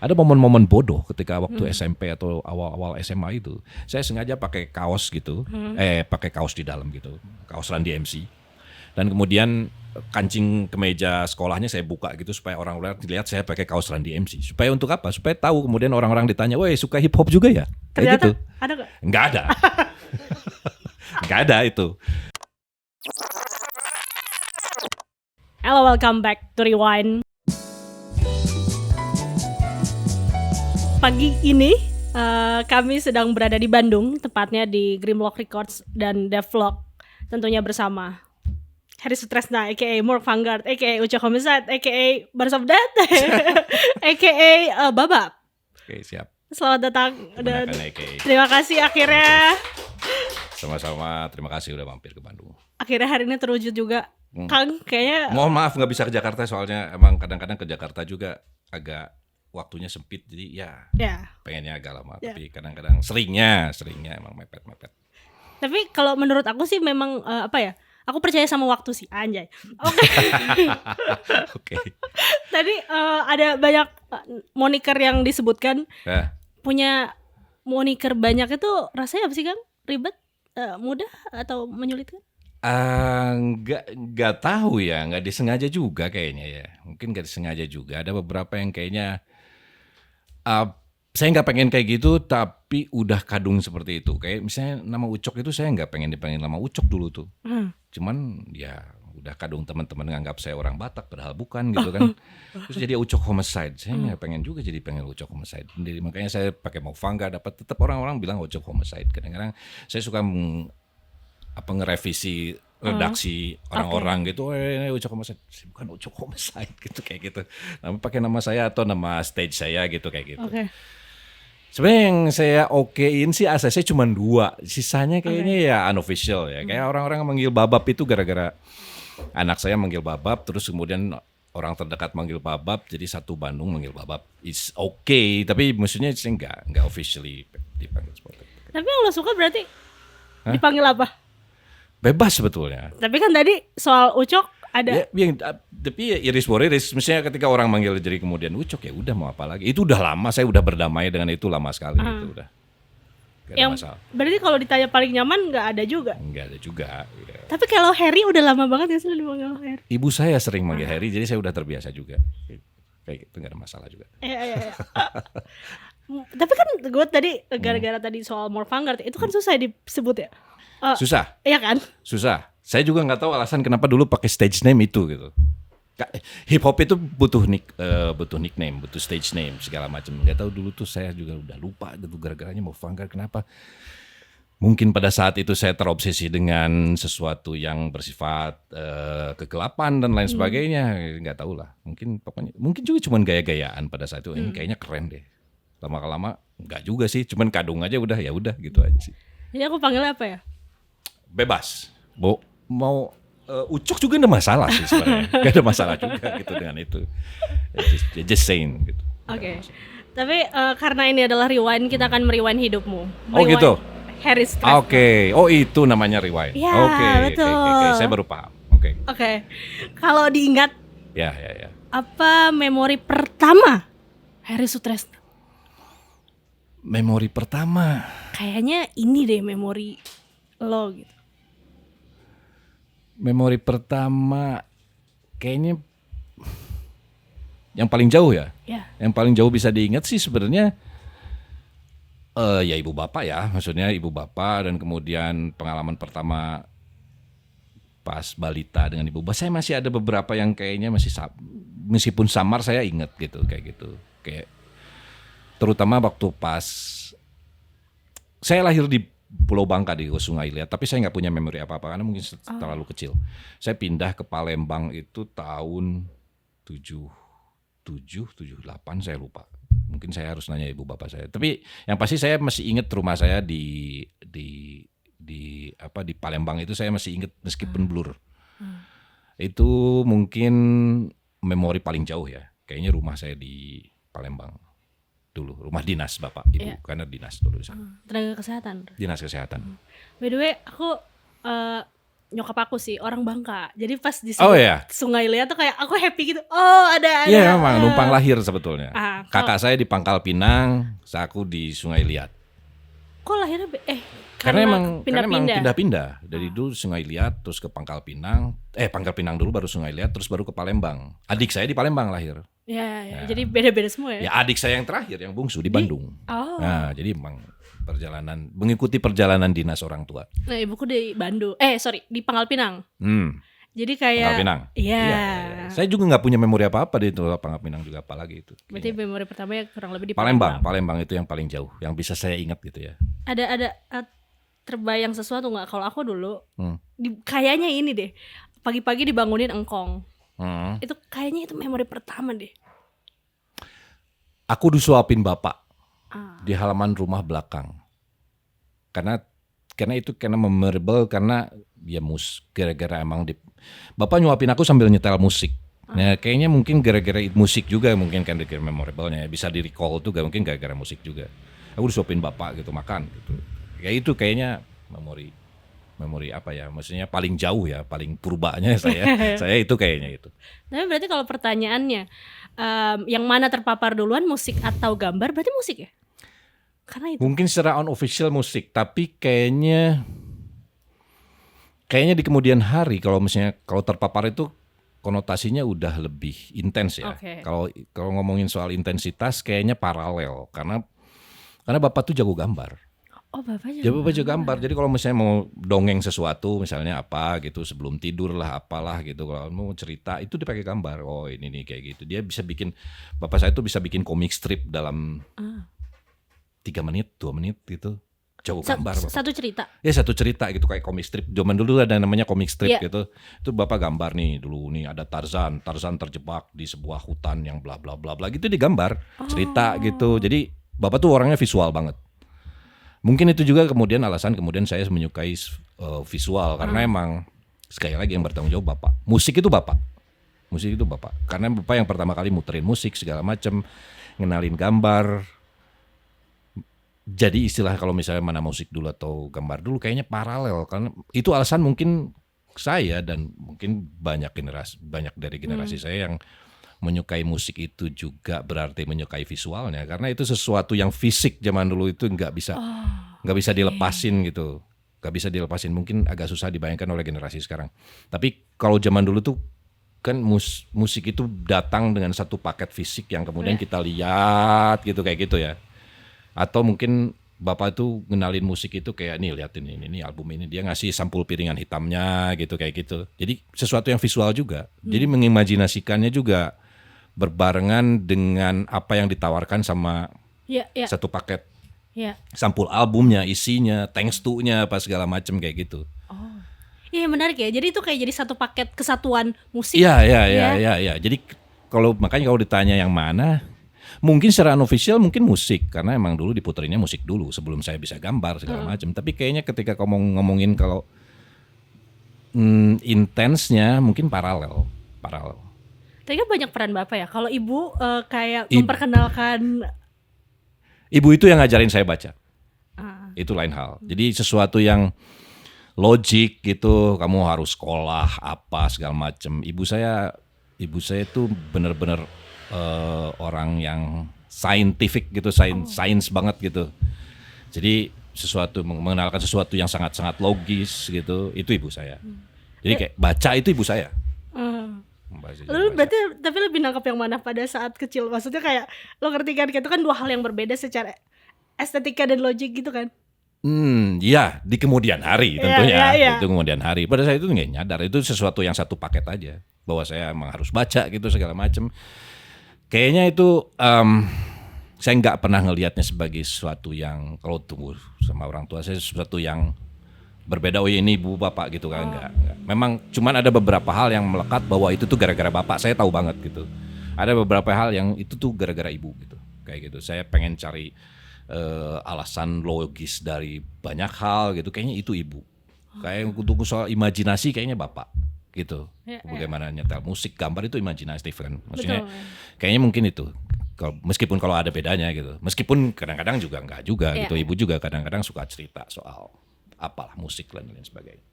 ada momen-momen bodoh ketika waktu SMP atau awal-awal SMA itu. Saya sengaja pakai kaos gitu, pakai kaos di dalam gitu, kaos Run DMC. Dan kemudian kancing kemeja sekolahnya saya buka gitu supaya orang-orang lihat saya pakai kaos Run DMC. Supaya untuk apa? Supaya tahu kemudian orang-orang ditanya, "Woi, suka hip hop juga ya?" Kayak Ternyata gitu. ada nggak? Nggak ada. Nggak ada itu. Hello, welcome back to Rewind. Pagi ini kami sedang berada di Bandung, tepatnya di Grimlock Records dan Devlog, tentunya bersama Harry Sutresna, a.k.a. Mork Vanguard, a.k.a. Ucok Homicide, a.k.a. Bars of Death, a.k.a. Babab. Oke, siap. Selamat datang dan Kebanyakan AKA. terima kasih akhirnya Sama-sama, terima kasih udah mampir ke Bandung. hari ini terwujud juga. Kang, kayaknya Mohon maaf nggak bisa ke Jakarta soalnya emang kadang-kadang ke Jakarta juga agak waktunya sempit, jadi ya. pengennya agak lama, Ya. tapi kadang-kadang seringnya emang mepet-mepet. Tapi kalau menurut aku sih memang aku percaya sama waktu sih, anjay. Oke. Oke. Tadi ada banyak moniker yang disebutkan. Nah, Punya moniker banyak itu rasanya apa sih, Kang? Ribet, mudah atau menyulitkan? nggak tahu ya, nggak disengaja juga kayaknya ya. Mungkin nggak disengaja juga. Ada beberapa yang kayaknya saya nggak pengen kayak gitu, tapi udah kadung seperti itu. Kayak misalnya nama Ucok itu saya nggak pengen dipanggil nama Ucok dulu tuh. Cuman ya udah kadung teman-teman nganggap saya orang Batak padahal bukan gitu kan. Terus jadi Ucok Homicide. Saya nggak pengen juga jadi pengen Ucok Homicide. Jadi makanya saya pakai mau Vanga, dapat tetap orang-orang bilang Ucok Homicide. Kadang-kadang saya suka ngerevisi redaksi orang-orang gitu, Ucok Homicide, bukan Ucok Homicide gitu kayak gitu. Nah, pakai nama saya atau nama stage saya gitu kayak gitu. Oke. Sebenarnya yang saya okein sih ACC cuma 2, sisanya kayaknya ya unofficial ya. Kayak orang-orang manggil Babab itu gara-gara anak saya manggil Babab, terus kemudian orang terdekat manggil Babab, jadi satu Bandung manggil Babab. It's okay, tapi maksudnya sih nggak officially dipanggil seperti itu. Tapi yang lo suka berarti dipanggil apa? Bebas sebetulnya. Tapi kan tadi soal Ucok ada. Tapi ya iris boriris. Misalnya ketika orang manggil jadi kemudian Ucok, ya udah mau apa lagi. Itu udah lama, saya udah berdamai dengan itu lama sekali. Itu udah gak ada Yang masalah. berarti kalau ditanya paling nyaman nggak ada juga. Nggak ada juga ya. Tapi kalau Harry udah lama banget ya sudah dipanggil Harry. Ibu saya sering manggil Harry, jadi saya udah terbiasa juga. Kayak gitu, nggak ada masalah juga. Iya. Tapi kan gue tadi gara-gara tadi soal Mork Vanguard itu kan susah disebut ya. Susah. Iya kan? Susah. Saya juga nggak tahu alasan kenapa dulu pakai stage name itu gitu. Hip hop itu butuh nickname, butuh stage name segala macam. Nggak tahu dulu tuh saya juga udah lupa gitu gara-garanya mau Vanguard kenapa. Mungkin pada saat itu saya terobsesi dengan sesuatu yang bersifat kegelapan dan lain sebagainya. Nggak tahu lah. Mungkin juga cuma gaya-gayaan pada saat itu. Ini kayaknya keren deh. Lama-lama nggak juga sih. Cuman kadung aja udah gitu aja sih. Jadi aku panggilnya apa ya? Bebas. Mau Ucok juga nggak masalah sih sebenarnya. Nggak ada masalah juga gitu dengan itu. Just saying gitu. Oke. Tapi karena ini adalah rewind, kita akan merewind hidupmu. Oh gitu. Harry Sutresna. Oke. Oh itu namanya rewind. Ya, Oke. betul. Saya baru paham. Oke. Kalau diingat Ya. apa memori pertama Harry Sutresna? Memori pertama. Kayaknya ini deh memori lo gitu. Memori pertama kayaknya yang paling jauh ya. Ya. Yang paling jauh bisa diingat sih sebenarnya ya ibu bapak ya. Maksudnya ibu bapak dan kemudian pengalaman pertama pas balita dengan ibu bapak. Saya masih ada beberapa yang kayaknya meskipun samar saya ingat gitu kayak gitu. Kayak terutama waktu pas saya lahir di Pulau Bangka di Sungai Liat, tapi saya nggak punya memori apa-apa karena mungkin terlalu kecil. Saya pindah ke Palembang itu tahun 78 saya lupa. Mungkin saya harus nanya ibu bapak saya. Tapi yang pasti saya masih ingat rumah saya di Palembang itu saya masih ingat meskipun blur. Itu mungkin memori paling jauh ya. Kayaknya rumah saya di Palembang. Dulu rumah dinas bapak ibu karena dinas dulu di sana. Tenaga kesehatan. Dinas kesehatan. By the way, aku nyokap aku sih orang Bangka. Jadi pas Oh disebut ya, Sungai Liat tuh kayak aku happy gitu. Oh ada. iya memang numpang lahir sebetulnya. Kalau Kakak saya di Pangkal Pinang, aku di Sungai Liat. kok lahirnya Karena emang pindah-pindah. pindah-pindah dari dulu Sungai Liat terus ke Pangkal Pinang. Pangkal Pinang dulu baru Sungai Liat terus baru ke Palembang. Adik saya di Palembang lahir. Ya. Jadi beda-beda semua ya. Ya adik saya yang terakhir yang bungsu di Bandung. Oh. Nah, jadi emang mengikuti perjalanan dinas orang tua. Nah, ibuku di Bandung. Di Pangkal Pinang. Jadi kayak Pangkal Pinang. Iya. Saya juga nggak punya memori apa-apa di itu Pangkal Pinang juga apalagi itu. Berarti memori pertamanya kurang lebih di Palembang itu yang paling jauh, yang bisa saya ingat gitu ya. Ada terbayang sesuatu nggak? Kalau aku dulu kayaknya ini deh. Pagi-pagi dibangunin engkong. Itu kayaknya itu memori pertama deh. Aku disuapin bapak di halaman rumah belakang. Karena memorable karena dia gara-gara emang bapak nyuapin aku sambil nyetel musik. Nah, kayaknya mungkin gara-gara musik juga mungkin kan gara-gara memorable-nya bisa di-recall tuh mungkin gara-gara musik juga. Aku disuapin bapak gitu makan gitu. Kayak itu kayaknya memori apa ya? Maksudnya paling jauh ya, paling purbanya saya itu kayaknya itu. Tapi berarti kalau pertanyaannya yang mana terpapar duluan, musik atau gambar? Berarti musik ya? Karena itu. Mungkin secara unofficial musik, tapi kayaknya di kemudian hari kalau terpapar itu konotasinya udah lebih intens ya. Okay. Kalau ngomongin soal intensitas kayaknya paralel karena bapak tuh jago gambar. Oh, bapak jago gambar. Jadi kalau misalnya mau dongeng sesuatu misalnya apa gitu sebelum tidur lah apalah gitu, kalau mau cerita itu dipakai gambar. Oh ini nih kayak gitu. Bapak saya tuh bisa bikin komik strip dalam 3 menit, 2 menit gitu. Jago gambar. Satu cerita? Ya satu cerita gitu kayak komik strip. Zaman dulu ada namanya komik strip gitu. Itu bapak gambar nih dulu nih ada Tarzan terjebak di sebuah hutan yang bla bla bla bla gitu digambar. Cerita gitu. Jadi bapak tuh orangnya visual banget. Mungkin itu juga alasan saya menyukai visual karena emang sekali lagi yang bertanggung jawab bapak. Musik itu bapak. Karena bapak yang pertama kali muterin musik segala macam, ngenalin gambar. Jadi istilah kalau misalnya mana musik dulu atau gambar dulu kayaknya paralel karena itu alasan mungkin saya dan mungkin banyak dari generasi saya yang menyukai musik itu juga berarti menyukai visualnya karena itu sesuatu yang fisik zaman dulu itu nggak bisa dilepasin gitu, nggak bisa dilepasin, mungkin agak susah dibayangkan oleh generasi sekarang. Tapi kalau zaman dulu tuh kan musik itu datang dengan satu paket fisik yang kemudian kita lihat gitu kayak gitu ya. Atau mungkin bapak itu ngenalin musik itu kayak nih liatin ini album ini, dia ngasih sampul piringan hitamnya gitu kayak gitu. Jadi sesuatu yang visual juga. Jadi mengimajinasikannya juga berbarengan dengan apa yang ditawarkan sama satu paket sampul albumnya, isinya, thanks to-nya apa segala macam kayak gitu. Oh, iya menarik ya. Jadi itu kayak jadi satu paket kesatuan musik. Iya. Jadi makanya kalau ditanya yang mana, mungkin secara unofficial mungkin musik karena emang dulu diputerinnya musik dulu sebelum saya bisa gambar segala macam. Tapi kayaknya ketika kamu ngomongin kalau intensnya mungkin paralel. Tapi kan banyak peran bapak ya. Kalau ibu kayak memperkenalkan. Ibu itu yang ngajarin saya baca. Itu lain hal. Jadi sesuatu yang logik gitu, kamu harus sekolah apa segala macam. Ibu saya itu benar-benar orang yang scientific gitu, sains banget gitu. Jadi mengenalkan sesuatu yang sangat-sangat logis gitu, itu ibu saya. Jadi kayak baca itu ibu saya. Lalu berarti tapi lebih nangkap yang mana pada saat kecil? Maksudnya kayak lo ngerti kan itu kan dua hal yang berbeda secara estetika dan logik gitu kan? Iya di kemudian hari tentunya. Itu kemudian hari. Pada saat itu nggak nyadar itu sesuatu yang satu paket aja bahwa saya emang harus baca gitu segala macam. Kayaknya itu saya nggak pernah ngelihatnya sebagai sesuatu yang kalau tumbuh sama orang tua saya sesuatu yang berbeda. Oh ya ini ibu bapak gitu kan enggak. Memang cuman ada beberapa hal yang melekat bahwa itu tuh gara-gara bapak, saya tahu banget gitu. Ada beberapa hal yang itu tuh gara-gara ibu gitu. Kayak gitu. Saya pengen cari alasan logis dari banyak hal gitu. Kayaknya itu ibu. Kayak untuk soal imajinasi kayaknya bapak gitu. Bagaimana nyetel musik, gambar itu imajinatif kan. Maksudnya kayaknya mungkin itu. Meskipun kalau ada bedanya gitu. Meskipun kadang-kadang juga enggak juga gitu. Ibu juga kadang-kadang suka cerita soal apalah musik dan lain sebagainya.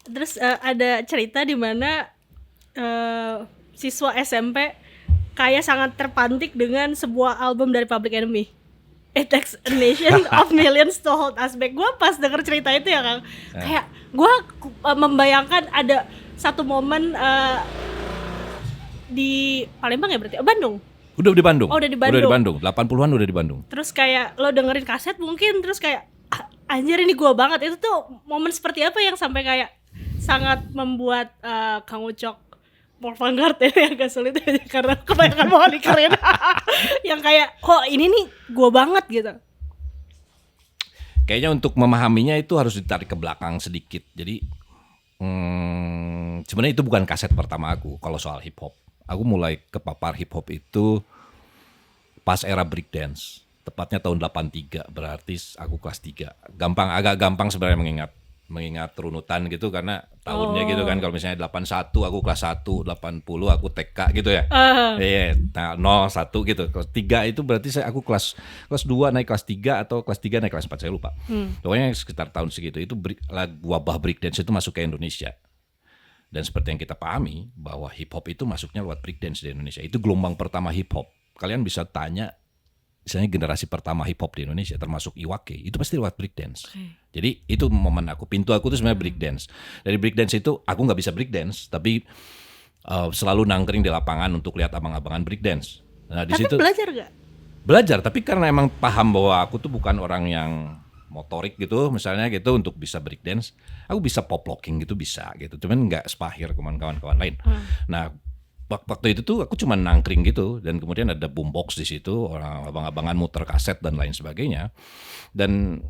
Terus ada cerita di mana siswa SMP kayak sangat terpantik dengan sebuah album dari Public Enemy. It takes a nation of millions to hold us back. Gue pas denger cerita itu ya Kang, kayak gue membayangkan ada satu momen di Palembang ya berarti, Bandung. Udah di Bandung. Oh, udah di Bandung. Udah di Bandung. 80-an udah di Bandung. Terus kayak lo dengerin kaset mungkin, terus kayak anjir ini gue banget. Itu tuh momen seperti apa yang sampai kayak sangat membuat Kang Ucok more vanguard ini agak sulit aja karena kebanyakan mau dikerin. Yang kayak oh ini nih gue banget gitu. Kayaknya untuk memahaminya itu harus ditarik ke belakang sedikit. Jadi sebenarnya itu bukan kaset pertama aku kalau soal hip hop. Aku mulai kepapar hip hop itu pas era breakdance. Tepatnya tahun 83, berarti aku kelas 3. Agak gampang sebenarnya mengingat runutan gitu karena tahunnya gitu kan. Kalau misalnya 81 aku kelas 1, 80 aku TK gitu ya. Iya, nah 01 gitu. Kelas 3 itu berarti aku kelas 2 naik kelas 3 atau kelas 3 naik kelas 4 saya lupa. Pokoknya sekitar tahun segitu itu wabah breakdance itu masuk ke Indonesia. Dan seperti yang kita pahami bahwa hip hop itu masuknya lewat breakdance di Indonesia. Itu gelombang pertama hip hop. Kalian bisa tanya misalnya generasi pertama hip hop di Indonesia termasuk Iwake itu pasti lewat breakdance. Jadi itu momen pintu aku tuh sebenarnya breakdance. Dari breakdance itu aku nggak bisa breakdance tapi selalu nangkring di lapangan untuk lihat abang-abangan breakdance. Nah, di Tapi situ belajar gak? belajar tapi karena emang paham bahwa aku tuh bukan orang yang motorik gitu misalnya gitu untuk bisa breakdance, aku bisa pop locking gitu bisa gitu, cuman nggak sepahir kawan-kawan lain. Nah waktu itu tuh aku cuma nangkring gitu dan kemudian ada boombox di situ, orang abang-abangan muter kaset dan lain sebagainya. Dan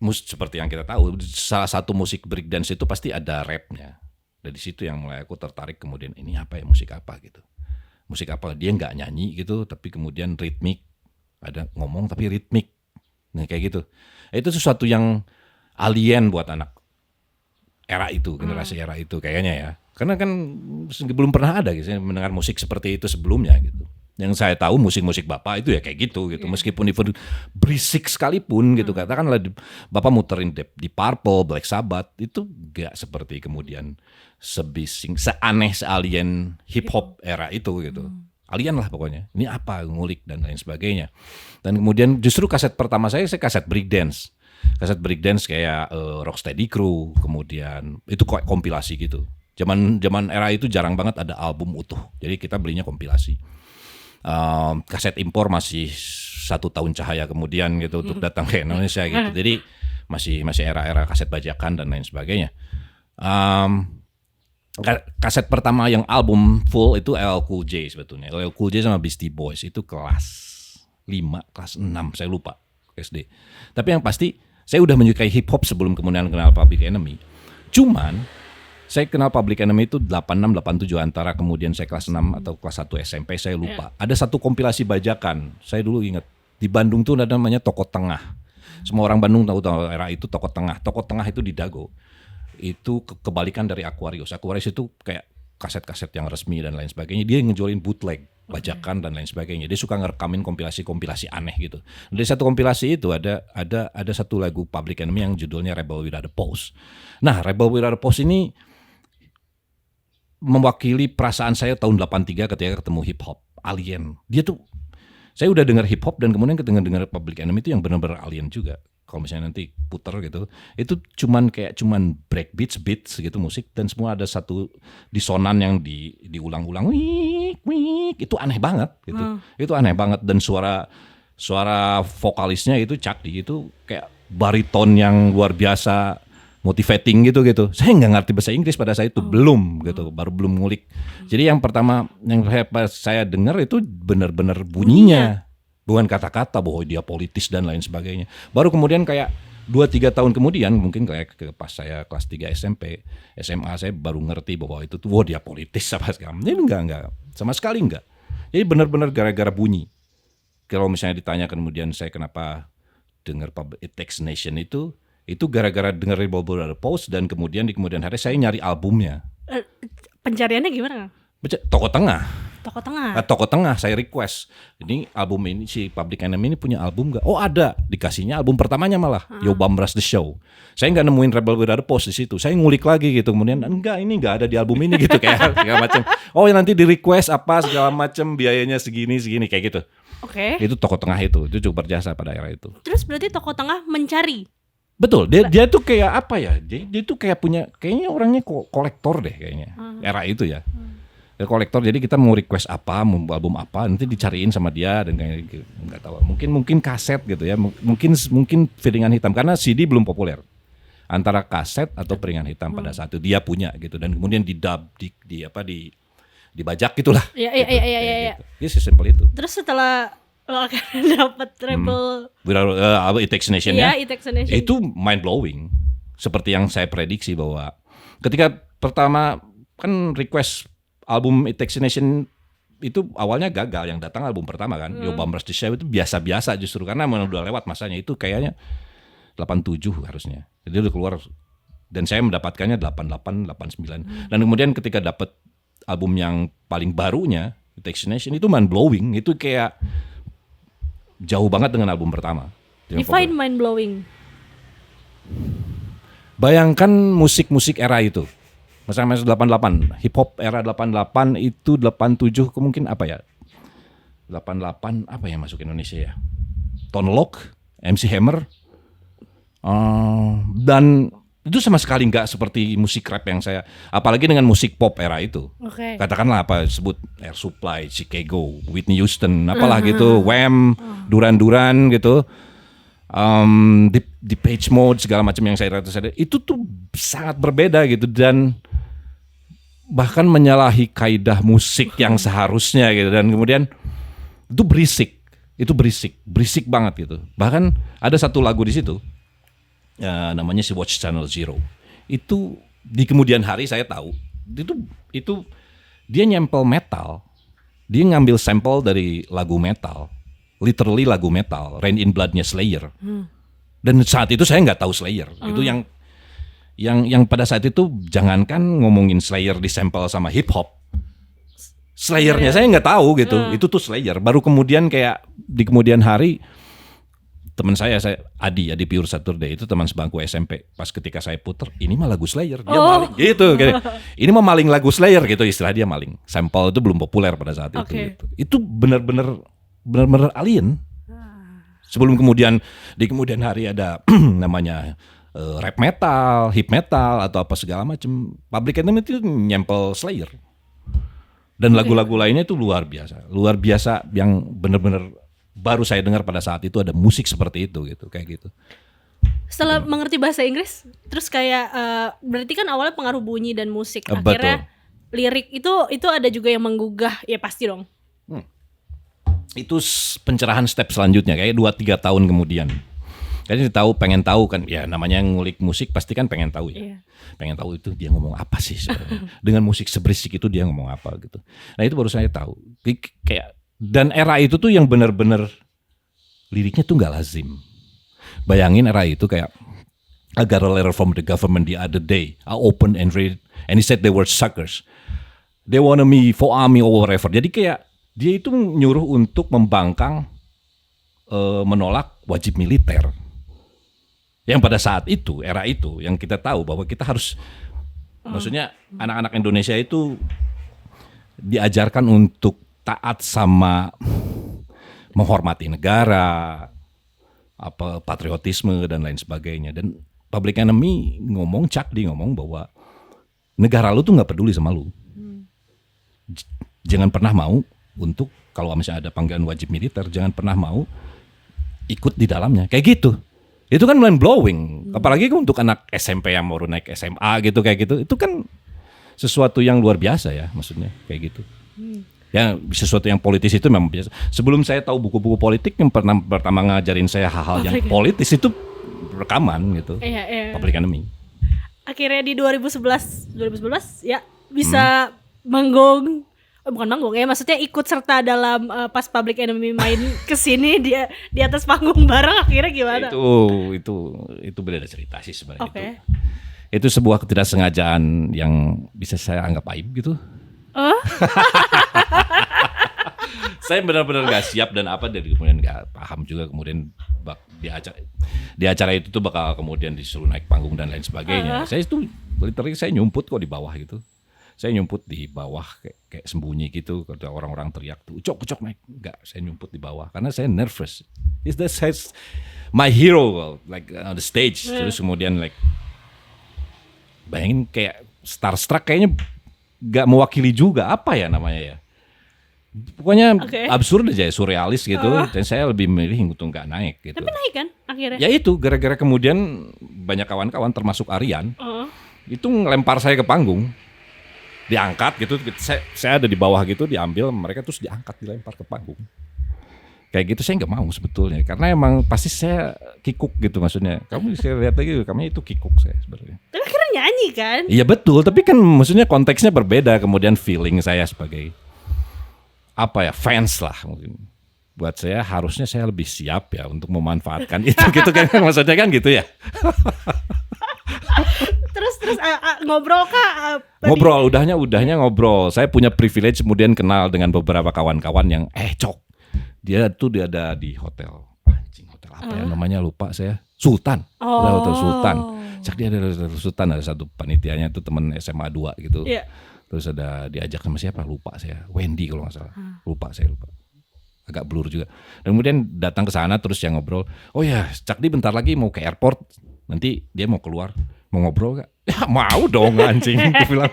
seperti yang kita tahu salah satu musik breakdance itu pasti ada rapnya. Dari situ yang mulai aku tertarik kemudian ini apa ya musik apa gitu. Musik apa dia nggak nyanyi gitu tapi kemudian ritmik, ada ngomong tapi ritmik. Nah kayak gitu. Itu sesuatu yang alien buat anak era itu, generasi era itu kayaknya ya. Karena kan belum pernah ada gitu mendengar musik seperti itu sebelumnya gitu. Yang saya tahu musik-musik Bapak itu ya kayak gitu. Meskipun even berisik sekalipun gitu. Katakanlah Bapak muterin di Purple, Black Sabbath itu gak seperti kemudian sebising, seaneh, sealien hip hop era itu gitu. Alien lah pokoknya. Ini apa ngulik dan lain sebagainya. Dan kemudian justru kaset pertama saya kaset breakdance. Kaset breakdance kayak Rocksteady Crew, kemudian itu kompilasi gitu. Zaman era itu jarang banget ada album utuh. Jadi kita belinya kompilasi. Kaset impor masih 1 tahun cahaya kemudian gitu untuk datang ke Indonesia gitu. Jadi masih era-era kaset bajakan dan lain sebagainya. Kaset pertama yang album full itu LL Cool J sebetulnya. LL Cool J sama Beastie Boys itu kelas 5, kelas 6 saya lupa SD. Tapi yang pasti saya udah menyukai hip hop sebelum kemudian kenal Public Enemy. Cuman saya kenal Public Enemy itu 86, 87 antara kemudian saya kelas 6 atau kelas 1 SMP saya lupa. Ada satu kompilasi bajakan. Saya dulu ingat di Bandung tuh ada namanya Toko Tengah. Semua orang Bandung tahu era itu Toko Tengah. Toko Tengah itu di Dago. Itu kebalikan dari Aquarius. Aquarius itu kayak kaset-kaset yang resmi dan lain sebagainya. Dia ngejualin bootleg, bajakan dan lain sebagainya. Dia suka ngerekamin kompilasi-kompilasi aneh gitu. Dari satu kompilasi itu ada satu lagu Public Enemy yang judulnya Rebel Without a Pause. Nah, Rebel Without a Pause ini mewakili perasaan saya tahun 83 ketika ketemu hip hop, alien. Dia tuh saya udah dengar hip hop dan kemudian dengar Public Enemy itu yang benar-benar alien juga. Kalau misalnya nanti puter gitu, itu cuman break beats gitu musik dan semua ada satu disonan yang diulang-ulang, wik, itu aneh banget gitu. Itu aneh banget dan suara vokalisnya itu Chuck D itu kayak bariton yang luar biasa motivating gitu. Saya nggak ngerti bahasa Inggris pada saat itu belum gitu, baru belum ngulik. Jadi yang pertama yang saya dengar itu benar-benar bunyinya. Bukan kata-kata bahwa dia politis dan lain sebagainya. Baru kemudian kayak 2-3 tahun kemudian mungkin kayak pas saya kelas 3 SMP, SMA saya baru ngerti bahwa itu tuh dia politis apa segala. Ini enggak. Sama sekali enggak. Jadi benar-benar gara-gara bunyi. Kalau misalnya ditanya kemudian saya kenapa dengar It Takes a Nation itu gara-gara dengar Rebel Without a Pause dan kemudian di kemudian hari saya nyari albumnya. Pencariannya gimana? Toko Tengah. Toko tengah. Toko tengah saya request. Ini album ini si Public Enemy ini punya album nggak? Oh ada, dikasihnya album pertamanya malah Yo Bambras The Show. Saya nggak nemuin Rebel Without a Pause di situ. Saya ngulik lagi gitu. Kemudian enggak, ini nggak ada di album ini gitu kayak segala macam. Oh nanti di request apa segala macam, biayanya segini kayak gitu. Oke. Itu toko tengah itu cukup berjasa pada era itu. Terus berarti toko tengah mencari. Betul, dia tuh kayak apa ya? Dia tuh kayak punya, kayaknya orangnya kolektor deh kayaknya. Era itu ya. Dia kolektor, jadi kita mau request apa, mau album apa, nanti dicariin sama dia dan kayak gitu. Nggak tahu. Mungkin kaset gitu ya. Mungkin piringan hitam karena CD belum populer. Antara kaset atau piringan hitam pada saat itu dia punya gitu, dan kemudian didub dibajak gitulah. Iya. Gitu. Dia sesimpel itu. Terus setelah lo akan dapat Rebel It Takes a Nation ya. It Takes a Nation. Itu mind blowing. Seperti yang saya prediksi bahwa ketika pertama kan request album It Takes a Nation itu awalnya gagal, yang datang album pertama kan. Yo Bambras The Show itu biasa-biasa justru karena udah lewat masanya, itu kayaknya 87 harusnya. Jadi udah keluar dan saya mendapatkannya 88, 89. Dan kemudian ketika dapat album yang paling barunya It Takes a Nation itu mind blowing, itu kayak jauh banget dengan album pertama. Define mind blowing. Bayangkan musik-musik era itu. Misalnya 88, hip hop era 88 itu 87 mungkin apa ya? 88 apa yang masuk Indonesia ya? Tone Loc, MC Hammer. Dan itu sama sekali nggak seperti musik rap yang saya, apalagi dengan musik pop era itu. Oke. Katakanlah apa sebut Air Supply, Chicago, Whitney Houston, apalah gitu, Wham, Duran Duran gitu, Depeche Mode segala macam yang saya rasa itu tuh sangat berbeda gitu, dan bahkan menyalahi kaidah musik yang seharusnya gitu, dan kemudian itu berisik banget gitu. Bahkan ada satu lagu di situ. Ya, namanya si Watch Channel Zero. Itu di kemudian hari saya tahu itu dia nyempel metal. Dia ngambil sampel dari lagu metal. Literally lagu metal, Rain in Blood-nya Slayer. Dan saat itu saya nggak tahu Slayer. Itu yang pada saat itu jangankan ngomongin Slayer disampel sama hip hop. Slayer-nya saya nggak tahu gitu. Itu tuh Slayer. Baru kemudian kayak di kemudian hari teman saya Adi Pure Saturday itu teman sebangku SMP. Pas ketika saya puter, ini mah lagu Slayer, dia maling gitu. Ini mah maling lagu Slayer gitu, istilah dia maling. Sampel itu belum populer pada saat itu. Gitu. Itu benar-benar alien. Sebelum kemudian di kemudian hari ada namanya rap metal, hip metal atau apa segala macam. Public Enemy itu nyempel Slayer. Dan lagu-lagu lainnya itu luar biasa yang benar-benar baru saya dengar pada saat itu ada musik seperti itu gitu, kayak gitu. Setelah mengerti bahasa Inggris, terus kayak berarti kan awalnya pengaruh bunyi dan musik, akhirnya lirik itu ada juga yang menggugah, ya pasti dong. Itu pencerahan step selanjutnya kayak 2-3 tahun kemudian. Kayaknya pengen tahu kan, ya namanya ngulik musik pasti kan pengen tahu ya. Yeah. Pengen tahu itu dia ngomong apa sih sebenarnya. Dengan musik seberisik itu dia ngomong apa gitu. Nah itu baru saya tahu. Kayak dan era itu tuh yang benar-benar liriknya tuh nggak lazim. Bayangin era itu kayak I got a letter from the government the other day. I opened and read and he said they were suckers. They wanted me for army or whatever. Jadi kayak dia itu nyuruh untuk membangkang menolak wajib militer. Yang pada saat itu, era itu yang kita tahu bahwa kita harus maksudnya anak-anak Indonesia itu diajarkan untuk taat sama menghormati negara, apa patriotisme dan lain sebagainya. Dan Public Enemy Chuck D ngomong bahwa negara lu tuh nggak peduli sama lu. Jangan pernah mau untuk kalau misalnya ada panggilan wajib militer, jangan pernah mau ikut di dalamnya. Kayak gitu. Itu kan mind blowing. Apalagi untuk anak SMP yang baru naik SMA gitu kayak gitu. Itu kan sesuatu yang luar biasa ya, maksudnya kayak gitu. Ya sesuatu yang politis itu memang biasa. Sebelum saya tahu buku-buku politik yang pertama ngajarin saya hal-hal yang politis itu rekaman gitu. Iya. Public Enemy. Akhirnya di 2011 ya bisa manggung. Bukan manggung ya, maksudnya ikut serta dalam pas Public Enemy main kesini dia di atas panggung bareng, akhirnya gimana? Itu beda cerita sih sebenarnya. Itu sebuah ketidaksengajaan yang bisa saya anggap aib gitu. Saya benar-benar nggak siap dan apa, dari kemudian nggak paham juga, kemudian di acara itu tuh bakal kemudian disuruh naik panggung dan lain sebagainya. Saya itu literally saya nyumput kok di bawah gitu. Saya nyumput di bawah kayak sembunyi gitu. Kalau orang-orang teriak tuh, ucok naik. Enggak, saya nyumput di bawah karena saya nervous. It's the my hero like on the stage. Terus kemudian like bayangin kayak starstruck, kayaknya nggak mewakili juga apa ya namanya ya. Pokoknya absurd aja, surrealis gitu. Dan saya lebih memilih untuk nggak naik gitu. Tapi naik kan akhirnya? Ya itu gara-gara kemudian banyak kawan-kawan termasuk Aryan itu ngelempar saya ke panggung, diangkat gitu. Saya ada di bawah gitu, diambil mereka terus diangkat, dilempar ke panggung. Kayak gitu saya nggak mau sebetulnya, karena emang pasti saya kikuk gitu maksudnya. Kamu bisa lihat lagi, kamu itu kikuk saya sebenarnya. Tapi akhirnya nyanyi kan? Iya betul, tapi kan maksudnya konteksnya berbeda. Kemudian feeling saya sebagai apa ya, fans lah mungkin. Buat saya harusnya saya lebih siap ya untuk memanfaatkan itu gitu kan, maksudnya kan gitu ya. Terus ngobrol kah? Ngobrol, udahnya ngobrol. Saya punya privilege kemudian kenal dengan beberapa kawan-kawan yang Cok, dia ada di hotel. Anjing, hotel apa ya namanya, lupa saya. Sultan. Hotel Sultan. Cak, dia ada Sultan, ada satu panitianya itu teman SMA 2 gitu. Yeah. Terus ada diajak sama siapa, lupa saya. Wendy kalau nggak salah. Lupa. Agak blur juga. Dan kemudian datang ke sana terus yang ngobrol. Oh ya, Cakdi bentar lagi mau ke airport. Nanti dia mau keluar, mau ngobrol gak? Ya mau dong anjing, aku bilang.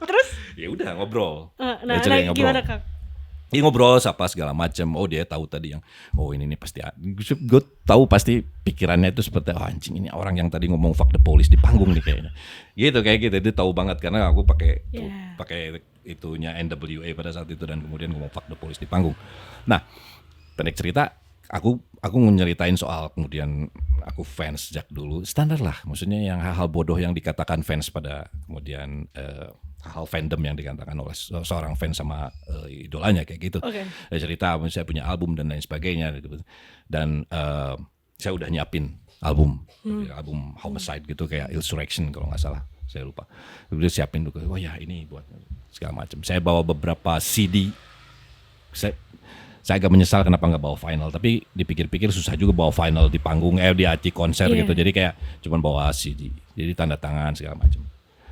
Terus? Ya udah ngobrol. Nah, gimana Kang? Dia ngobrol apa segala macam. Oh dia tahu tadi yang, oh ini pasti. Gue tahu pasti pikirannya itu seperti, oh anjing ini orang yang tadi ngomong fuck the police di panggung nih kayaknya. Gitu kayak gitu. Dia tahu banget karena aku pakai itunya NWA pada saat itu, dan kemudian ngomong fuck the police di panggung. Nah, pendek cerita, aku nyeritain soal kemudian aku fans sejak dulu, standar lah, maksudnya yang hal-hal bodoh yang dikatakan fans pada kemudian hal fandom yang dikatakan oleh seorang fans sama idolanya kayak gitu. Cerita saya punya album dan lain sebagainya gitu. Dan saya udah nyiapin album Homicide gitu, kayak Insurrection kalau nggak salah, saya lupa. Udah siapin dulu, oh ya ini buat segala macam. Saya bawa beberapa CD. Saya agak menyesal kenapa nggak bawa vinyl, tapi dipikir-pikir susah juga bawa vinyl di panggung, di aci konser gitu. Jadi kayak cuman bawa CD, jadi tanda tangan segala macam.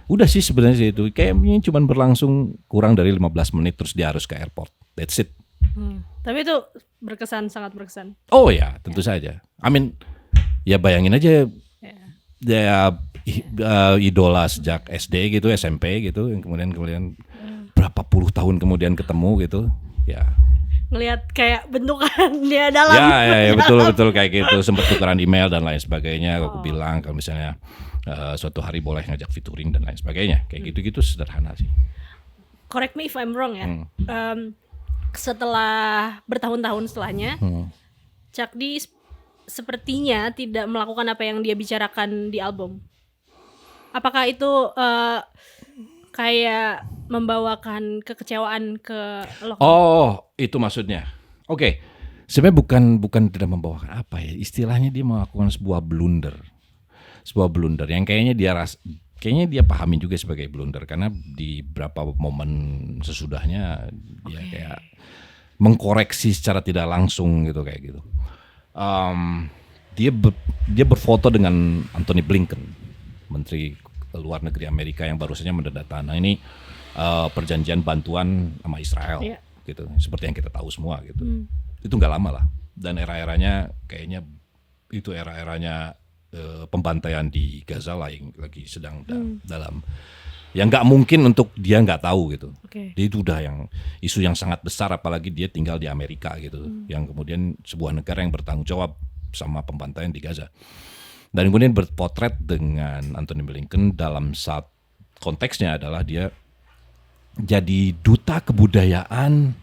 Udah sih sebenarnya itu, kayaknya cuman berlangsung kurang dari 15 menit terus dia harus ke airport. That's it. Tapi itu sangat berkesan. Oh ya, tentu saja. I mean, ya bayangin aja dia idola sejak SD gitu, SMP gitu, yang kemudian berapa puluh tahun kemudian ketemu gitu, ya. Ngelihat kayak bentukan dia dalam. Ya betul kayak gitu. Sempat tukeran email dan lain sebagainya. Aku bilang kalau misalnya suatu hari boleh ngajak featuring dan lain sebagainya. Kayak gitu-gitu sederhana sih. Correct me if I'm wrong ya. Setelah bertahun-tahun setelahnya, Cakdi sepertinya tidak melakukan apa yang dia bicarakan di album. Apakah itu kayak membawakan kekecewaan ke lo? Oh, itu maksudnya. Oke. Sebenarnya bukan tidak membawakan apa ya. Istilahnya dia melakukan sebuah blunder. Sebuah blunder yang kayaknya dia pahami juga sebagai blunder, karena di beberapa momen sesudahnya dia kayak mengkoreksi secara tidak langsung gitu kayak gitu. Dia berfoto dengan Antony Blinken, Menteri Luar Negeri Amerika yang baru saja menandatangani perjanjian bantuan sama Israel, gitu. Seperti yang kita tahu semua gitu. Itu nggak lama lah. Dan era-eranya kayaknya itu era-eranya pembantaian di Gaza lagi sedang dalam. Yang nggak mungkin untuk dia nggak tahu gitu. Dia itu udah isu yang sangat besar, apalagi dia tinggal di Amerika gitu. Yang kemudian sebuah negara yang bertanggung jawab sama pembantaian di Gaza. Dan kemudian berpotret dengan Antony Blinken dalam saat konteksnya adalah dia jadi duta kebudayaan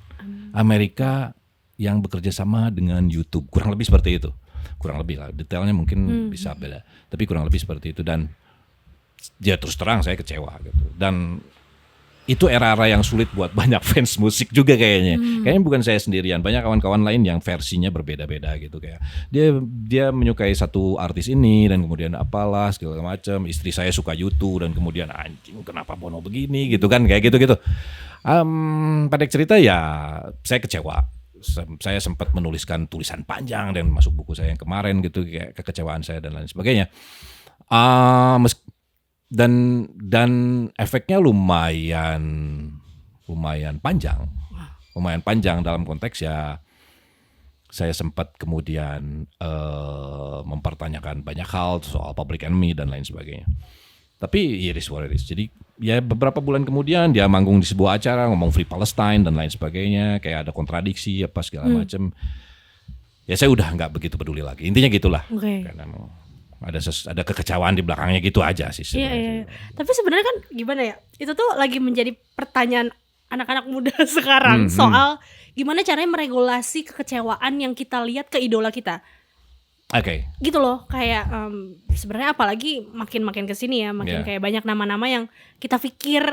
Amerika yang bekerja sama dengan YouTube. Kurang lebih seperti itu. Kurang lebih lah, detailnya mungkin bisa beda. Tapi kurang lebih seperti itu, dan dia terus terang saya kecewa gitu. Dan itu era-era yang sulit buat banyak fans musik juga kayaknya. Kayaknya bukan saya sendirian, banyak kawan-kawan lain yang versinya berbeda-beda gitu, kayak dia menyukai satu artis ini dan kemudian apalah segala macam. Istri saya suka YouTube dan kemudian anjing kenapa Bono begini gitu kan, kayak gitu-gitu. Pendek cerita ya, saya kecewa. Saya sempat menuliskan tulisan panjang dan masuk buku saya yang kemarin gitu, kayak kekecewaan saya dan lain sebagainya. Dan efeknya lumayan panjang dalam konteks ya. Saya sempat kemudian mempertanyakan banyak hal soal Public Enemy dan lain sebagainya. Tapi it is what it is. Jadi ya beberapa bulan kemudian dia manggung di sebuah acara ngomong Free Palestine dan lain sebagainya, kayak ada kontradiksi apa segala macam. Ya saya udah nggak begitu peduli lagi. Intinya gitulah. Karena ada kekecewaan di belakangnya gitu aja sih sebenarnya. Iya. Tapi sebenarnya kan gimana ya? Itu tuh lagi menjadi pertanyaan anak-anak muda sekarang soal gimana caranya meregulasi kekecewaan yang kita lihat ke idola kita. Oke. Gitu loh, kayak sebenarnya apalagi makin kesini ya, makin kayak banyak nama-nama yang kita pikir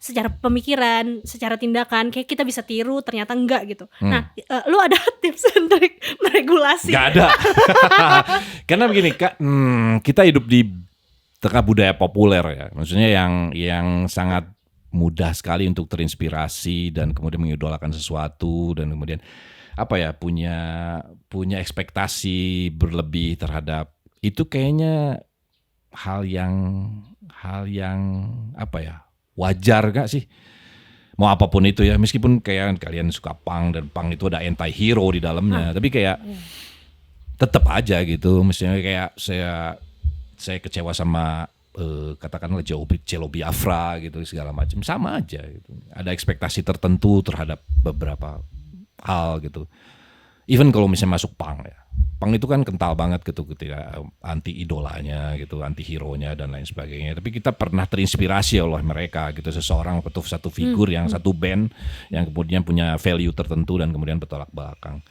secara pemikiran, secara tindakan kayak kita bisa tiru, ternyata enggak gitu. Nah, lu ada tips and trik meregulasi? Gak ada. Karena begini Kak, kita hidup di tengah budaya populer ya, maksudnya yang sangat mudah sekali untuk terinspirasi dan kemudian mengidolakan sesuatu dan kemudian punya ekspektasi berlebih terhadap itu, kayaknya hal yang wajar gak sih? Mau apapun itu ya, meskipun kayak kalian suka punk dan punk itu ada anti hero di dalamnya, tapi kayak tetap aja gitu. Misalnya kayak saya kecewa sama katakanlah Cello Biafra gitu segala macam, sama aja gitu. Ada ekspektasi tertentu terhadap beberapa hal gitu. Even kalau misalnya masuk punk ya, punk itu kan kental banget gitu ketika anti idolanya gitu, anti hero-nya dan lain sebagainya. Tapi kita pernah terinspirasi oleh mereka gitu, seseorang atau satu figur yang satu band yang kemudian punya value tertentu dan kemudian bertolak belakang.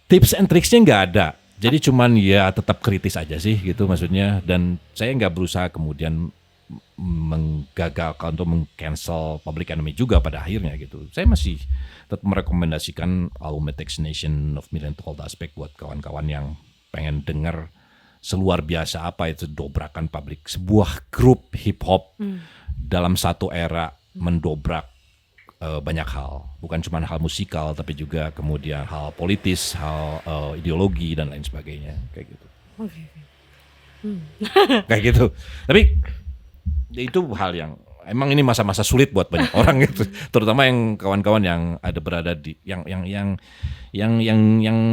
Tips and tricksnya nggak ada. Jadi cuman ya tetap kritis aja sih gitu maksudnya. Dan saya nggak berusaha kemudian menggagalkan untuk meng-cancel Public Enemy juga pada akhirnya gitu. Saya masih tetap merekomendasikan album Nation of Million Told Aspect buat kawan-kawan yang pengen denger seluar biasa apa itu dobrakan publik. Sebuah grup hip hop dalam satu era mendobrak banyak hal, bukan cuma hal musikal tapi juga kemudian hal politis, hal ideologi dan lain sebagainya kayak gitu. Kayak gitu. Tapi itu hal yang emang ini masa-masa sulit buat banyak orang gitu, terutama yang kawan-kawan yang ada berada di yang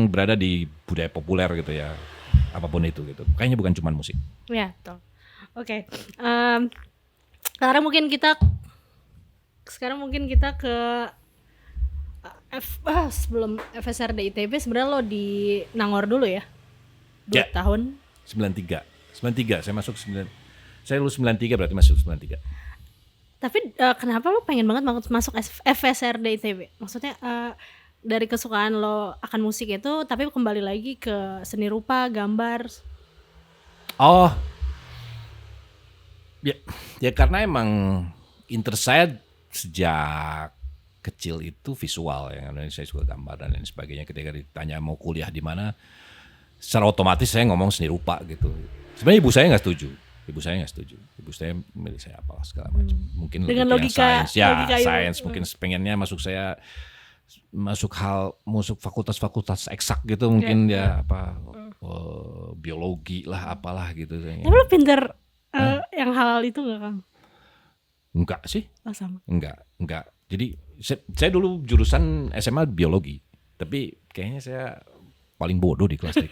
berada di budaya populer gitu ya, apapun itu gitu. Kayaknya bukan cuma musik. Ya, betul. Oke. Sekarang mungkin kita ke sebelum FSRD ITB sebenarnya lo di Nangor dulu ya. 2 tahun. 93 saya masuk 9. Saya lulus 93 berarti masuk 93. Tapi kenapa lo pengen banget masuk FSRD ITB? Maksudnya dari kesukaan lo akan musik itu tapi kembali lagi ke seni rupa, gambar. Oh. Ya karena emang interest saya sejak kecil itu visual ya, karena saya suka gambar dan lain sebagainya. Ketika ditanya mau kuliah di mana, secara otomatis saya ngomong seni rupa gitu. Sebenarnya ibu saya nggak setuju. Ibu saya milih saya apalah segala macam. Mungkin dengan logika sains mungkin pengennya masuk fakultas eksak gitu mungkin biologi lah apalah gitu. Tapi lo pinter yang hal itu nggak, Kang? Enggak sih. Oh, sama. Enggak. Jadi saya dulu jurusan SMA biologi, tapi kayaknya saya paling bodoh di kelas 3.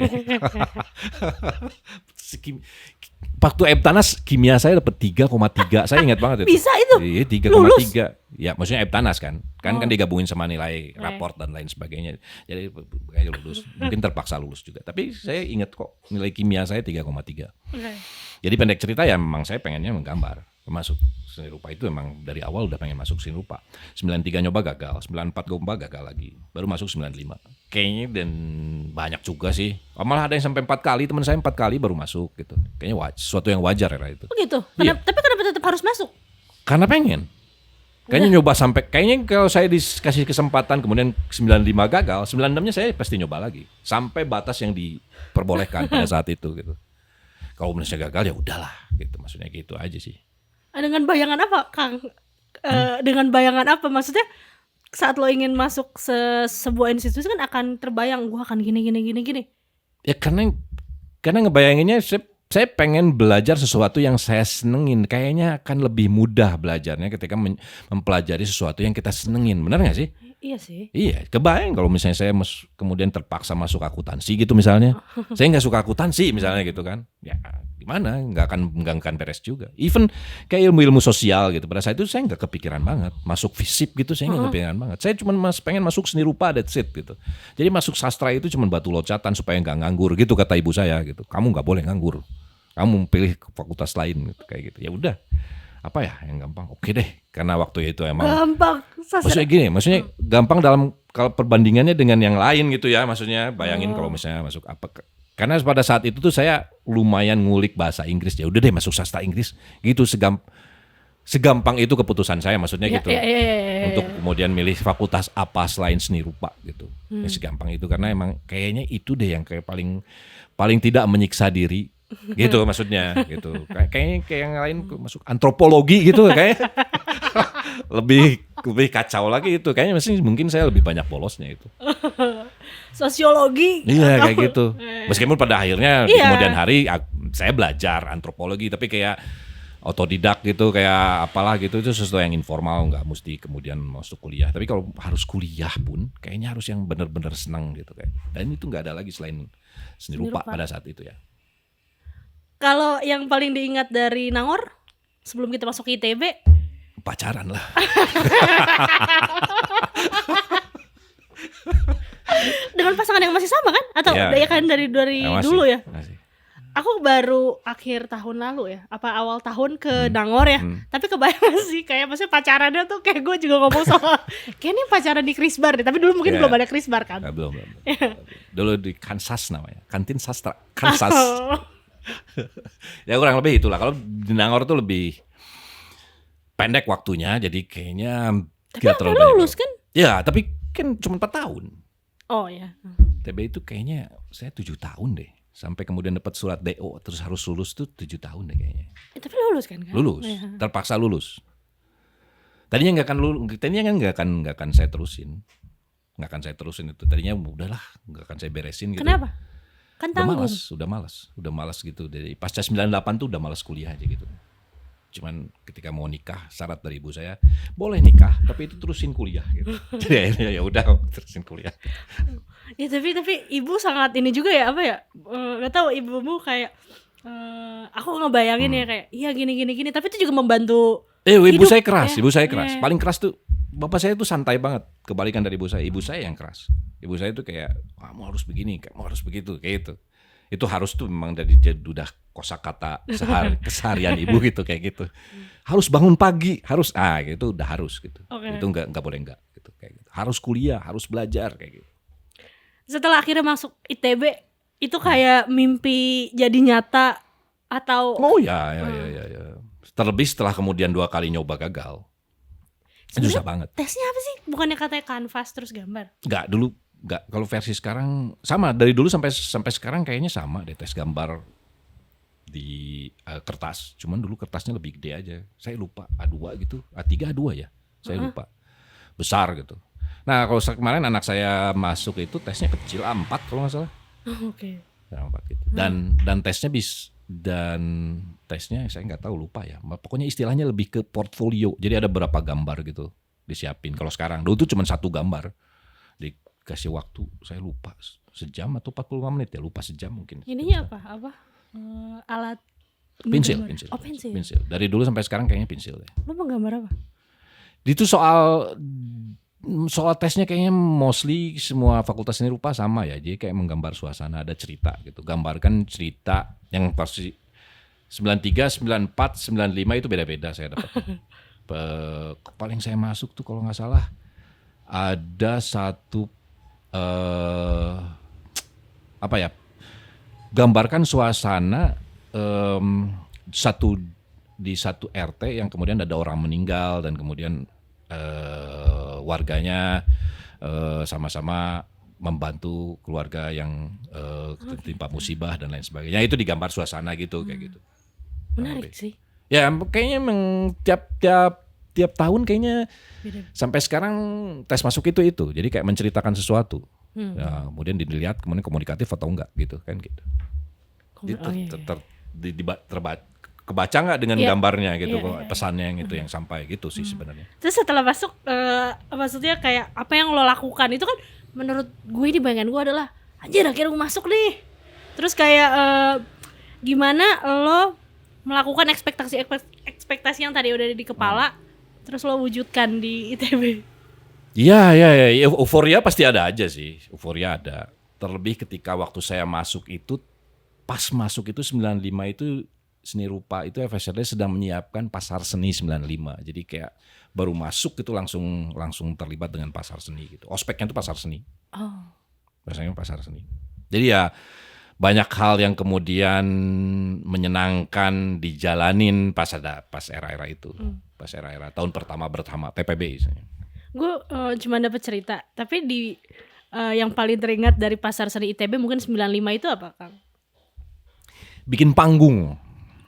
Waktu Eptanas kimia saya dapat 3,3. Saya ingat banget itu. Bisa itu? Iya, 3,3. Ya, maksudnya Eptanas kan digabungin sama nilai raport dan lain sebagainya. Jadi kayaknya lulus. Mungkin terpaksa lulus juga. Tapi saya ingat kok nilai kimia saya 3,3. Jadi pendek cerita ya memang saya pengennya menggambar. Masuk seni rupa itu emang dari awal udah pengen masuk seni rupa. 93 nyoba gagal, 94 nyoba gagal lagi. Baru masuk 95. Kayaknya dan banyak juga sih. Malah ada yang sampai 4 kali, teman saya 4 kali baru masuk gitu. Kayaknya sesuatu yang wajar era itu. Begitu. Iya. Tapi kenapa tetap harus masuk? Karena pengen. Kayaknya nyoba sampai, kayaknya kalau saya dikasih kesempatan kemudian 95 gagal, 96-nya saya pasti nyoba lagi. Sampai batas yang diperbolehkan pada saat itu gitu. Kalau misalnya gagal ya udahlah gitu, maksudnya gitu aja sih. Dengan bayangan apa, Kang? Dengan bayangan apa? Maksudnya saat lo ingin masuk sebuah institusi kan akan terbayang gue akan gini. Ya karena ngebayanginnya saya pengen belajar sesuatu yang saya senengin. Kayaknya akan lebih mudah belajarnya ketika mempelajari sesuatu yang kita senengin. Benar nggak sih? Iya sih. Iya, kebayang kalau misalnya saya kemudian terpaksa masuk akuntansi gitu misalnya. Saya nggak suka akuntansi misalnya gitu kan. Ya gimana, nggak akan beres juga. Even kayak ilmu-ilmu sosial gitu. Pada saat itu saya nggak kepikiran banget. Masuk FISIP gitu saya nggak kepikiran banget. Saya cuma pengen masuk seni rupa, that's it gitu. Jadi masuk sastra itu cuma batu loncatan supaya nggak nganggur gitu kata ibu saya gitu. Kamu nggak boleh nganggur. Kamu pilih fakultas lain gitu, kayak gitu. Ya udah. Apa ya yang gampang? Oke deh, karena waktu itu emang Gampang. maksudnya gampang dalam kalau perbandingannya dengan yang lain gitu ya, maksudnya bayangin kalau misalnya masuk apa, karena pada saat itu tuh saya lumayan ngulik bahasa Inggris, ya udah deh masuk sastra Inggris gitu, segampang itu keputusan saya, maksudnya gitu. Untuk kemudian milih fakultas apa selain seni rupa gitu. Ya, segampang itu karena emang kayaknya itu deh yang kayak paling tidak menyiksa diri. Gitu maksudnya gitu. Kayaknya kayak yang lain masuk antropologi gitu kayak lebih kacau lagi itu. Kayaknya mungkin saya lebih banyak bolosnya itu. Sosiologi. Iya kayak gitu. Meskipun pada akhirnya di kemudian hari saya belajar antropologi tapi kayak otodidak gitu, kayak apalah gitu, itu sesuatu yang informal, nggak mesti kemudian masuk kuliah. Tapi kalau harus kuliah pun kayaknya harus yang benar-benar senang gitu kayak. Dan itu nggak ada lagi selain seni rupa pada saat itu ya. Kalau yang paling diingat dari Nangor sebelum kita masuk ITB? Pacaran lah. Dengan pasangan yang masih sama kan? Atau ya kan dari dulu ya? Masih. Aku baru akhir tahun lalu ya, apa awal tahun ke Nangor ya. Tapi kebayang sih kayak maksudnya pacarannya tuh kayak gue juga ngomong soal kayaknya pacaran di Krisbar deh. Tapi dulu mungkin belum ada Krisbar kan? Belum. Dulu di Kansas namanya, kantin sastra Kansas. Ya kurang lebih itulah. Kalau di Nangor tuh lebih pendek waktunya, jadi kayaknya tapi terlalu lulus kan? Ya, tapi kan cuma 4 tahun. Oh ya. TB itu kayaknya saya 7 tahun deh. Sampai kemudian dapat surat DO terus harus lulus tuh 7 tahun deh kayaknya. Tapi lulus kan? Lulus, terpaksa lulus. Tadinya nggak akan saya terusin. Nggak akan saya terusin itu. Tadinya udahlah, nggak akan saya beresin gitu. Kenapa? Kan tanggung. Udah malas gitu. Dari pasca 98 tuh udah malas kuliah aja gitu. Cuman ketika mau nikah, syarat dari ibu saya, boleh nikah, tapi itu terusin kuliah gitu. Jadi akhirnya ya udah terusin kuliah. Ya tapi ibu sangat ini juga ya, apa ya? Gak tahu ibumu kayak aku ngebayangin ya kayak iya gini, tapi itu juga membantu. Ibu saya keras. Paling keras tuh bapak saya tuh santai banget, kebalikan dari ibu saya. Ibu saya yang keras. Ibu saya tuh kayak kamu harus begini, kamu harus begitu, kayak gitu. Itu harus tuh memang dari udah kosakata keseharian ibu gitu kayak gitu. Harus bangun pagi, harus gitu udah harus gitu. Okay. Itu enggak boleh enggak gitu kayak gitu. Harus kuliah, harus belajar kayak gitu. Setelah akhirnya masuk ITB itu kayak mimpi jadi nyata atau ya. Terlebih setelah kemudian 2 kali nyoba gagal. Susah banget. Tesnya apa sih? Bukannya katanya kanvas terus gambar? Enggak, kalau versi sekarang sama dari dulu sampai sekarang kayaknya sama deh, tes gambar di kertas. Cuman dulu kertasnya lebih gede aja. Saya lupa A2 gitu, A3 A2 ya. Saya lupa. Besar gitu. Nah, kalau kemarin anak saya masuk itu tesnya kecil A4 kalau nggak salah. Oke. A4 gitu. Dan tesnya saya nggak tahu, lupa ya. Pokoknya istilahnya lebih ke portfolio. Jadi ada berapa gambar gitu disiapin. Kalau sekarang dulu tuh cuma 1 gambar. Dikasih waktu, saya lupa sejam atau 45 menit ya, lupa sejam mungkin. Ininya apa? Alat pensil. Oh, pensil. Dari dulu sampai sekarang kayaknya pensil ya. Lu mau gambar apa? Itu soal tesnya kayaknya mostly semua fakultas seni rupa sama ya. Jadi kayak menggambar suasana, ada cerita gitu. Gambarkan cerita yang pasti 93, 94, 95 itu beda-beda saya dapat. Paling saya masuk tuh kalau nggak salah ada satu gambarkan suasana di satu RT yang kemudian ada orang meninggal dan kemudian warganya sama-sama membantu keluarga yang tertimpa musibah dan lain sebagainya. Itu digambar suasana gitu kayak gitu. Menarik sih. Ya kayaknya memang tiap tiap tahun kayaknya Beda. sampai sekarang tes masuk itu. Jadi kayak menceritakan sesuatu. Ya, kemudian dilihat kemudian komunikatif atau enggak gitu kan gitu. Itu kebaca nggak dengan Iya. gambarnya gitu, Iya. pesannya yang itu yang sampai gitu sih sebenarnya. Terus setelah masuk, maksudnya kayak apa yang lo lakukan itu kan menurut gue di bayangan gue adalah anjir akhirnya gue masuk nih. Terus kayak gimana lo melakukan ekspektasi yang tadi udah ada di kepala, terus lo wujudkan di ITB. Iya, euforia pasti ada aja sih, euforia ada. Terlebih ketika waktu saya masuk itu, pas masuk itu 95 itu seni rupa itu FSRD sedang menyiapkan pasar seni 95. Jadi kayak baru masuk itu langsung terlibat dengan pasar seni gitu. Ospeknya itu pasar seni. Oh. Biasanya pasar seni. Jadi ya banyak hal yang kemudian menyenangkan dijalanin pas era-era itu. Pas era-era tahun pertama bersama PPB misalnya. Gue cuma dapat cerita, tapi di yang paling teringat dari pasar seni ITB mungkin 95 itu apa, Kang? Bikin panggung.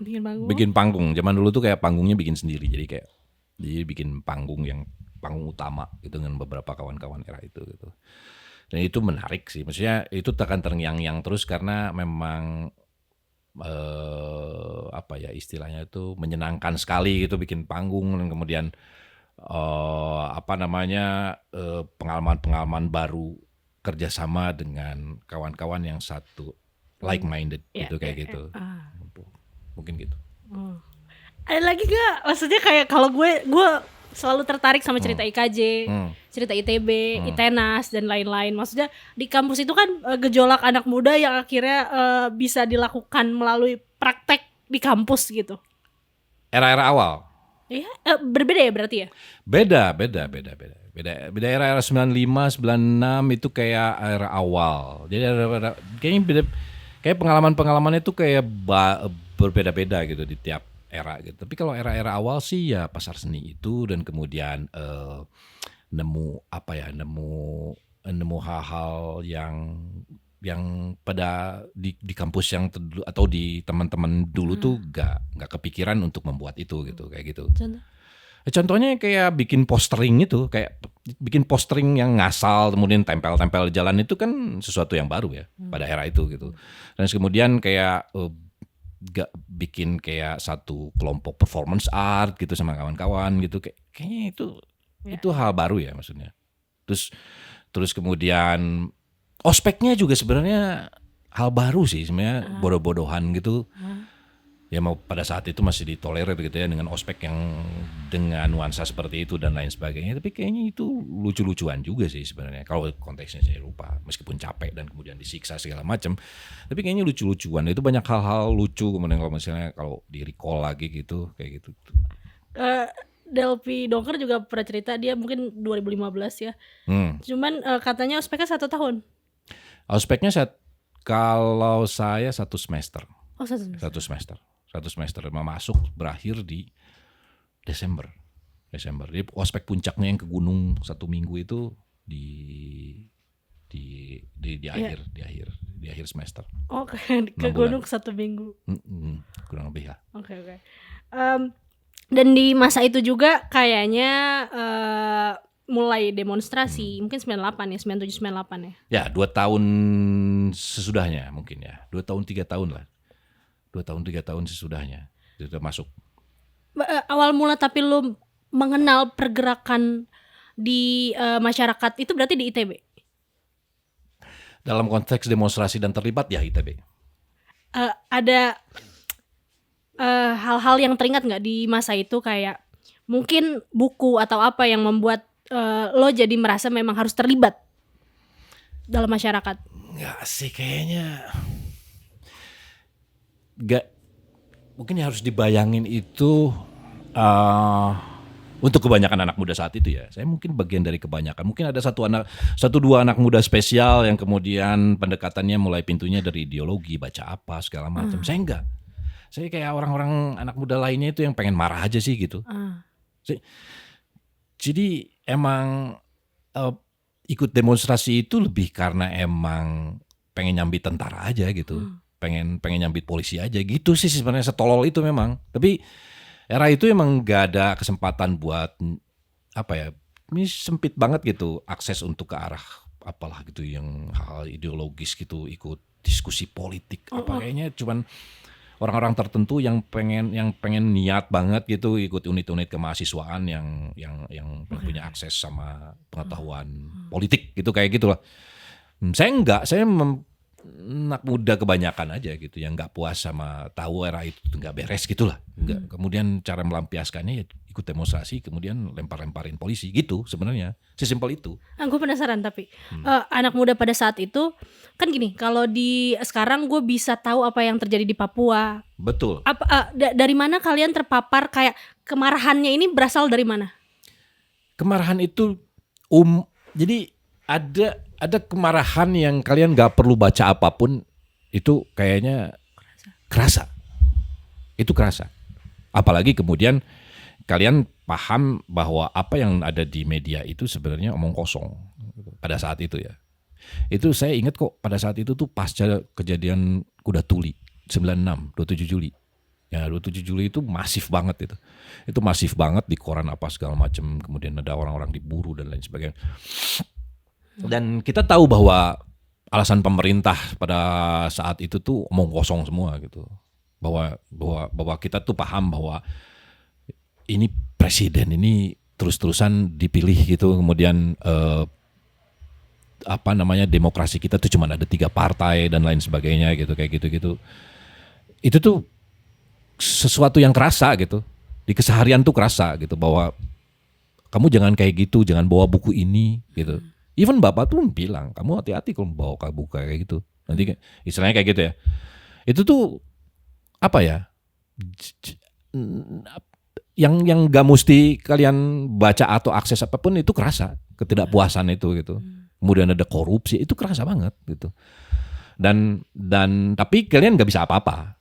Bikin panggung. Zaman dulu tuh kayak panggungnya bikin sendiri. Jadi bikin panggung utama gitu dengan beberapa kawan-kawan era itu gitu. Dan itu menarik sih. Maksudnya itu akan terngiang-ngiang terus karena memang istilahnya itu menyenangkan sekali gitu bikin panggung dan kemudian pengalaman-pengalaman baru kerjasama dengan kawan-kawan yang satu like minded gitu kayak gitu. Mungkin gitu. Ada lagi gak? Maksudnya kayak kalau gue selalu tertarik sama cerita IKJ, cerita ITB, ITENAS dan lain-lain. Maksudnya di kampus itu kan gejolak anak muda yang akhirnya bisa dilakukan melalui praktek di kampus gitu. Era-era awal. Iya, berbeda ya berarti ya? Beda era-era 95, 96 itu kayak era awal. Jadi kayaknya beda, kayak pengalaman-pengalamannya itu kayak berbeda-beda gitu di tiap era gitu. Tapi kalau era-era awal sih ya pasar seni itu dan kemudian nemu hal-hal yang pada di kampus yang atau di teman-teman dulu tuh nggak kepikiran untuk membuat itu gitu kayak gitu. Contohnya kayak bikin postering itu, kayak bikin postering yang ngasal kemudian tempel-tempel di jalan itu kan sesuatu yang baru ya pada era itu gitu. Dan kemudian kayak gak bikin kayak satu kelompok performance art gitu sama kawan-kawan gitu, kayaknya itu hal baru ya maksudnya. Terus kemudian ospeknya juga sebenarnya hal baru sih sebenarnya, bodoh-bodohan gitu. Ya mau pada saat itu masih ditolerir gitu ya dengan ospek yang dengan nuansa seperti itu dan lain sebagainya. Tapi kayaknya itu lucu-lucuan juga sih sebenarnya. Kalau konteksnya saya lupa, meskipun capek dan kemudian disiksa segala macam. Tapi kayaknya lucu-lucuan. Itu banyak hal-hal lucu kemudian kalau misalnya kalau di recall lagi gitu kayak gitu. Delphi Dongker juga pernah cerita dia mungkin 2015 ya. Cuman katanya ospeknya 1 tahun. Ospeknya kalau saya 1 semester. Oh, 1 semester. 1 semester masuk berakhir di Desember. Jadi ospek puncaknya yang ke gunung 1 minggu itu di akhir semester. Oke, ke gunung 1 minggu. Kurang lebih ya. Oke. Dan di masa itu juga kayaknya mulai demonstrasi, mungkin 98 ya, 97 98 ya. Ya, 2 tahun sesudahnya mungkin ya. 2 tahun 3 tahun lah. 2 tahun 3 tahun sesudahnya sudah masuk. Awal mula tapi lu mengenal pergerakan di masyarakat itu berarti di ITB. Dalam konteks demonstrasi dan terlibat ya ITB. Ada hal-hal yang teringat nggak di masa itu kayak mungkin buku atau apa yang membuat lo jadi merasa memang harus terlibat dalam masyarakat? Nggak sih kayaknya. Gak, mungkin harus dibayangin itu untuk kebanyakan anak muda saat itu ya. Saya mungkin bagian dari kebanyakan. Mungkin ada 1-2 anak muda spesial yang kemudian pendekatannya mulai pintunya dari ideologi, baca apa segala macam. Saya enggak. Saya kayak orang-orang anak muda lainnya itu yang pengen marah aja sih gitu. Jadi emang ikut demonstrasi itu lebih karena emang pengen nyambit tentara aja gitu. Pengen nyambit polisi aja gitu sih sebenarnya, setolol itu memang. Tapi Era itu emang gak ada kesempatan buat apa ya? Ini sempit banget gitu akses untuk ke arah apalah gitu yang hal ideologis gitu, ikut diskusi politik apa kayaknya cuman orang-orang tertentu yang pengen niat banget gitu ikut unit-unit kemahasiswaan yang punya akses sama pengetahuan politik gitu kayak gitulah. Saya enggak, saya anak muda kebanyakan aja gitu yang nggak puas sama tahu era itu nggak beres gitulah. Nggak. Kemudian cara melampiaskannya ya ikut demonstrasi kemudian lempar-lemparin polisi gitu sebenarnya. Sesimpel itu. Gue penasaran tapi anak muda pada saat itu kan gini, kalau di sekarang gue bisa tahu apa yang terjadi di Papua. Betul. Dari mana kalian terpapar kayak kemarahannya ini berasal dari mana? Kemarahan itu jadi ada kemarahan yang kalian gak perlu baca apapun itu kayaknya kerasa. Itu kerasa. Apalagi kemudian kalian paham bahwa apa yang ada di media itu sebenarnya omong kosong pada saat itu ya. Itu saya ingat kok pada saat itu tuh pasca kejadian Kuda Tuli 96, 27 Juli. Ya 27 Juli itu masif banget itu. Itu masif banget di koran apa segala macam. Kemudian ada orang-orang diburu dan lain sebagainya. Dan kita tahu bahwa alasan pemerintah pada saat itu tuh omong kosong semua gitu. Bahwa kita tuh paham bahwa ini presiden ini terus-terusan dipilih gitu. Kemudian demokrasi kita tuh cuma ada 3 partai dan lain sebagainya gitu kayak gitu-gitu. Itu tuh sesuatu yang kerasa gitu. Di keseharian tuh kerasa gitu bahwa kamu jangan kayak gitu, jangan bawa buku ini gitu. Even bapak tuh bilang, kamu hati-hati kalau bawa buku kayak gitu. Nanti istilahnya kayak gitu ya. Itu tuh apa ya? Yang gak mesti kalian baca atau akses apapun itu kerasa ketidakpuasan itu gitu. Kemudian ada korupsi itu kerasa banget gitu. Dan tapi kalian gak bisa apa-apa.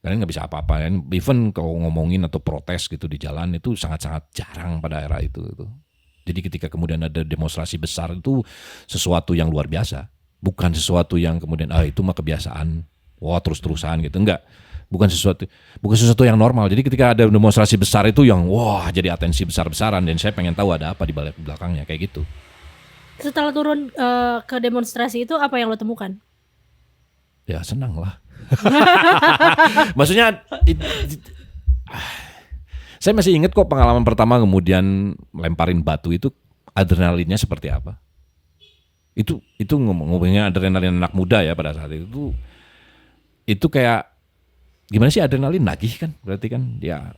Kalian nggak bisa apa-apa. Even kalau ngomongin atau protes gitu di jalan itu sangat-sangat jarang pada era itu. Gitu. Jadi ketika kemudian ada demonstrasi besar itu sesuatu yang luar biasa. Bukan sesuatu yang kemudian itu mah kebiasaan. Wah terus-terusan gitu. Enggak. Bukan sesuatu yang normal. Jadi ketika ada demonstrasi besar itu yang wah jadi atensi besar-besaran. Dan saya pengen tahu ada apa di belakangnya kayak gitu. Setelah turun ke demonstrasi itu apa yang lo temukan? Ya senang lah. Maksudnya saya masih ingat kok pengalaman pertama kemudian lemparin batu itu adrenalinnya seperti apa. Itu ngomongnya adrenalin anak muda ya pada saat itu kayak gimana sih adrenalin nagih kan berarti kan ya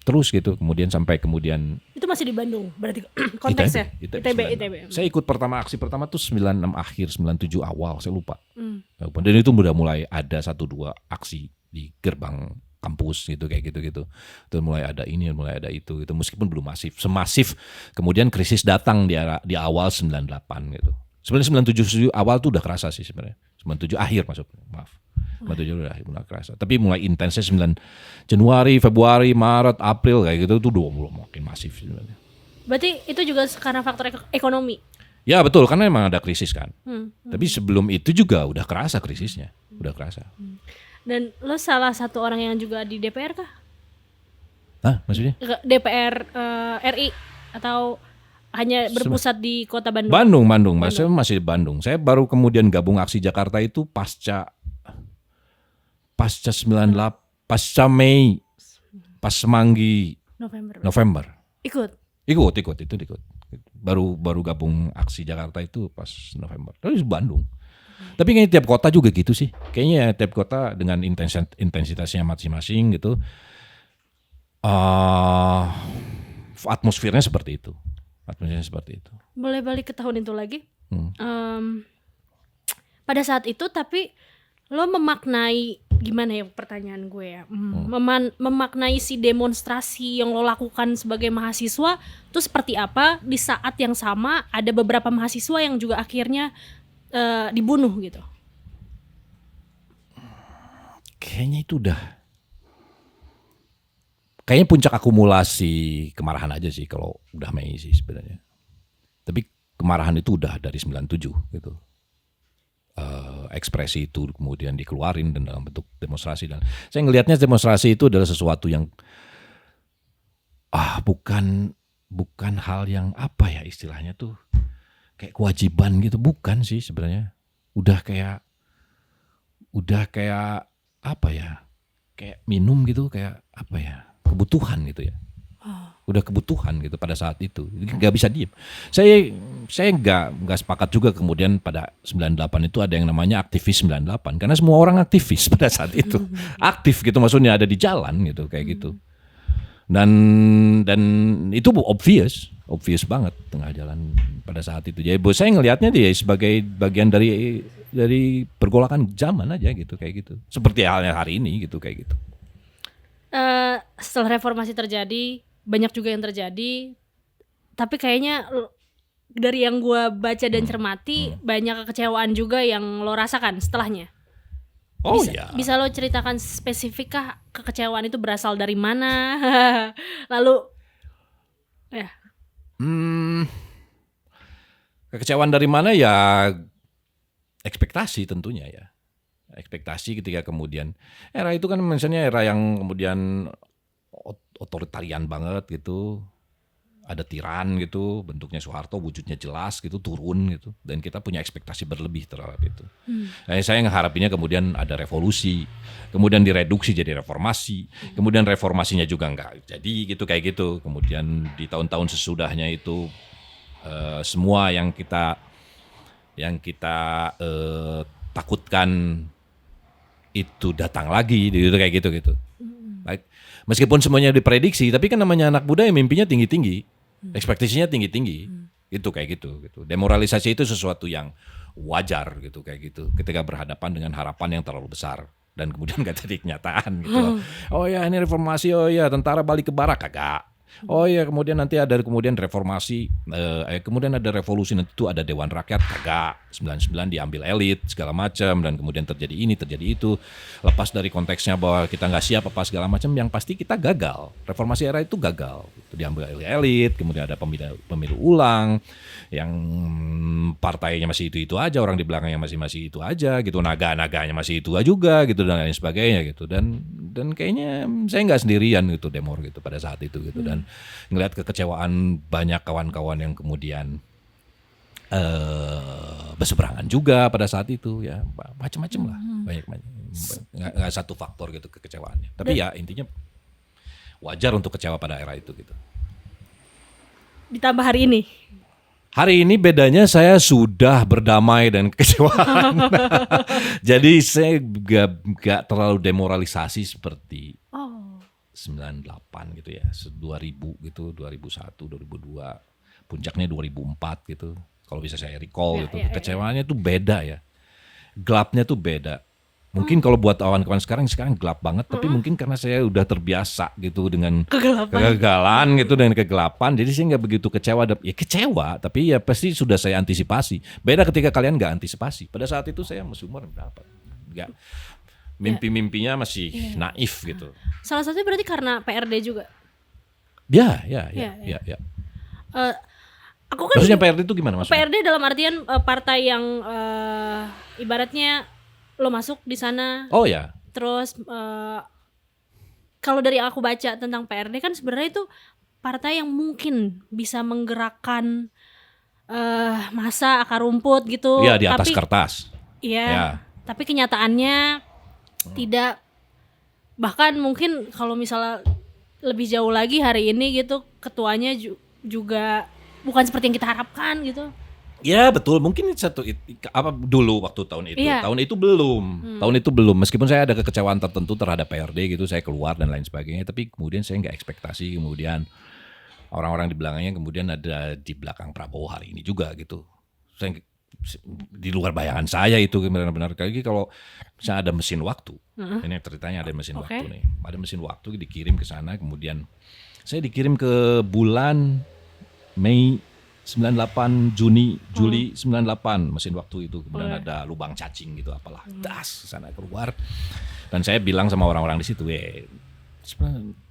terus gitu kemudian sampai kemudian itu masih di Bandung berarti konteksnya ITB. Saya ikut aksi pertama tuh 96 akhir 97 awal saya lupa. Dan itu udah mulai ada 1-2 aksi di gerbang kampus gitu kayak gitu. Terus mulai ada ini, mulai ada itu gitu. Meskipun belum semasif. Kemudian krisis datang di awal 98 gitu. Sebenarnya 97 awal tuh udah kerasa sih sebenarnya. 97 akhir maksudnya. Maaf. 97 udah mulai kerasa. Tapi mulai intensnya 9 Januari, Februari, Maret, April kayak gitu tuh udah makin masif sebenarnya. Berarti itu juga karena faktor ekonomi. Ya betul, karena memang ada krisis kan. Tapi sebelum itu juga udah kerasa krisisnya, udah kerasa. Dan lo salah satu orang yang juga di DPR kah? Hah, maksudnya? DPR RI atau hanya berpusat di kota Bandung? Bandung. Saya masih di Bandung. Saya baru kemudian gabung Aksi Jakarta itu pasca 98, pasca Mei, pas Semanggi November. Ikut. Baru gabung Aksi Jakarta itu pas November. Terus Bandung. Tapi kayaknya tiap kota juga gitu sih. Kayaknya tiap kota dengan intensitasnya masing-masing gitu. Atmosfernya seperti itu. Boleh balik ke tahun itu lagi? Pada saat itu tapi lo memaknai gimana ya pertanyaan gue ya? Memaknai si demonstrasi yang lo lakukan sebagai mahasiswa itu seperti apa di saat yang sama ada beberapa mahasiswa yang juga akhirnya dibunuh gitu. Kayaknya itu kayaknya puncak akumulasi kemarahan aja sih kalau udah Mei sih sebenarnya. Tapi kemarahan itu udah dari 97 gitu. Ekspresi itu kemudian dikeluarin dan dalam bentuk demonstrasi dan saya ngelihatnya demonstrasi itu adalah sesuatu yang bukan hal yang apa ya istilahnya tuh kayak kewajiban gitu, bukan sih sebenarnya. Udah kayak apa ya? Kayak minum gitu, kayak apa ya? Kebutuhan gitu ya. Udah kebutuhan gitu pada saat itu. Jadi nggak bisa diem. Saya nggak sepakat juga kemudian pada 98 itu ada yang namanya aktivis 98 karena semua orang aktivis pada saat itu. Aktif gitu maksudnya ada di jalan gitu kayak gitu. Dan itu obvious banget tengah jalan pada saat itu. Jadi saya ngelihatnya dia sebagai bagian dari pergolakan zaman aja gitu kayak gitu. Seperti halnya hari ini gitu kayak gitu. Setelah reformasi terjadi, banyak juga yang terjadi. Tapi kayaknya dari yang gue baca dan cermati, banyak kekecewaan juga yang lo rasakan setelahnya. Oh ya. Bisa lo ceritakan spesifikkah kekecewaan itu berasal dari mana? Lalu, ya. Kekecewaan dari mana ya? Ekspektasi tentunya ya. Ekspektasi ketika kemudian era itu kan misalnya era yang kemudian otoritarian banget gitu. Ada tiran gitu, bentuknya Soeharto, wujudnya jelas gitu, turun gitu. Dan kita punya ekspektasi berlebih terhadap itu. Saya ngeharapinnya kemudian ada revolusi, kemudian direduksi jadi reformasi, kemudian reformasinya juga enggak jadi gitu kayak gitu. Kemudian di tahun-tahun sesudahnya itu semua yang kita takutkan itu datang lagi gitu kayak gitu. Baik. Meskipun semuanya diprediksi, tapi kan namanya anak muda yang mimpinya tinggi-tinggi. Ekspektasinya tinggi-tinggi, itu kayak gitu. Demoralisasi itu sesuatu yang wajar gitu kayak gitu. Ketika berhadapan dengan harapan yang terlalu besar dan kemudian gak jadi kenyataan gitu. Oh ya ini reformasi, oh ya tentara balik ke barak kagak. Oh iya kemudian nanti ada reformasi, kemudian ada revolusi nanti itu ada Dewan Rakyat kagak, 99 diambil elit segala macam dan kemudian terjadi ini terjadi itu, lepas dari konteksnya bahwa kita nggak siap apa segala macam, yang pasti kita gagal, reformasi era itu gagal, itu diambil elit, kemudian ada pemilu ulang, yang partainya masih itu aja, orang di belakangnya masih itu aja gitu, naga-naganya masih itu juga gitu dan lain sebagainya gitu dan kayaknya saya nggak sendirian gitu demor gitu pada saat itu gitu dan ngelihat kekecewaan banyak kawan-kawan yang kemudian berseberangan juga pada saat itu ya macam-macam lah banyak nggak satu faktor gitu kekecewaannya tapi ya intinya wajar untuk kecewa pada era itu gitu. Ditambah hari ini bedanya saya sudah berdamai dan kekecewaan. Jadi saya gak terlalu demoralisasi seperti 98 gitu ya, 2000 gitu, 2001, 2002, puncaknya 2004 gitu. Kalau bisa saya recall gitu, kekecewaannya tuh beda ya, gelapnya tuh beda. Mungkin kalau buat kawan-kawan sekarang gelap banget, tapi mungkin karena saya udah terbiasa gitu dengan kegagalan gitu dan kegelapan, jadi saya nggak begitu kecewa. Ya kecewa, tapi ya pasti sudah saya antisipasi. Beda ketika kalian nggak antisipasi. Pada saat itu saya masih umur berapa? Nggak, mimpi-mimpinya masih naif gitu. Salah satunya berarti karena PRD juga. Ya. Aku kan maksudnya PRD itu gimana maksudnya? PRD dalam artian partai yang ibaratnya lo masuk di sana. Oh ya. Terus kalau dari yang aku baca tentang PRD kan sebenarnya itu partai yang mungkin bisa menggerakkan massa akar rumput gitu. Iya di atas kertas. Iya. Tapi kenyataannya tidak. Bahkan mungkin kalau misalnya lebih jauh lagi hari ini gitu ketuanya juga bukan seperti yang kita harapkan gitu. Ya betul, mungkin dulu waktu tahun itu, tahun itu belum. Meskipun saya ada kekecewaan tertentu terhadap PRD gitu, saya keluar dan lain sebagainya. Tapi kemudian saya nggak ekspektasi kemudian orang-orang di belakangnya kemudian ada di belakang Prabowo hari ini juga gitu. Saya di luar bayangan saya itu benar-benar kayak kalau misalnya ada mesin waktu, ini ceritanya ada mesin waktu nih, ada mesin waktu dikirim ke sana, kemudian saya dikirim ke bulan Mei 98, Juli 98 mesin waktu itu, kemudian ada lubang cacing gitu apalah, das sana keluar dan saya bilang sama orang-orang di situ,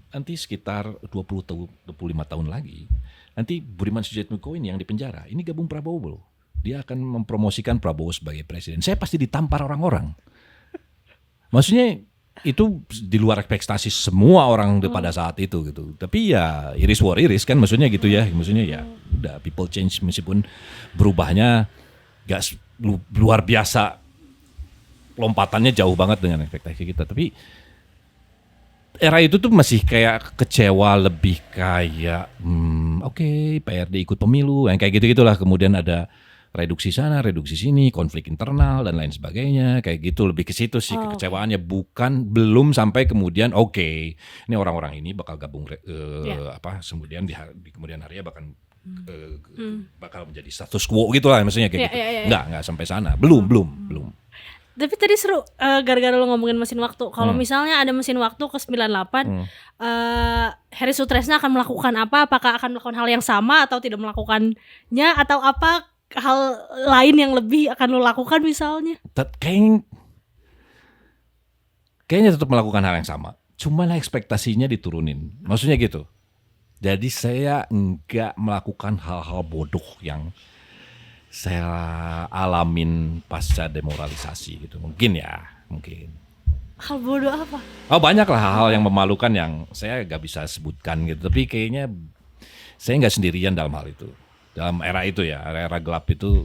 nanti sekitar 25 tahun lagi nanti Budiman Sujatmiko ini yang dipenjara, ini gabung Prabowo loh, dia akan mempromosikan Prabowo sebagai presiden, saya pasti ditampar orang-orang. Maksudnya itu di luar ekspektasi semua orang pada saat itu gitu. Tapi ya iris war iris kan maksudnya gitu ya. Maksudnya ya udah people change meskipun berubahnya gak luar biasa, lompatannya jauh banget dengan ekspektasi kita. Tapi era itu tuh masih kayak kecewa, lebih kayak oke, PRD ikut pemilu, yang kayak gitu-gitulah. Kemudian ada reduksi sana, reduksi sini, konflik internal dan lain sebagainya, kayak gitu. Lebih ke situ sih kekecewaannya, belum sampai kemudian oke, ini orang-orang ini bakal gabung kemudian di kemudian hari bakal menjadi status quo gitu lah, maksudnya kayak gitu. Enggak sampai sana, belum. Tapi tadi seru gara-gara lo ngomongin mesin waktu. Kalau misalnya ada mesin waktu ke 98, Harry Sutresna akan melakukan apa? Apakah akan melakukan hal yang sama atau tidak melakukannya, atau apa hal lain yang lebih akan lo lakukan misalnya? Kayaknya tetap melakukan hal yang sama. Cuma lah ekspektasinya diturunin. Maksudnya gitu. Jadi saya enggak melakukan hal-hal bodoh yang saya alamin pasca demoralisasi gitu. Mungkin. Hal bodoh apa? Oh, banyak lah hal-hal yang memalukan yang saya gak bisa sebutkan gitu. Tapi kayaknya saya nggak sendirian dalam hal itu. Dalam era itu ya, era gelap itu,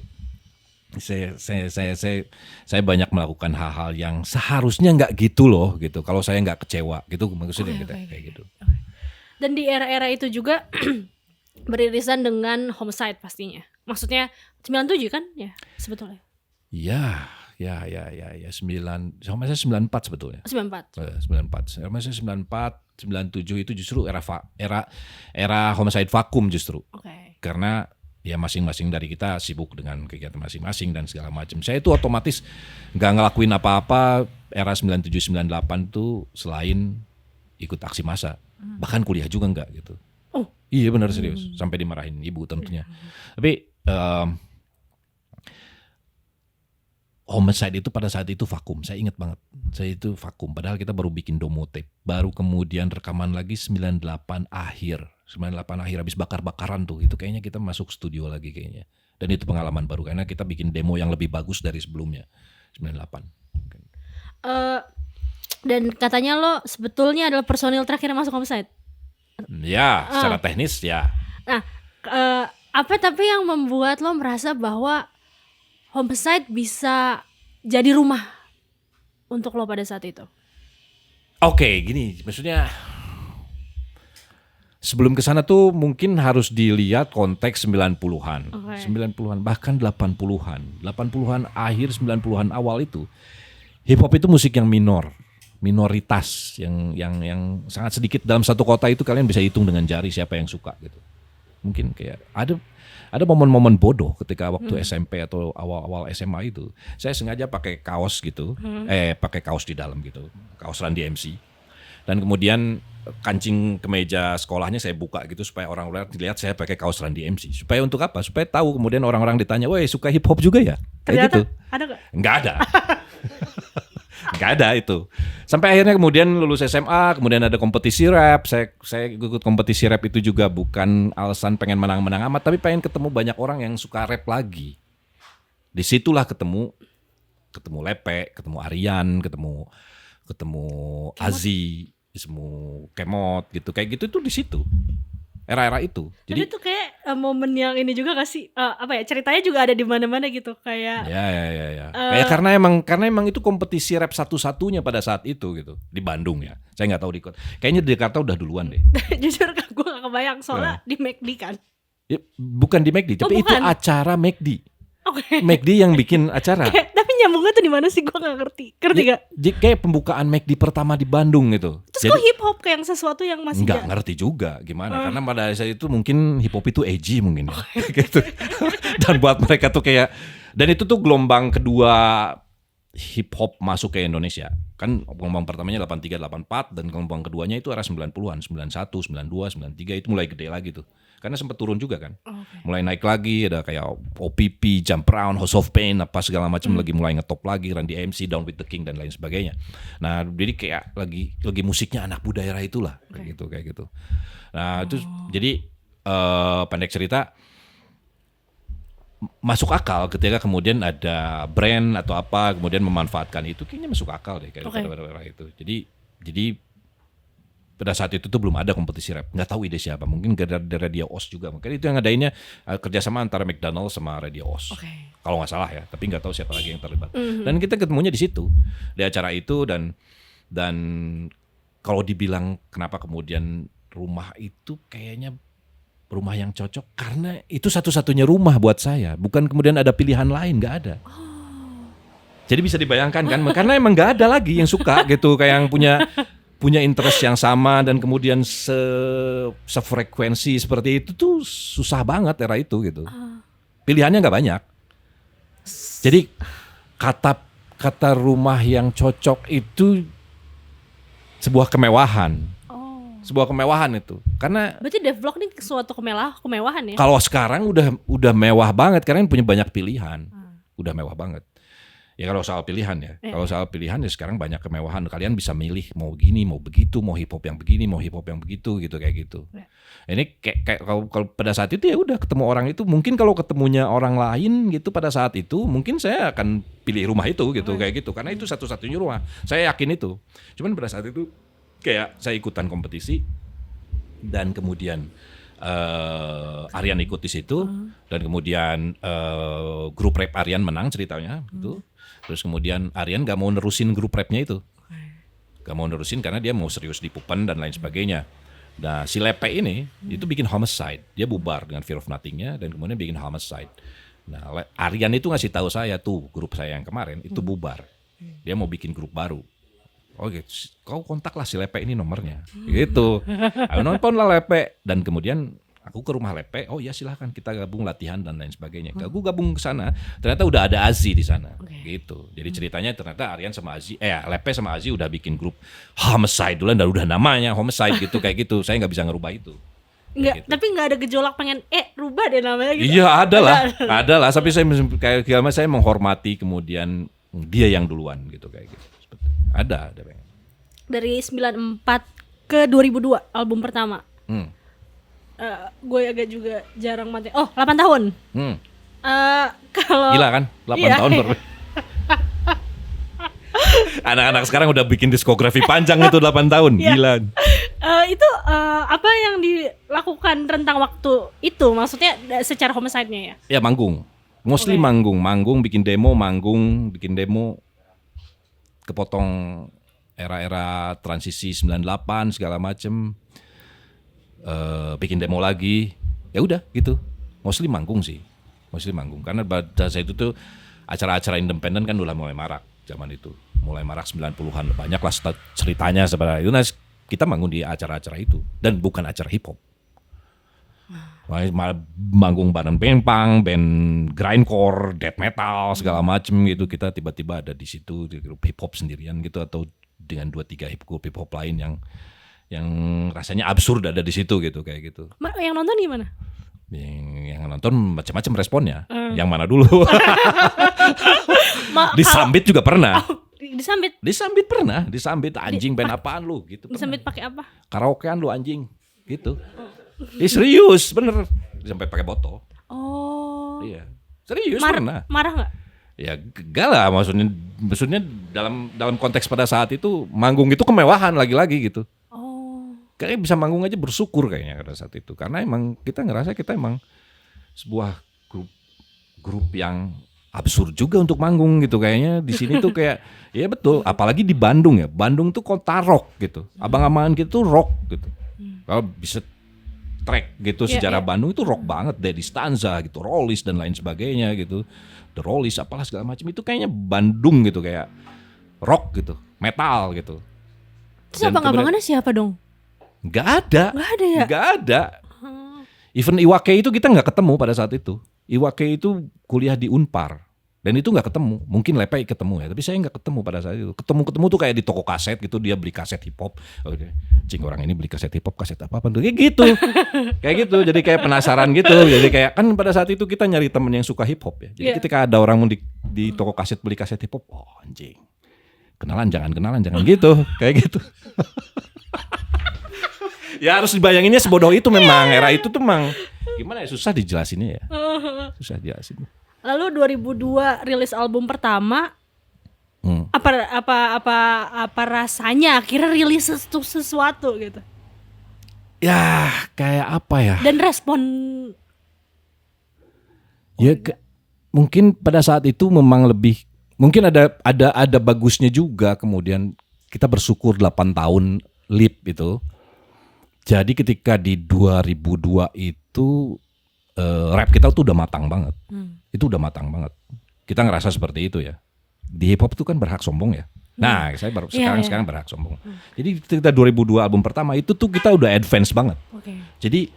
saya banyak melakukan hal-hal yang seharusnya nggak gitu loh gitu. Kalau saya nggak kecewa gitu, maksudnya kayak gitu. Dan di era-era itu juga beririsan dengan homicide pastinya. Maksudnya 97 kan ya sebetulnya? Ya, 94 sebetulnya. 94. Maksudnya 94, 97 itu justru era homicide vakum justru. Karena ya masing-masing dari kita sibuk dengan kegiatan masing-masing dan segala macam. Saya itu otomatis nggak ngelakuin apa-apa era 97-98 tuh selain ikut aksi massa. Bahkan kuliah juga nggak gitu. Oh. Iya benar, serius. Sampai dimarahin ibu tentunya. Tapi homicide itu pada saat itu vakum. Saya ingat banget. Saya itu vakum. Padahal kita baru bikin demo tape. Baru kemudian rekaman lagi 98 akhir habis bakar-bakaran tuh. Itu kayaknya kita masuk studio lagi kayaknya. Dan itu pengalaman baru karena kita bikin demo yang lebih bagus dari sebelumnya. 98. Dan katanya lo sebetulnya adalah personil terakhir yang masuk homicide. Ya, secara teknis ya. Nah, apa tapi yang membuat lo merasa bahwa homicide bisa jadi rumah untuk lo pada saat itu? Oke, gini, maksudnya sebelum ke sana tuh mungkin harus dilihat konteks 90-an. 90-an bahkan 80-an. 80-an akhir 90-an awal itu hip hop itu musik yang minoritas yang sangat sedikit. Dalam satu kota itu kalian bisa hitung dengan jari siapa yang suka gitu. Mungkin kayak ada momen-momen bodoh ketika waktu SMP atau awal-awal SMA itu. Saya sengaja pakai kaos gitu, pakai kaos di dalam gitu, kaos Run DMC. Dan kemudian kancing kemeja sekolahnya saya buka gitu supaya orang-orang dilihat saya pakai kaos Run DMC. Supaya untuk apa? Supaya tahu kemudian orang-orang ditanya, "Woi, suka hip hop juga ya?" Kayak gitu. Ada nggak? Nggak ada. Nggak ada itu. Sampai akhirnya kemudian lulus SMA, kemudian ada kompetisi rap. Saya ikut kompetisi rap itu juga bukan alasan pengen menang-menang amat, tapi pengen ketemu banyak orang yang suka rap lagi. Disitulah ketemu Lepe, ketemu Aryan, ketemu Azi, ketemu Kemot gitu. Kayak gitu itu di situ. Era-era itu. Jadi itu kayak momen yang ini juga gak sih? Ceritanya juga ada di mana-mana gitu kayak. Ya. Kayak karena emang itu kompetisi rap satu-satunya pada saat itu gitu di Bandung ya. Saya nggak tahu di kota. Kayaknya di Jakarta udah duluan deh. Jujur gue gak kebayang soalnya di McD kan. Ya, bukan di McD, tapi itu acara McD. Oke. McD yang bikin acara. Tapi nyambungnya tuh di mana sih, gue nggak ngerti. Ngerti gak? Jadi kayak pembukaan McD pertama di Bandung gitu. Terus kok hip hop kayak sesuatu yang masih nggak ngerti juga gimana, karena pada saat itu mungkin hip hop itu edgy mungkin ya. Gitu. Dan buat mereka tuh kayak, dan itu tuh gelombang kedua hip hop masuk ke Indonesia. Kan gelombang pertamanya 83, 84 dan gelombang keduanya itu era 90-an, 91, 92, 93 itu mulai gede lagi tuh. Karena sempat turun juga kan. Mulai naik lagi, ada kayak OPP, Jump Around, House of Pain, apa segala macam lagi mulai ngetop lagi, Run DMC, Down with the King dan lain sebagainya. Nah, jadi kayak lagi musiknya anak muda era itulah, kayak gitu. Nah, itu jadi pendek cerita, masuk akal ketika kemudian ada brand atau apa kemudian memanfaatkan itu, kayaknya masuk akal deh kayak pada era itu. Jadi pada saat itu tuh belum ada kompetisi rap, nggak tahu ide siapa, mungkin dari Radio Oz juga, mungkin itu yang ngadainnya kerjasama antara McDonald sama Radio Oz, kalau nggak salah ya, tapi nggak tahu siapa lagi yang terlibat. Dan kita ketemunya di situ, di acara itu, dan kalau dibilang kenapa kemudian rumah itu kayaknya rumah yang cocok, karena itu satu-satunya rumah buat saya, bukan kemudian ada pilihan lain, nggak ada. Jadi bisa dibayangkan kan, karena emang nggak ada lagi yang suka gitu, kayak yang punya interest yang sama dan kemudian sefrekuensi seperti itu tuh susah banget era itu gitu. Pilihannya nggak banyak. Jadi kata rumah yang cocok itu sebuah kemewahan. Sebuah kemewahan itu. Karena berarti Devlog ini suatu kemewahan ya? Kalau sekarang udah mewah banget karena punya banyak pilihan. Udah mewah banget. Ya kalau soal pilihan ya. Kalau soal pilihan ya sekarang banyak kemewahan. Kalian bisa milih mau gini, mau begitu, mau hip hop yang begini, mau hip hop yang begitu gitu kayak gitu. Ini kayak kalau pada saat itu ya udah ketemu orang itu, mungkin kalau ketemunya orang lain gitu pada saat itu mungkin saya akan pilih rumah itu gitu kayak gitu karena itu satu-satunya rumah. Saya yakin itu. Cuman pada saat itu kayak saya ikutan kompetisi dan kemudian Aryan ikut di situ dan kemudian grup rap Aryan menang ceritanya gitu. Terus kemudian Aryan gak mau nerusin grup rapnya itu, gak mau nerusin karena dia mau serius di Pupen dan lain sebagainya. Nah si Lepe ini itu bikin Homicide, dia bubar dengan Fear of Nothing-nya dan kemudian bikin Homicide. Nah Aryan itu ngasih tahu saya tuh grup saya yang kemarin itu bubar, dia mau bikin grup baru. Oh gitu, kau kontaklah si Lepe ini nomornya, gitu. Aku nelfon lah Lepe dan kemudian aku ke rumah Lepe. Oh ya silahkan kita gabung latihan dan lain sebagainya. Aku gabung ke sana, ternyata udah ada Azi di sana, gitu. Jadi ceritanya ternyata Aryan sama Azi, Lepe sama Azi udah bikin grup Homicide dulu dan udah namanya Homicide gitu kayak gitu. Saya nggak bisa ngerubah itu. Enggak, gitu. Tapi nggak ada gejolak pengen rubah deh namanya gitu. Iya ada lah. Tapi saya menghormati kemudian dia yang duluan gitu kayak gitu. Ada pengen. Dari 94 ke 2002 album pertama. Gue agak juga jarang mati. 8 tahun. Kalau Gila kan? 8 tahun baru. Anak-anak sekarang udah bikin diskografi panjang itu 8 tahun. Gila. Itu apa yang dilakukan rentang waktu itu? Maksudnya secara Homicide-nya ya? Ya manggung. Mostly manggung, bikin demo, kepotong era-era transisi 98 segala macem, bikin demo lagi, ya udah gitu. Mostly manggung karena pada saat itu tuh acara-acara independen kan udah mulai marak zaman itu, mulai marak 90-an, banyak lah ceritanya sebenarnya itu. Nah, kita manggung di acara-acara itu dan bukan acara hip hop. Manggung bareng band punk, band grindcore, death metal segala macem gitu. Kita tiba-tiba ada di situ di grup hip hop sendirian gitu atau dengan 2-3 hip hop lain yang rasanya absurd ada di situ gitu kayak gitu. Yang nonton gimana? Yang nonton macam-macam responnya. Yang mana dulu? Disambit juga pernah. Disambit pernah. Disambit anjing band apaan lu gitu. Disambit pakai apa? Karaokean lu anjing gitu. Serius bener sampai pakai botol. Oh. Iya. Serius pernah. Marah nggak? Ya enggak lah, maksudnya dalam konteks pada saat itu manggung itu kemewahan lagi-lagi gitu. Oh. Kayaknya bisa manggung aja bersyukur kayaknya pada saat itu karena emang kita ngerasa kita emang sebuah grup yang absurd juga untuk manggung gitu kayaknya di sini tuh kayak ya betul, apalagi di Bandung ya. Bandung tuh kota rock gitu. Abang-abangan gitu tuh rock gitu. Kalau bisa track gitu sejarah Bandung itu rock banget, Daddy Stanza gitu, Rollies dan lain sebagainya gitu, The Rollies apalah segala macam itu kayaknya Bandung gitu kayak rock gitu, metal gitu. Terus abang-abangannya siapa dong? Nggak ada ya? Nggak ada. Even Iwake itu kita nggak ketemu pada saat itu. Iwake itu kuliah di Unpar dan itu nggak ketemu. Mungkin Lepe ketemu ya, tapi saya nggak ketemu pada saat itu. Ketemu tuh kayak di toko kaset gitu, dia beli kaset hip hop. Oke, cing orang ini beli kaset hip hop, kaset apa tuh kayak gitu. Kayak gitu. Jadi kayak penasaran gitu. Jadi kayak kan pada saat itu kita nyari temen yang suka hip hop ya. Jadi ketika ada orang di toko kaset beli kaset hip hop, oh anjing. Kenalan jangan gitu. Kayak gitu. Ya harus dibayanginnya sebodoh itu memang. Era itu tuh memang Gimana ya, susah dijelasinnya ya. Susah dijelasin. Lalu 2002 rilis album pertama. Apa rasanya akhirnya rilis sesuatu gitu? Ya, kayak apa ya? Dan respon Ya mungkin pada saat itu memang lebih, mungkin ada bagusnya juga. Kemudian kita bersyukur 8 tahun Leap itu. Jadi ketika di 2002 itu rap kita tuh udah matang banget. Itu udah matang banget. Kita ngerasa seperti itu ya. Di hip hop itu kan berhak sombong ya. Nah, saya baru sekarang berhak sombong. Jadi kita 2002 album pertama itu tuh kita udah advance banget. Jadi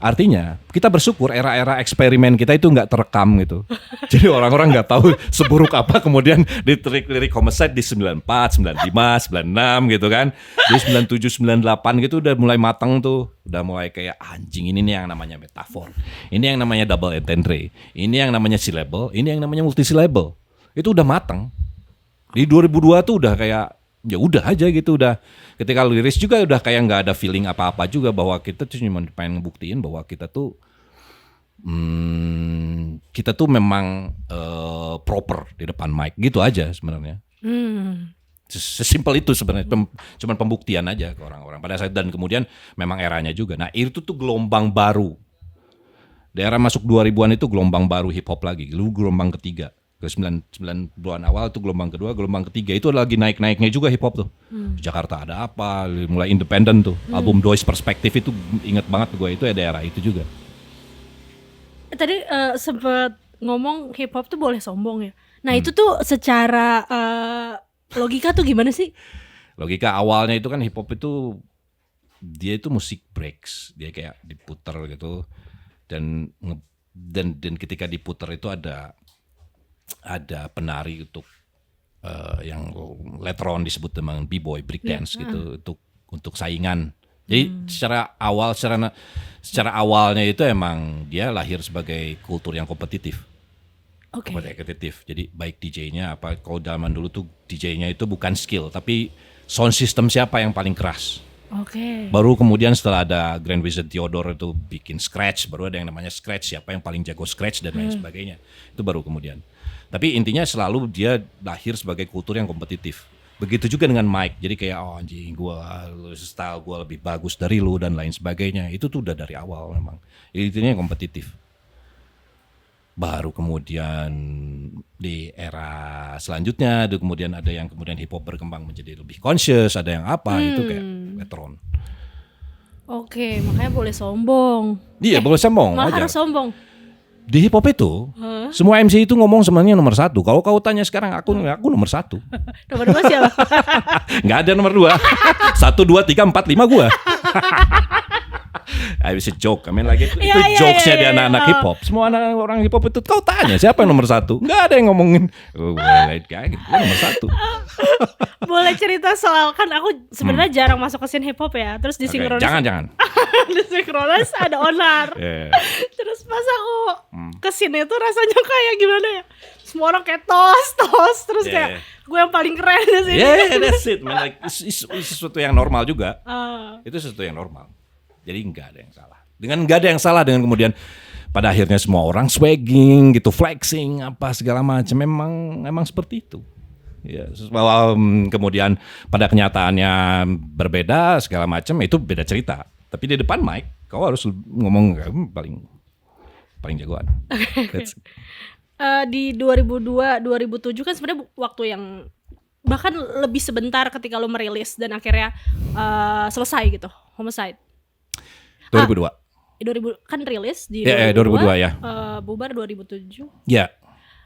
artinya kita bersyukur era-era eksperimen kita itu nggak terekam gitu. Jadi orang-orang nggak tahu seburuk apa kemudian di lirik Homicide di 94, 95, 96 gitu kan. Di 97, 98 gitu udah mulai matang tuh. Udah mulai kayak anjing, ini nih yang namanya metafor. Ini yang namanya double entendre. Ini yang namanya syllable, ini yang namanya multisyllable. Itu udah matang. Di 2002 tuh udah kayak ya udah aja gitu, udah ketika liris juga udah kayak nggak ada feeling apa-apa juga bahwa kita tuh cuma pengen ngebuktiin bahwa kita tuh memang proper di depan mic gitu aja sebenarnya. Sesimpel itu sebenarnya, cuman pembuktian aja ke orang-orang pada saat. Dan kemudian memang eranya juga. Nah itu tuh gelombang baru. Daerah masuk 2000-an itu gelombang baru hip hop lagi, gelombang ketiga. Ke 90-an awal itu gelombang kedua, gelombang ketiga itu lagi naik-naiknya juga hip hop tuh. Di Jakarta ada apa, mulai independen tuh. Album Dois Perspektif itu inget banget gue, itu ada era itu juga. Tadi sempet ngomong hip hop tuh boleh sombong ya. Nah itu tuh secara logika tuh gimana sih? Logika awalnya itu kan hip hop itu dia itu musik breaks, dia kayak diputer gitu. Dan ketika diputer itu ada penari untuk yang later on disebut dengan b-boy, break dance gitu, untuk saingan. Jadi secara awalnya itu emang dia lahir sebagai kultur yang kompetitif. Kompetitif. Jadi baik DJ-nya apa, kalau zaman dulu tuh DJ-nya itu bukan skill tapi sound system siapa yang paling keras. Baru kemudian setelah ada Grand Wizard Theodore itu bikin scratch, baru ada yang namanya scratch, siapa yang paling jago scratch dan lain sebagainya. Itu baru kemudian. Tapi intinya selalu dia lahir sebagai kultur yang kompetitif. Begitu juga dengan mic. Jadi kayak anjing style gue lebih bagus dari lu dan lain sebagainya. Itu tuh udah dari awal memang. Intinya kompetitif. Baru kemudian di era selanjutnya kemudian ada yang kemudian hip hop berkembang menjadi lebih conscious, ada yang apa itu kayak veteran. Makanya boleh sombong. Iya, boleh sombong. Malah harus sombong. Di hip hop itu semua MC itu ngomong sebenarnya nomor 1. Kalau kau tanya sekarang aku nomor 1. Nomor 2 siapa? Nggak ada nomor 2. 1, 2, 3, 4, 5 gua. I was a joke. I mean like itu jokesnya di anak-anak hip hop. Semua anak orang hip hop itu kau tanya siapa yang nomor 1? Nggak ada yang ngomongin. Kayak gitu, nomor 1. Boleh cerita soal, kan aku sebenarnya jarang masuk ke scene hip hop ya. Terus di sinkronis. Jangan. Di sinkronis ada Onar. Terus pas aku ke scene itu rasanya kayak gimana ya? Semua orang kayak tos terus kayak gue yang paling keren di sini. That's it. Man. Like, it's sesuatu yang normal juga. Itu sesuatu yang normal. Jadi nggak ada yang salah dengan kemudian pada akhirnya semua orang swagging gitu, flexing apa segala macam. Memang seperti itu. Ya, kemudian pada kenyataannya berbeda segala macam, itu beda cerita. Tapi di depan mic kau harus ngomong paling jagoan. Di 2002 2007 kan sebenarnya waktu yang bahkan lebih sebentar ketika lo merilis dan akhirnya selesai gitu, Homicide. 2002. 2000 kan rilis di 2002 ya. Bubar 2007. Ya.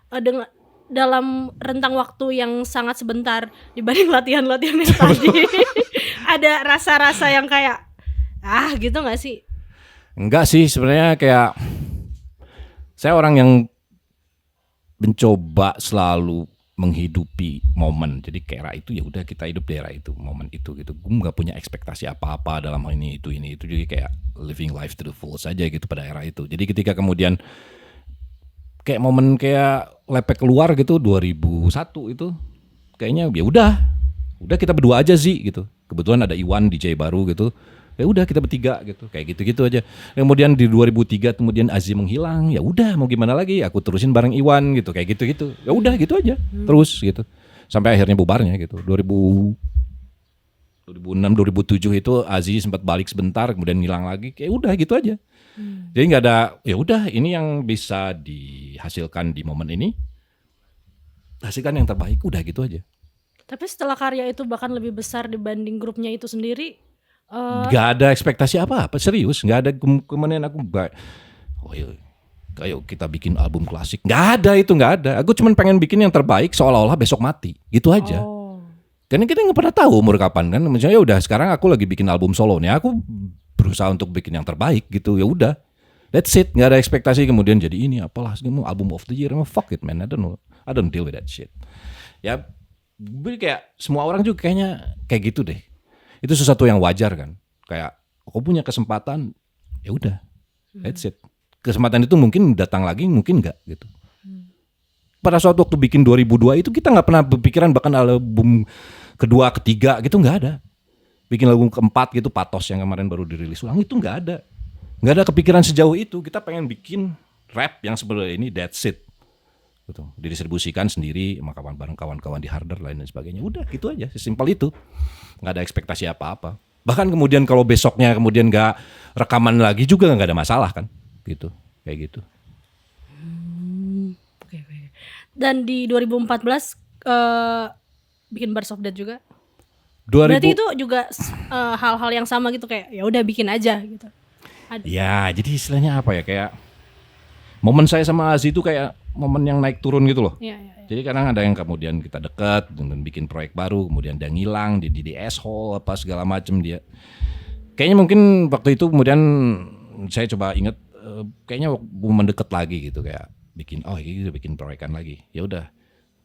Dengan dalam rentang waktu yang sangat sebentar dibanding latihan-latihan yang tadi. Ada rasa-rasa yang kayak gitu nggak sih? Enggak sih, sebenarnya kayak saya orang yang mencoba selalu menghidupi momen. Jadi kayak era itu ya udah kita hidup di era itu, momen itu gitu. Gue nggak punya ekspektasi apa-apa dalam hal ini itu. Jadi kayak living life to the full saja gitu pada era itu. Jadi ketika kemudian kayak momen kayak lepek keluar gitu 2001 itu kayaknya ya udah kita berdua aja sih gitu. Kebetulan ada Iwan DJ baru gitu. Ya udah kita bertiga gitu, kayak gitu-gitu aja. Kemudian di 2003 kemudian Aziz menghilang, ya udah mau gimana lagi, aku terusin bareng Iwan gitu, kayak gitu-gitu. Ya udah gitu aja, terus gitu. Sampai akhirnya bubarnya gitu. 2006 2007 itu Aziz sempat balik sebentar kemudian ngilang lagi, kayak udah gitu aja. Jadi nggak ada, ya udah ini yang bisa dihasilkan di momen ini, hasilkan yang terbaik, udah gitu aja. Tapi setelah karya itu bahkan lebih besar dibanding grupnya itu sendiri. Gak ada ekspektasi apa-apa, serius. Gak ada kemudian aku gak, oh iya, ayo kita bikin album klasik. Gak ada itu, gak ada. Aku cuma pengen bikin yang terbaik seolah-olah besok mati, gitu aja. Karena kita nggak pernah tahu umur kapan kan. Misalnya udah sekarang aku lagi bikin album solo nih, aku berusaha untuk bikin yang terbaik gitu. Ya udah, that's it. Gak ada ekspektasi kemudian jadi ini apalah album of the year. Fuck it man, I don't deal with that shit. Ya, kayak semua orang juga kayaknya kayak gitu deh. Itu sesuatu yang wajar kan. Kayak aku punya kesempatan, ya udah, that's it. Kesempatan itu mungkin datang lagi, mungkin enggak gitu. Pada suatu waktu bikin 2002 itu kita nggak pernah berpikiran bahkan album kedua, ketiga gitu nggak ada. Bikin album keempat gitu, Patos yang kemarin baru dirilis ulang itu nggak ada. Nggak ada kepikiran sejauh itu. Kita pengen bikin rap yang sebenarnya ini, that's it. Gitu. Didistribusikan sendiri sama kawan-kawan di Harder lain dan sebagainya. Udah gitu aja, sesimpel itu. Nggak ada ekspektasi apa-apa. Bahkan kemudian kalau besoknya kemudian nggak rekaman lagi juga nggak ada masalah kan, gitu, kayak gitu. Oke. Dan di 2014 bikin Bars of Death juga. Berarti itu juga hal-hal yang sama gitu, kayak ya udah bikin aja gitu. Ya, jadi istilahnya apa ya, kayak momen saya sama Aziz itu kayak momen yang naik turun gitu loh. Ya. Jadi kadang ada yang kemudian kita dekat dan bikin proyek baru, kemudian dia ngilang, di asshole apa segala macem dia. Kayaknya mungkin waktu itu kemudian saya coba inget, kayaknya mendekat lagi gitu, kayak bikin ini bikin proyekan lagi. Ya udah.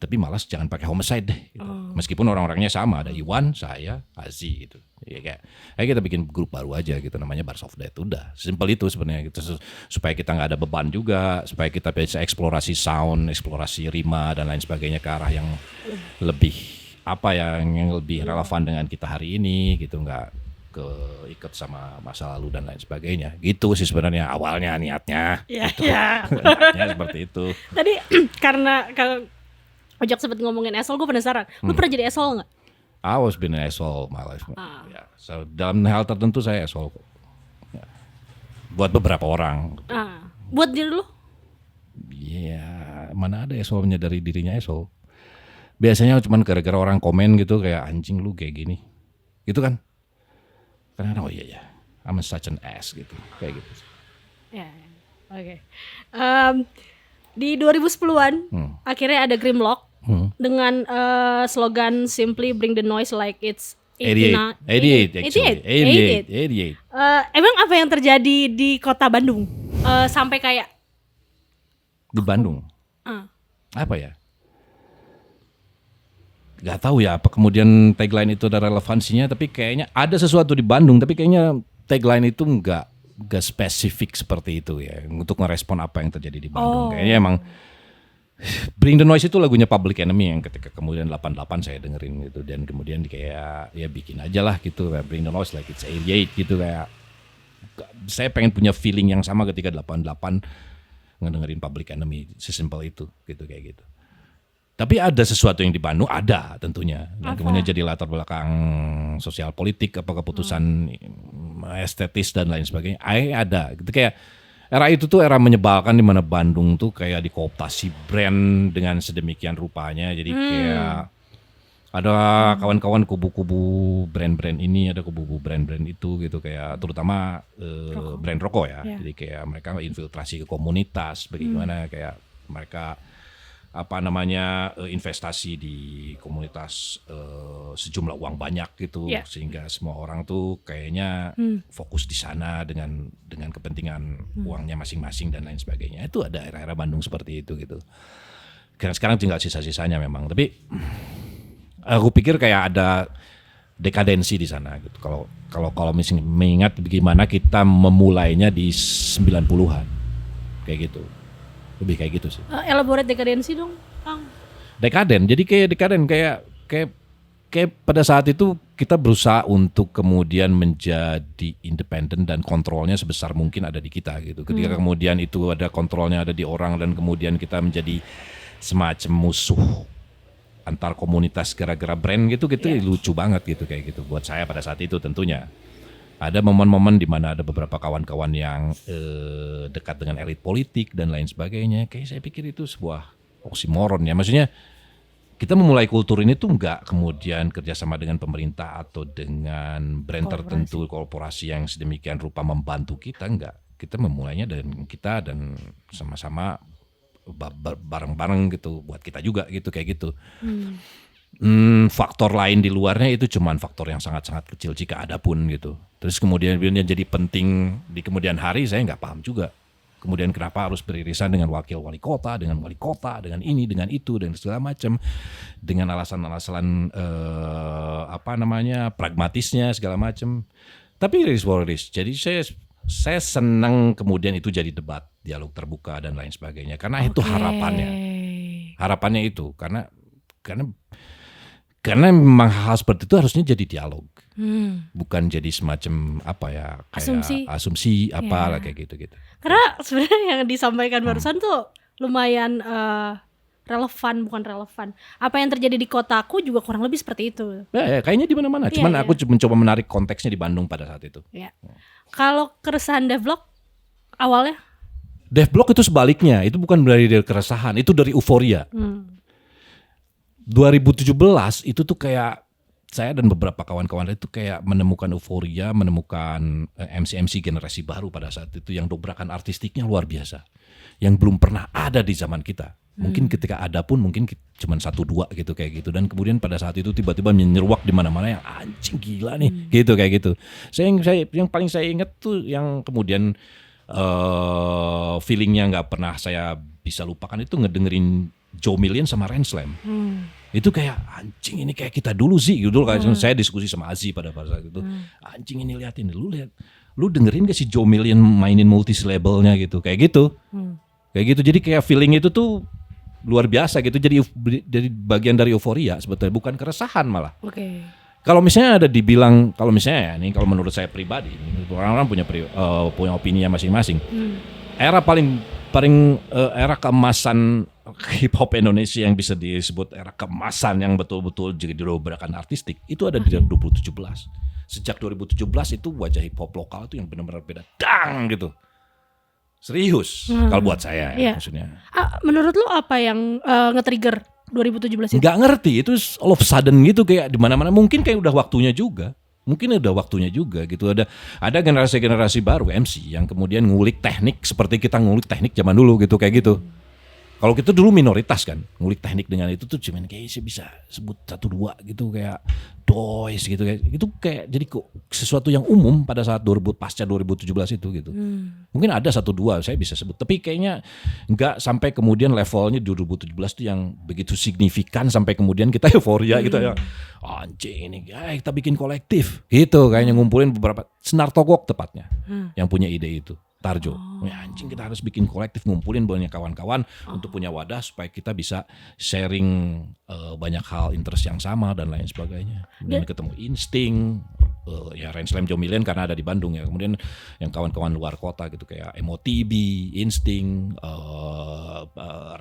Tapi malas jangan pakai homicide deh. Gitu. Meskipun orang-orangnya sama, ada Iwan, saya, Aziz gitu. Ya kayak kita bikin grup baru aja gitu, namanya Bars of Death. Udah, simpel itu sebenarnya gitu, supaya kita nggak ada beban juga, supaya kita bisa eksplorasi sound, eksplorasi rima dan lain sebagainya ke arah yang lebih apa ya, yang lebih relevan dengan kita hari ini gitu, nggak keikat sama masa lalu dan lain sebagainya. Gitu sih sebenarnya awalnya niatnya. Gitu. Niatnya seperti itu. Tadi karena Ojak sempat ngomongin asshole, gue penasaran. Lu pernah jadi asshole nggak? I was been an asshole my life. Ya, so, dalam hal tertentu saya asshole. Ya. Buat beberapa orang. Buat diri lu? Ya, mana ada asshole menyadari dirinya asshole. Biasanya cuma gara-gara orang komen gitu kayak anjing lu kayak gini. Gitu kan? Karena oh iya, I'm such an ass gitu. Kayak gitu. Ya, oke. Di 2010-an akhirnya ada Grimlock. Dengan slogan Simply Bring the Noise Like It's 88. Emang apa yang terjadi di kota Bandung sampai kayak di Bandung? Apa ya? Gak tahu ya apa kemudian tagline itu ada relevansinya, tapi kayaknya ada sesuatu di Bandung, tapi kayaknya tagline itu nggak spesifik seperti itu ya untuk ngerespon apa yang terjadi di Bandung. Kayaknya emang Bring the Noise itu lagunya Public Enemy yang ketika kemudian 88 saya dengerin gitu, dan kemudian kayak ya bikin aja lah gitu, kayak Bring the Noise like it's 88 gitu, kayak saya pengen punya feeling yang sama ketika 88 ngedengerin Public Enemy, sesimpel itu gitu, kayak gitu. Tapi ada sesuatu yang di Bandung, ada tentunya, dan kemudian jadi latar belakang sosial politik apa keputusan estetis dan lain sebagainya. Ada gitu, kayak era itu tuh era menyebalkan di mana Bandung tuh kayak dikooptasi brand dengan sedemikian rupanya. Jadi kayak ada kawan-kawan kubu-kubu brand-brand ini, ada kubu-kubu brand-brand itu gitu, kayak terutama brand rokok ya. Jadi kayak mereka infiltrasi ke komunitas, bagaimana kayak mereka investasi di komunitas sejumlah uang banyak gitu, sehingga semua orang tuh kayaknya fokus di sana dengan kepentingan uangnya masing-masing dan lain sebagainya. Itu ada era-era Bandung seperti itu gitu. Karena sekarang tinggal sisa-sisanya memang, tapi aku pikir kayak ada dekadensi di sana gitu. Kalau misalnya mengingat bagaimana kita memulainya di 90-an kayak gitu. Lebih kayak gitu sih. Elaborate dekadensi dong, Kang. Dekaden, jadi kayak dekaden kayak kayak pada saat itu kita berusaha untuk kemudian menjadi independen dan kontrolnya sebesar mungkin ada di kita gitu. Ketika kemudian itu ada kontrolnya ada di orang dan kemudian kita menjadi semacam musuh antar komunitas gara-gara brand gitu lucu banget gitu kayak gitu buat saya pada saat itu tentunya. Ada momen-momen di mana ada beberapa kawan-kawan yang dekat dengan elit politik dan lain sebagainya. Kayak saya pikir itu sebuah oksimoron ya. Maksudnya kita memulai kultur ini tuh nggak kemudian kerjasama dengan pemerintah atau dengan brand tertentu, korporasi yang sedemikian rupa membantu kita, nggak. Kita memulainya dengan kita dan sama-sama bareng-bareng gitu buat kita juga gitu kayak gitu. Faktor lain di luarnya itu cuman faktor yang sangat-sangat kecil jika ada pun gitu. Terus kemudian jadi penting di kemudian hari saya nggak paham juga. Kemudian kenapa harus beririsan dengan wakil wali kota, dengan ini, dengan itu, dan segala macam, dengan alasan-alasan pragmatisnya segala macam. Tapi it is what it is. Jadi saya senang kemudian itu jadi debat, dialog terbuka dan lain sebagainya. Karena itu harapannya itu karena memang hal seperti itu harusnya jadi dialog, bukan jadi semacam kayak asumsi kayak gitu. Karena sebenarnya yang disampaikan barusan tuh lumayan bukan relevan. Apa yang terjadi di kotaku juga kurang lebih seperti itu. Ya, kayaknya di mana-mana. Cuman aku mencoba menarik konteksnya di Bandung pada saat itu. Ya. Kalau keresahan Devlog awalnya? Devlog itu sebaliknya, itu bukan dari keresahan, itu dari euforia. 2017 itu tuh kayak saya dan beberapa kawan-kawan itu kayak menemukan euforia, menemukan MC-MC generasi baru pada saat itu yang dobrakan artistiknya luar biasa, yang belum pernah ada di zaman kita. Mungkin ketika ada pun mungkin cuma 1-2 gitu kayak gitu, dan kemudian pada saat itu tiba-tiba menyeruak di mana-mana yang anjing gila nih gitu kayak gitu. Yang paling saya ingat tuh yang kemudian feelingnya nggak pernah saya bisa lupakan itu ngedengerin Joe Million sama Renslam. Itu kayak anjing ini kayak kita dulu sih gitu. Saya diskusi sama Azi pada saat itu. Anjing ini liatin, lu dengerin gak si Joe Million mainin multi labelnya gitu kayak gitu. Kayak gitu, jadi kayak feeling itu tuh luar biasa gitu. Jadi bagian dari euforia sebetulnya, bukan keresahan malah. Kalau misalnya ada dibilang, kalau menurut saya pribadi, orang-orang punya opininya masing-masing. Era keemasan hip hop Indonesia yang bisa disebut era keemasan yang betul-betul jadi dobrakan artistik itu ada di 2017. Sejak 2017 itu wajah hip hop lokal itu yang benar-benar beda gitu. Serius kalau buat saya maksudnya. Menurut lo apa yang nge-trigger 2017 itu? Nggak ngerti, itu all of a sudden gitu kayak di mana-mana. Mungkin kayak udah waktunya juga gitu. Ada generasi-generasi baru MC yang kemudian ngulik teknik seperti kita ngulik teknik zaman dulu gitu kayak gitu. Kalau kita dulu minoritas kan, ngulik teknik dengan itu tuh cuman kayak saya bisa sebut 1-2 gitu kayak Dois gitu kayak itu kayak jadi kok sesuatu yang umum pada saat pasca 2017 itu gitu. Mungkin ada 1-2 saya bisa sebut, tapi kayaknya enggak sampai kemudian levelnya di 2017 tuh yang begitu signifikan sampai kemudian kita euforia gitu ya. Anjing ini kita bikin kolektif gitu, kayaknya ngumpulin beberapa Senar Togok tepatnya yang punya ide itu. Tarjo, anjing kita harus bikin kolektif, ngumpulin banyak kawan-kawan untuk punya wadah supaya kita bisa sharing banyak hal interest yang sama dan lain sebagainya. Kemudian ketemu Insting, Renslam Joe Million karena ada di Bandung ya. Kemudian yang kawan-kawan luar kota gitu kayak MOTB, Insting,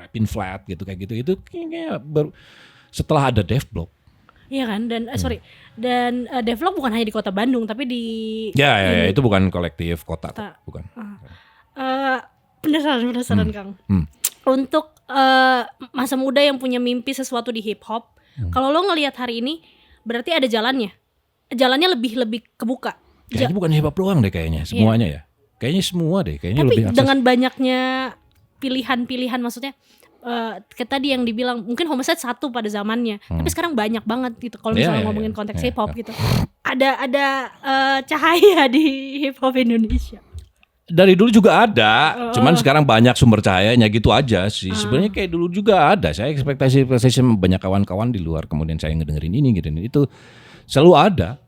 Rapin Flat gitu kayak gitu. Itu kayaknya baru setelah ada Devlog. Iya kan, dan dan Devlog bukan hanya di kota Bandung tapi di itu bukan kolektif kota. Bukan. Penasaran Kang. Untuk masa muda yang punya mimpi sesuatu di hip hop, kalau lo ngelihat hari ini berarti ada jalannya lebih kebuka. Kayaknya bukan hip hop doang deh kayaknya, semuanya ya. Kayaknya semua deh, kayaknya tapi lebih akses. Dengan banyaknya pilihan maksudnya. Tadi yang dibilang mungkin Homicide satu pada zamannya, tapi sekarang banyak banget gitu. Kalau misalnya ngomongin konteks hip hop gitu, ada cahaya di hip hop Indonesia. Dari dulu juga ada, cuman sekarang banyak sumber cahayanya gitu aja sih. Sebenarnya kayak dulu juga ada. Saya ekspektasi banyak kawan-kawan di luar, kemudian saya ngedengerin ini gitu, itu selalu ada.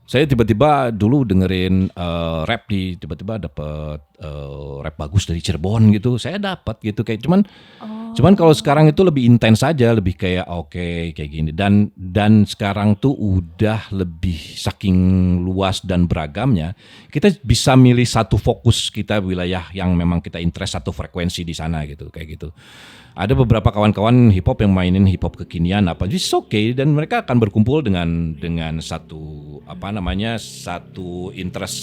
Saya tiba-tiba dulu dengerin rap tiba-tiba dapet rap bagus dari Cirebon gitu, saya dapat gitu kayak cuman kalau sekarang itu lebih intens aja, lebih kayak oke, kayak gini dan sekarang tuh udah lebih saking luas dan beragamnya, kita bisa milih satu fokus kita wilayah yang memang kita interest, satu frekuensi di sana gitu kayak gitu. Ada beberapa kawan-kawan hip hop yang mainin hip hop kekinian apa, it's okay, dan mereka akan berkumpul dengan satu satu interest,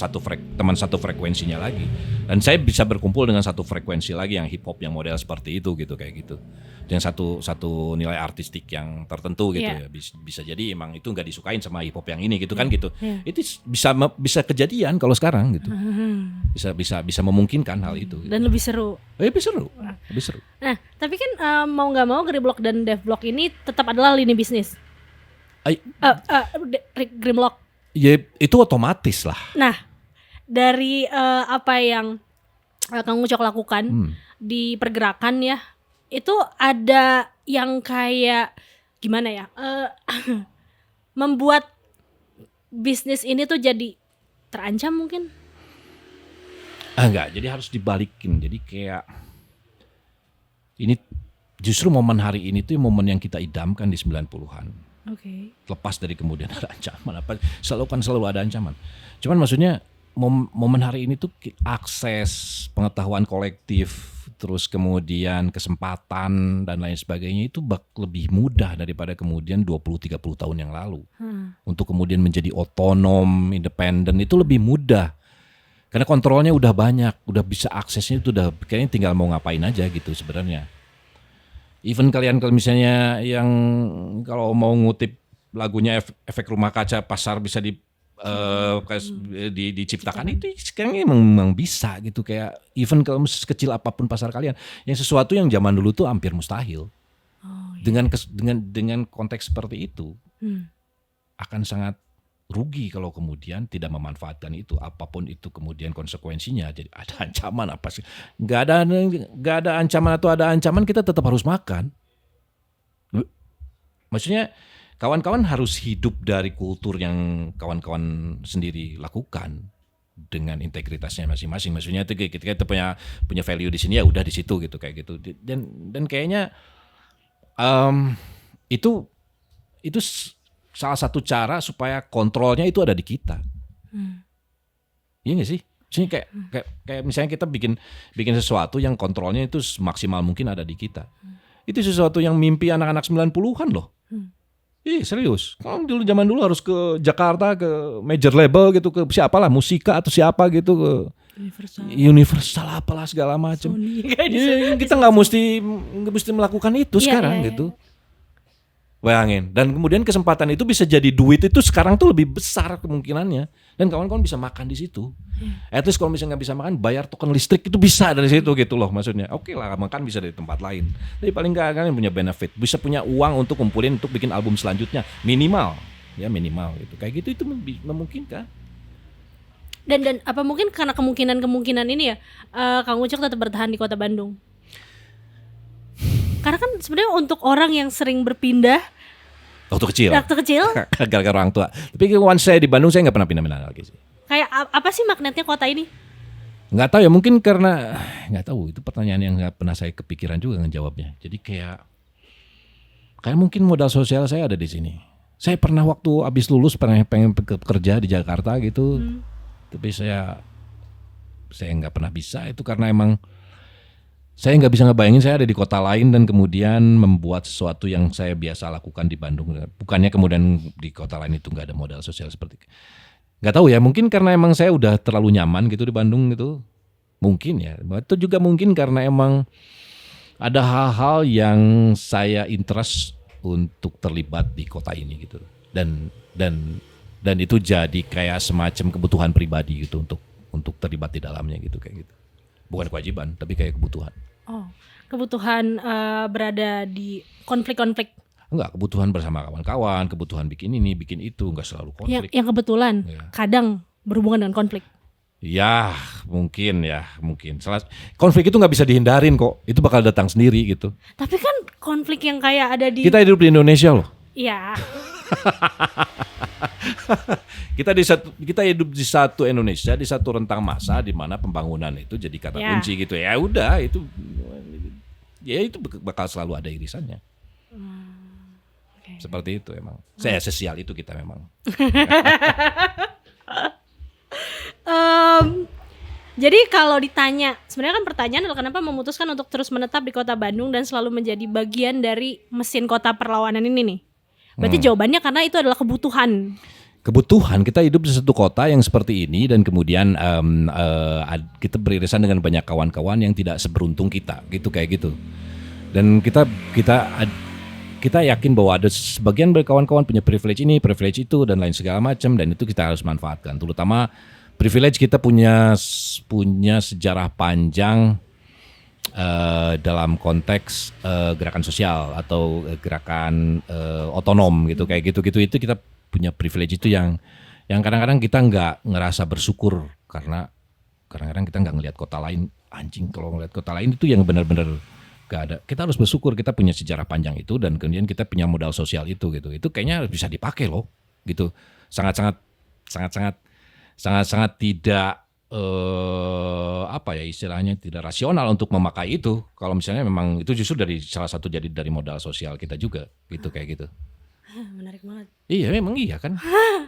teman satu frekuensinya lagi. Dan saya bisa berkumpul dengan satu frekuensi lagi yang hip hop yang model seperti itu gitu kayak gitu. Dengan satu nilai artistik yang tertentu gitu ya. Bisa jadi emang itu nggak disukain sama hip hop yang ini gitu kan gitu. Itu bisa kejadian kalau sekarang gitu. Bisa memungkinkan hal itu. Gitu. Dan lebih seru. Lebih seru. Nah, tapi kan mau nggak mau Grimlock dan Devblock ini tetap adalah lini bisnis. Grimlock. Ya itu otomatis lah. Nah, dari apa yang Kang Ucok lakukan di pergerakan ya, itu ada yang kayak gimana ya, membuat bisnis ini tuh jadi terancam mungkin? Enggak, jadi harus dibalikin. Jadi kayak ini justru momen hari ini tuh momen yang kita idamkan di 90-an. Oke. Lepas dari kemudian ada ancaman apa, selalu ada ancaman. Cuman maksudnya momen hari ini tuh akses pengetahuan kolektif, terus kemudian kesempatan dan lain sebagainya itu lebih mudah daripada kemudian 20-30 tahun yang lalu. Untuk kemudian menjadi otonom, independen itu lebih mudah. Karena kontrolnya udah banyak, udah bisa aksesnya itu udah kayaknya tinggal mau ngapain aja gitu sebenarnya. Even kalian kalau misalnya yang kalau mau ngutip lagunya Efek Rumah Kaca, pasar bisa diciptakan itu sekarang memang bisa gitu, kayak even kalau sekecil apapun pasar kalian, yang sesuatu yang zaman dulu tuh hampir mustahil. Dengan konteks seperti itu akan sangat rugi kalau kemudian tidak memanfaatkan itu, apapun itu kemudian konsekuensinya. Jadi ada ancaman apa sih? Nggak ada ancaman atau ada ancaman, kita tetap harus makan. Maksudnya kawan-kawan harus hidup dari kultur yang kawan-kawan sendiri lakukan dengan integritasnya masing-masing. Maksudnya itu kita punya value di sini, ya udah di situ gitu kayak gitu. Dan kayaknya itu salah satu cara supaya kontrolnya itu ada di kita. Iya nggak sih? Maksudnya kayak misalnya kita bikin sesuatu yang kontrolnya itu maksimal mungkin ada di kita. Itu sesuatu yang mimpi anak-anak 90-an loh. Serius. Kalau zaman dulu harus ke Jakarta, ke major label gitu, ke siapalah, Musika atau siapa gitu, ke Universal apalah segala macam. Kita nggak mesti melakukan itu sekarang gitu. Bayangin. Dan kemudian kesempatan itu bisa jadi duit itu sekarang tuh lebih besar kemungkinannya. Dan kawan-kawan bisa makan di situ. At least kalau misalnya nggak bisa makan, bayar token listrik itu bisa dari situ gitu loh maksudnya. Oke lah, makan bisa dari tempat lain. Tapi paling nggak kalian punya benefit. Bisa punya uang untuk kumpulin untuk bikin album selanjutnya. Minimal gitu. Kayak gitu itu memungkinkan. Dan apa mungkin karena kemungkinan ini ya, Kang Ucok tetap bertahan di Kota Bandung? Karena kan sebenarnya untuk orang yang sering berpindah waktu kecil gara-gara orang tua. Tapi once saya di Bandung, saya nggak pernah pindah-pindah lagi sih. Kayak apa sih magnetnya kota ini? Nggak tahu ya, mungkin karena nggak tahu, itu pertanyaan yang nggak pernah saya kepikiran juga ngejawabnya. Jadi kayak mungkin modal sosial saya ada di sini. Saya pernah waktu abis lulus pengen kerja di Jakarta gitu, tapi saya nggak pernah bisa itu karena emang saya nggak bisa ngebayangin saya ada di kota lain dan kemudian membuat sesuatu yang saya biasa lakukan di Bandung. Bukannya kemudian di kota lain itu nggak ada modal sosial seperti itu. Nggak tahu ya, mungkin karena emang saya udah terlalu nyaman gitu di Bandung gitu. Mungkin ya. Itu juga mungkin karena emang ada hal-hal yang saya interest untuk terlibat di kota ini gitu. Dan itu jadi kayak semacam kebutuhan pribadi gitu untuk terlibat di dalamnya gitu kayak gitu. Bukan kewajiban, tapi kayak kebutuhan. Oh, kebutuhan berada di konflik-konflik. Enggak, kebutuhan bersama kawan-kawan, kebutuhan bikin ini, bikin itu, enggak selalu konflik. Yang kebetulan kadang berhubungan dengan konflik. Ya, mungkin. Konflik itu nggak bisa dihindarin kok. Itu bakal datang sendiri gitu. Tapi kan konflik yang kayak ada di... Kita hidup di Indonesia loh. Iya. Kita hidup di satu Indonesia, di satu rentang masa di mana pembangunan itu jadi kata Ya. kunci gitu. Ya udah itu bakal selalu ada irisannya. Oke. Seperti itu emang. Saya sesial itu kita memang. Jadi kalau ditanya, sebenarnya kan pertanyaan adalah kenapa memutuskan untuk terus menetap di kota Bandung dan selalu menjadi bagian dari mesin kota perlawanan ini nih? Berarti jawabannya karena itu adalah kebutuhan. Kebutuhan kita hidup di satu kota yang seperti ini dan kemudian kita beririsan dengan banyak kawan-kawan yang tidak seberuntung kita, gitu kayak gitu. Dan kita yakin bahwa ada sebagian dari kawan-kawan punya privilege ini, privilege itu dan lain segala macam dan itu kita harus manfaatkan. Terutama privilege kita punya sejarah panjang dalam konteks gerakan sosial atau gerakan otonom gitu kayak gitu itu kita punya privilege itu yang kadang-kadang kita nggak ngerasa bersyukur karena kadang-kadang kita nggak ngelihat kota lain. Anjing, kalau ngelihat kota lain itu yang benar-benar gak ada. Kita harus bersyukur kita punya sejarah panjang itu dan kemudian kita punya modal sosial itu gitu. Itu kayaknya bisa dipakai loh gitu. Sangat-sangat tidak istilahnya tidak rasional untuk memakai itu. Kalau misalnya memang itu justru dari salah satu jadi dari modal sosial kita juga gitu kayak gitu. Menarik banget. Iya memang iya kan.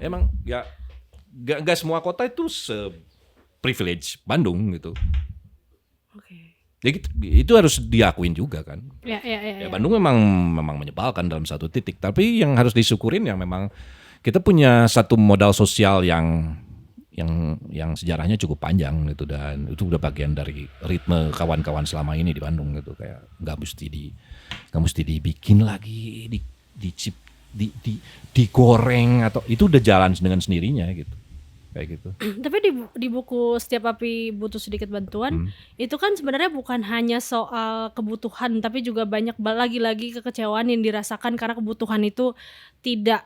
Emang ya gak semua kota itu privilege Bandung gitu. Oke. Ya gitu, itu harus diakuin juga kan. Ya. Bandung memang menyebalkan dalam satu titik. Tapi yang harus disyukurin yang memang kita punya satu modal sosial yang sejarahnya cukup panjang gitu dan itu udah bagian dari ritme kawan-kawan selama ini di Bandung gitu kayak nggak mesti dibikin lagi digoreng atau itu udah jalan dengan sendirinya gitu kayak gitu. Tapi di buku Setiap Api Butuh Sedikit Bantuan itu kan sebenarnya bukan hanya soal kebutuhan tapi juga banyak lagi kekecewaan yang dirasakan karena kebutuhan itu tidak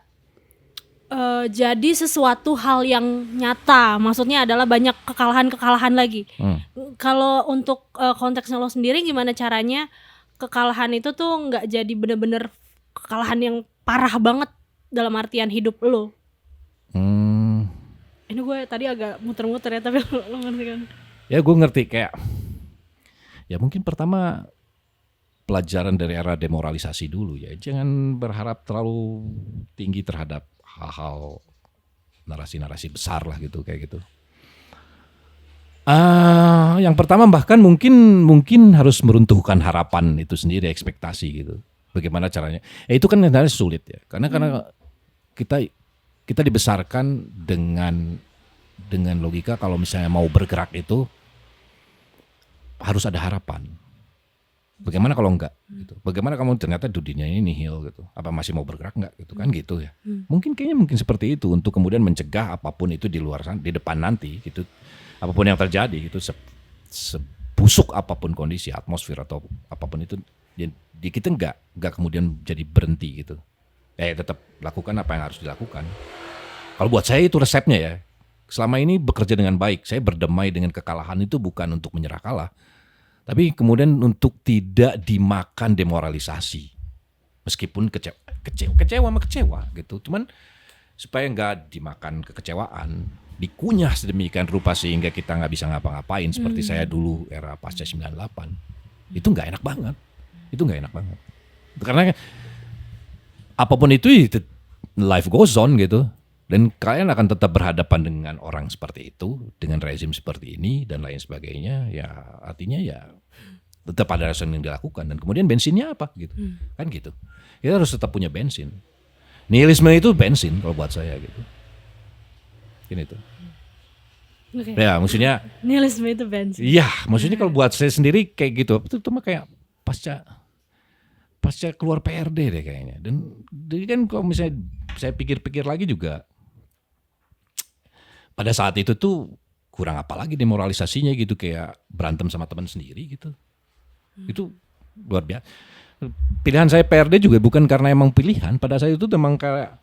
jadi sesuatu hal yang nyata. Maksudnya adalah banyak kekalahan lagi. Kalau untuk konteksnya lo sendiri gimana caranya kekalahan itu tuh nggak jadi bener-bener kekalahan yang parah banget dalam artian hidup lo? Ini gue tadi agak muter-muter ya tapi lo ngerti kan? Ya gue ngerti kayak ya mungkin pertama pelajaran dari era demoralisasi dulu ya. Jangan berharap terlalu tinggi terhadap hal-hal narasi-narasi besar lah gitu kayak gitu. Yang pertama bahkan mungkin harus meruntuhkan harapan itu sendiri, ekspektasi gitu. Bagaimana caranya? Itu kan sebenarnya sulit ya. Karena kita dibesarkan dengan logika kalau misalnya mau bergerak itu harus ada harapan. Bagaimana kalau enggak gitu? Bagaimana kamu ternyata dunia ini nihil gitu? Apa masih mau bergerak enggak gitu kan gitu ya? Mungkin seperti itu untuk kemudian mencegah apapun itu di luar sana, di depan nanti gitu. Apapun yang terjadi itu sebusuk apapun kondisi atmosfer atau apapun itu kita enggak kemudian jadi berhenti gitu. Tetap lakukan apa yang harus dilakukan. Kalau buat saya itu resepnya ya. Selama ini bekerja dengan baik, saya berdamai dengan kekalahan itu bukan untuk menyerah kalah. Tapi kemudian untuk tidak dimakan demoralisasi. Meskipun kecewa gitu. Cuman supaya nggak dimakan kekecewaan, dikunyah sedemikian rupa sehingga kita nggak bisa ngapa-ngapain. Seperti saya dulu era pasca 98. Itu nggak enak banget. Karena apapun itu life goes on gitu. Dan kalian akan tetap berhadapan dengan orang seperti itu, dengan rezim seperti ini dan lain sebagainya. Ya artinya ya tetap ada rasa yang dilakukan. Dan kemudian bensinnya apa gitu, kan gitu. Kita harus tetap punya bensin. Nihilisme itu bensin kalau buat saya gitu. Ini tuh. Okay. Ya maksudnya. Nihilisme itu bensin. Iya maksudnya kalau buat saya sendiri kayak gitu. Itu cuma kayak pasca keluar PRD deh kayaknya. Dan kan kalau misalnya saya pikir-pikir lagi juga. Pada saat itu tuh kurang apa lagi demoralisasinya gitu kayak berantem sama teman sendiri gitu. Itu luar biasa. Pilihan saya PRD juga bukan karena emang pilihan. Pada saat itu memang kayak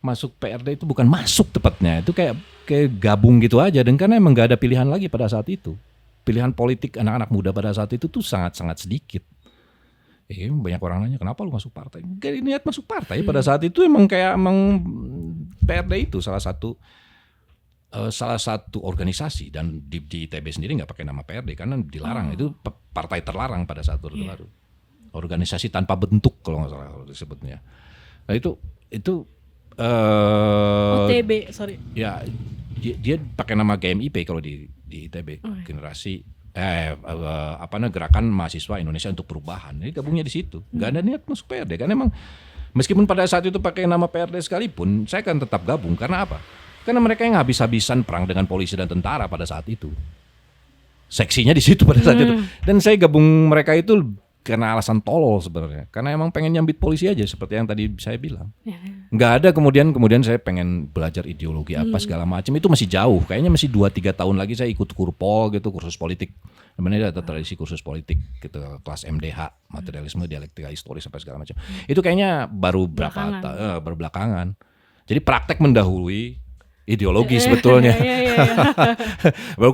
masuk PRD itu bukan masuk tepatnya. Itu kayak gabung gitu aja. Dan karena emang gak ada pilihan lagi pada saat itu. Pilihan politik anak-anak muda pada saat itu tuh sangat-sangat sedikit. Banyak orang nanya kenapa lu masuk partai? Gak niat masuk partai pada saat itu emang PRD itu salah satu organisasi, dan di ITB sendiri nggak pakai nama PRD karena dilarang, itu partai terlarang pada saat Orde Baru. Organisasi tanpa bentuk kalau nggak salah disebutnya. Nah itu OTB, sorry. ya dia pakai nama GMIP kalau di ITB, generasi gerakan mahasiswa Indonesia untuk perubahan. Ini gabungnya di situ. Nggak ada niat masuk PRD karena emang meskipun pada saat itu pakai nama PRD sekalipun, saya akan tetap gabung. Karena apa? Karena mereka yang habis-habisan perang dengan polisi dan tentara pada saat itu. Seksinya di situ pada saat itu. Dan saya gabung mereka itu karena alasan tolol sebenarnya. Karena emang pengen nyambit polisi aja seperti yang tadi saya bilang. Nggak ada kemudian saya pengen belajar ideologi apa segala macam. Itu masih jauh. Kayaknya masih 2-3 tahun lagi saya ikut kurpol gitu, kursus politik. Sebenarnya ada tradisi kursus politik gitu, kelas MDH, materialisme, dialektika, historis apa segala macam. Itu kayaknya baru belakangan. Jadi praktek mendahului ideologi sebetulnya. Baru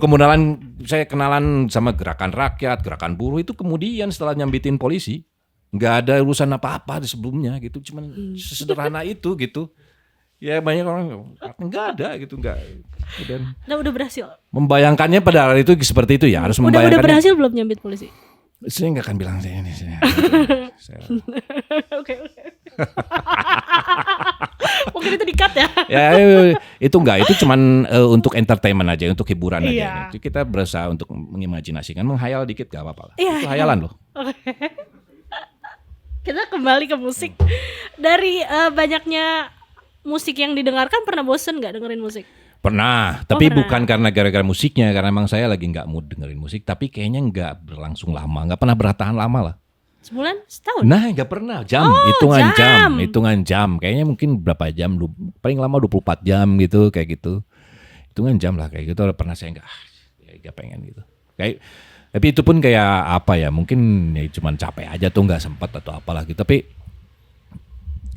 saya kenalan sama gerakan rakyat, gerakan buruh itu kemudian setelah nyambitin polisi. Nggak ada urusan apa-apa di sebelumnya gitu, cuman sesederhana itu gitu. Ya banyak orang nggak ada gitu, nggak. Dan udah berhasil. Membayangkannya pada hari itu seperti itu ya, harus membayangkannya. Udah berhasil belum nyambit polisi? Saya nggak akan bilang saya ini. Oke. Mungkin itu di-cut ya. Ya itu enggak, itu cuman untuk entertainment aja, untuk hiburan aja. Itu kita berusaha untuk mengimajinasikan, menghayal dikit gak apa-apa lah. Itu hayalan loh. Kita kembali ke musik. Dari banyaknya musik yang didengarkan, pernah bosen gak dengerin musik? Pernah, tapi bukan karena gara-gara musiknya, karena emang saya lagi nggak mood dengerin musik. Tapi kayaknya nggak berlangsung lama, nggak pernah bertahan lama lah. Sebulan? Setahun? Nah, nggak pernah. Hitungan jam. Kayaknya mungkin berapa jam? Paling lama 24 jam gitu, kayak gitu. Hitungan jam lah kayak gitu. Pernah saya nggak pengen gitu. Tapi itu pun kayak apa ya? Mungkin ya cuman capek aja tuh, nggak sempat atau apalah gitu. Tapi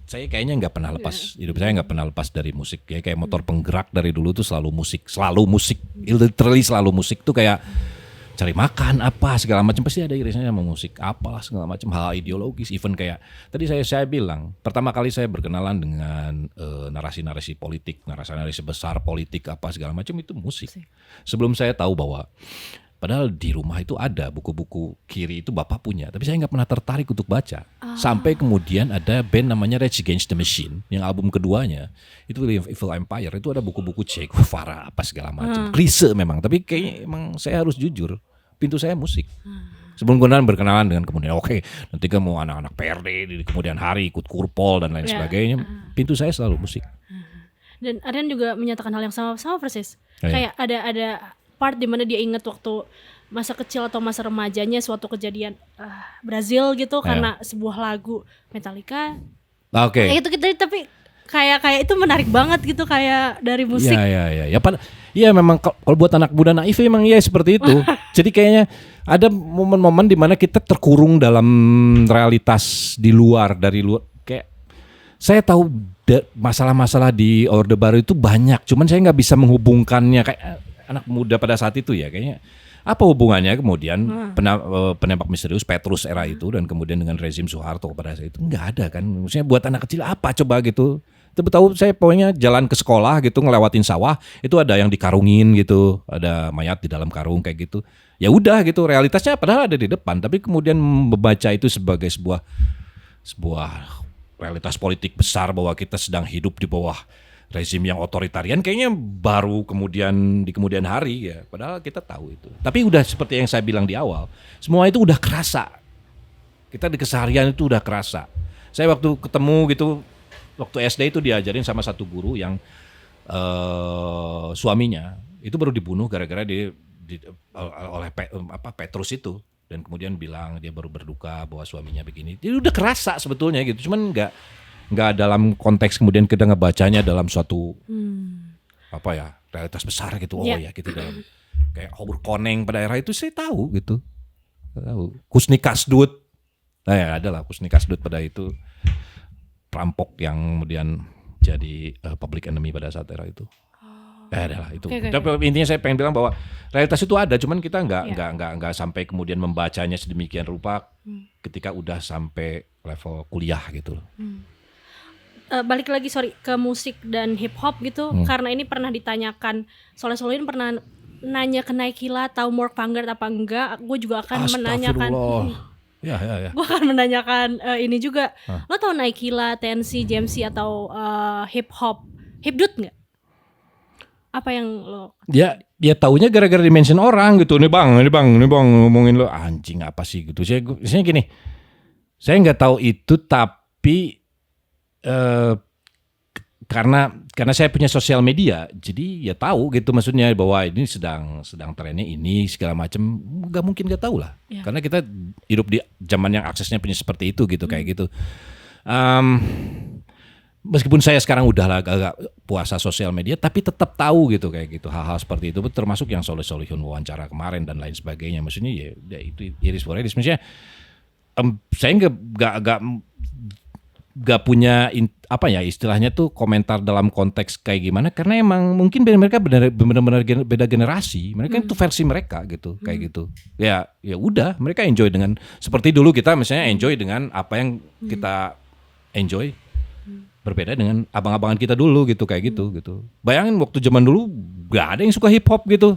saya kayaknya nggak pernah lepas, hidup saya nggak pernah lepas dari musik. Ya kayak motor penggerak dari dulu tuh selalu musik, literally selalu musik tuh kayak cari makan apa segala macam pasti ada irisannya sama musik, apalah segala macam, hal ideologis. Even kayak tadi saya bilang pertama kali saya berkenalan dengan narasi-narasi politik, narasi-narasi besar politik apa segala macam itu musik. Sebelum saya tahu bahwa padahal di rumah itu ada buku-buku kiri itu bapak punya, tapi saya nggak pernah tertarik untuk baca. Sampai kemudian ada band namanya Rage Against the Machine, yang album keduanya itu Evil Empire, itu ada buku-buku Che Guevara apa segala macam. Klise memang, tapi kayaknya emang saya harus jujur, pintu saya musik. Sebelum berkenalan dengan kemudian nanti kamu anak-anak PRD di kemudian hari ikut kurpol dan lain sebagainya, pintu saya selalu musik. Dan Aryan juga menyatakan hal yang sama persis. Kayak ada part di mana dia ingat waktu masa kecil atau masa remajanya suatu kejadian Brazil gitu karena sebuah lagu Metallica. Itu kita tapi kayak itu menarik banget gitu kayak dari musik. Ya memang kalau buat anak muda naif emang ya seperti itu. Jadi kayaknya ada momen-momen di mana kita terkurung dalam realitas dari luar. Kayak saya tahu masalah-masalah di Orde Baru itu banyak, cuman saya nggak bisa menghubungkannya kayak anak muda pada saat itu ya, kayaknya apa hubungannya kemudian penembak misterius Petrus era itu dan kemudian dengan rezim Soeharto pada saat itu, nggak ada kan. Maksudnya buat anak kecil apa coba gitu. Tahu saya pokoknya jalan ke sekolah gitu ngelewatin sawah itu ada yang dikarungin gitu, ada mayat di dalam karung kayak gitu. Ya udah gitu, realitasnya padahal ada di depan, tapi kemudian membaca itu sebagai sebuah realitas politik besar bahwa kita sedang hidup di bawah rezim yang otoritarian, kayaknya baru di kemudian hari ya. Padahal kita tahu itu. Tapi udah seperti yang saya bilang di awal, semua itu udah kerasa. Kita di keseharian itu udah kerasa. Saya waktu ketemu gitu, waktu SD itu diajarin sama satu guru yang suaminya itu baru dibunuh gara-gara oleh Petrus itu. Dan kemudian bilang dia baru berduka bahwa suaminya begini. Jadi udah kerasa sebetulnya gitu. Cuman nggak dalam konteks kemudian kita ngebacanya dalam suatu realitas besar gitu. Kita dalam kayak Howard Koneng pada era itu saya tahu gitu. Kusni Kasdut. Adalah Kusni Kasdut pada itu perampok yang kemudian jadi public enemy pada saat era itu. Adalah itu. Oke. Tapi intinya saya pengen bilang bahwa realitas itu ada, cuman kita Iya. nggak sampai kemudian membacanya sedemikian rupa ketika udah sampai level kuliah gitu loh. Balik lagi ke musik dan hip hop gitu, karena ini pernah ditanyakan, Soleh Solihun pernah nanya ke Naikila tahu Mark Vanguard apa enggak, gue juga akan menanyakan. Astagfirullah. Ya. Gue akan menanyakan ini juga. Lo tahu Naikila, TNC, JMC atau hip hop, hipdut nggak? Apa yang lo? Dia taunya gara-gara di-mention orang gitu. Nih bang ngomongin lo anjing apa sih gitu. Saya gini. Saya nggak tahu itu tapi karena saya punya sosial media, jadi ya tahu gitu maksudnya bahwa ini sedang trennya ini segala macam, nggak mungkin nggak tahu lah, karena kita hidup di zaman yang aksesnya punya seperti itu gitu kayak gitu. Meskipun saya sekarang udah agak puasa sosial media, tapi tetap tahu gitu kayak gitu hal-hal seperti itu, termasuk yang Soleh Solihun wawancara kemarin dan lain sebagainya. Maksudnya ya itu iris waris. Maksudnya saya nggak punya apa ya istilahnya tuh komentar dalam konteks kayak gimana, karena emang mungkin mereka benar-benar beda generasi, mereka itu versi mereka gitu kayak gitu. Ya udah, mereka enjoy dengan seperti dulu kita misalnya enjoy dengan apa yang kita enjoy, berbeda dengan abang-abangan kita dulu gitu kayak gitu. Bayangin waktu zaman dulu gak ada yang suka hip hop gitu,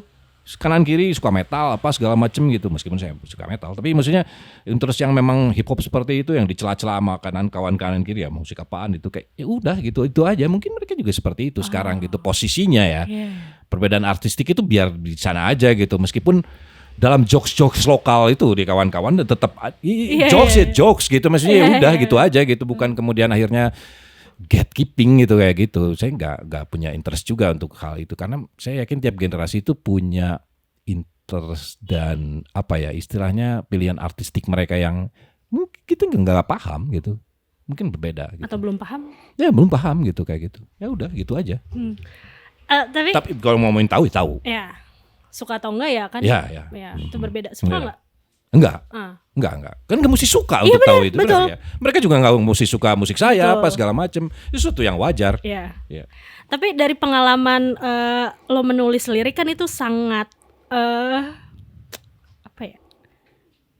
kanan kiri suka metal apa segala macem gitu, meskipun saya suka metal, tapi maksudnya terus yang memang hip hop seperti itu yang dicela-cela sama kanan kiri ya musik apaan itu, kayak ya udah gitu itu aja. Mungkin mereka juga seperti itu sekarang gitu posisinya ya. Perbedaan artistik itu biar di sana aja gitu, meskipun dalam jokes lokal itu di kawan-kawan tetap jokes gitu, maksudnya ya udah gitu aja gitu, bukan kemudian akhirnya gatekeeping gitu kayak gitu. Saya nggak punya interest juga untuk hal itu, karena saya yakin tiap generasi itu punya interest dan apa ya istilahnya pilihan artistik mereka yang mungkin kita nggak paham gitu, mungkin berbeda gitu. Atau belum paham? Ya belum paham gitu kayak gitu. Ya udah gitu aja. Tapi kalau mau tahu ya tahu. Ya suka atau enggak ya kan? Ya. Itu berbeda. Suka nggak? Enggak. Kan nggak mesti suka untuk bener, tahu itu. Betul. Ya. Mereka juga nggak mesti suka musik saya apa segala macam. Itu sesuatu yang wajar. Iya. Ya. Tapi dari pengalaman lo menulis lirik kan itu sangat apa ya?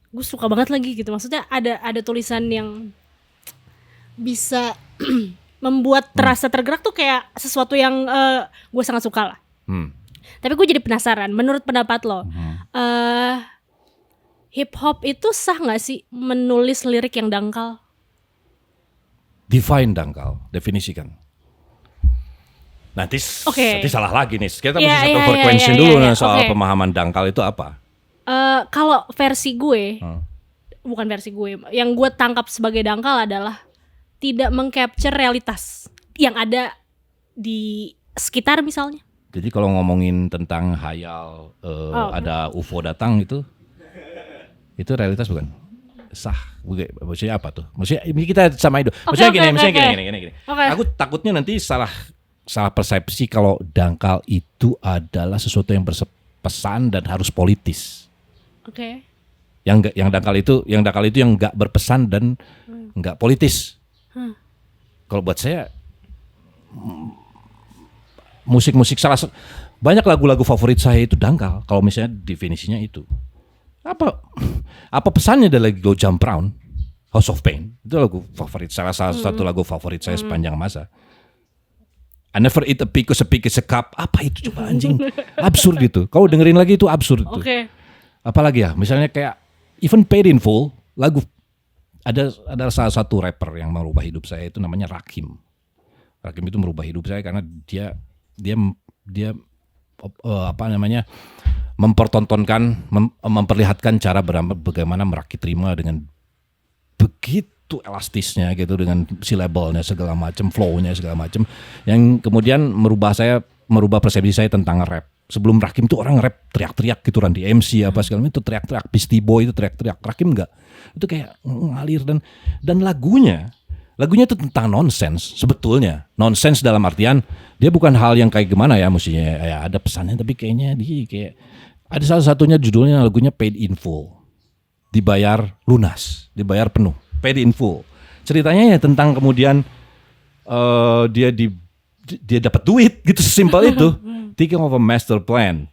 Gue suka banget lagi gitu. Maksudnya ada tulisan yang bisa membuat terasa tergerak tuh kayak sesuatu yang gue sangat suka lah. Tapi gue jadi penasaran. Menurut pendapat lo, hip hop itu sah nggak sih menulis lirik yang dangkal? Define dangkal, definisikan. Nanti salah lagi nih. Kita mesti satu frekuensi dulu soal pemahaman dangkal itu apa. Kalau versi gue, bukan versi gue, yang gue tangkap sebagai dangkal adalah tidak mengcapture realitas yang ada di sekitar misalnya. Jadi kalau ngomongin tentang hayal, ada UFO datang itu realitas bukan? Sah, maksudnya apa tuh? Maksudnya kita sama itu. Maksudnya gini. Aku takutnya nanti salah persepsi kalau dangkal itu adalah sesuatu yang berpesan dan harus politis. Oke. Yang dangkal itu yang nggak berpesan dan nggak politis. Kalau buat saya musik-musik banyak lagu-lagu favorit saya itu dangkal. Kalau misalnya definisinya itu. Apa pesannya dari lagu Jump Round, House of Pain? Itu lagu favorit, salah satu lagu favorit saya sepanjang masa. I never eat a peak is a cup. Apa itu coba anjing? Absurd gitu. Kau dengerin lagi itu absurd itu. Oke. Apalagi ya, misalnya kayak Even Paid in Full, lagu ada salah satu rapper yang merubah hidup saya itu namanya Rakim. Rakim itu merubah hidup saya karena dia memperlihatkan cara bagaimana merakit rima dengan begitu elastisnya gitu, dengan syllable-nya segala macam, flow-nya segala macam, yang kemudian merubah persepsi saya tentang rap. Sebelum Rakim tuh orang rap teriak-teriak gitu, Randy MC apa segala macam itu teriak-teriak, Beastie Boy itu teriak-teriak, Rakim enggak. Itu kayak ngalir dan lagunya itu tentang nonsens sebetulnya. Nonsens dalam artian dia bukan hal yang kayak gimana ya, mestinya ya ada pesannya, tapi kayaknya dia kayak ada salah satunya judulnya lagunya Paid in Full. Dibayar lunas, dibayar penuh, Paid in Full. Ceritanya ya tentang kemudian dia dapat duit gitu, sesimpel itu. Thinking of a master plan.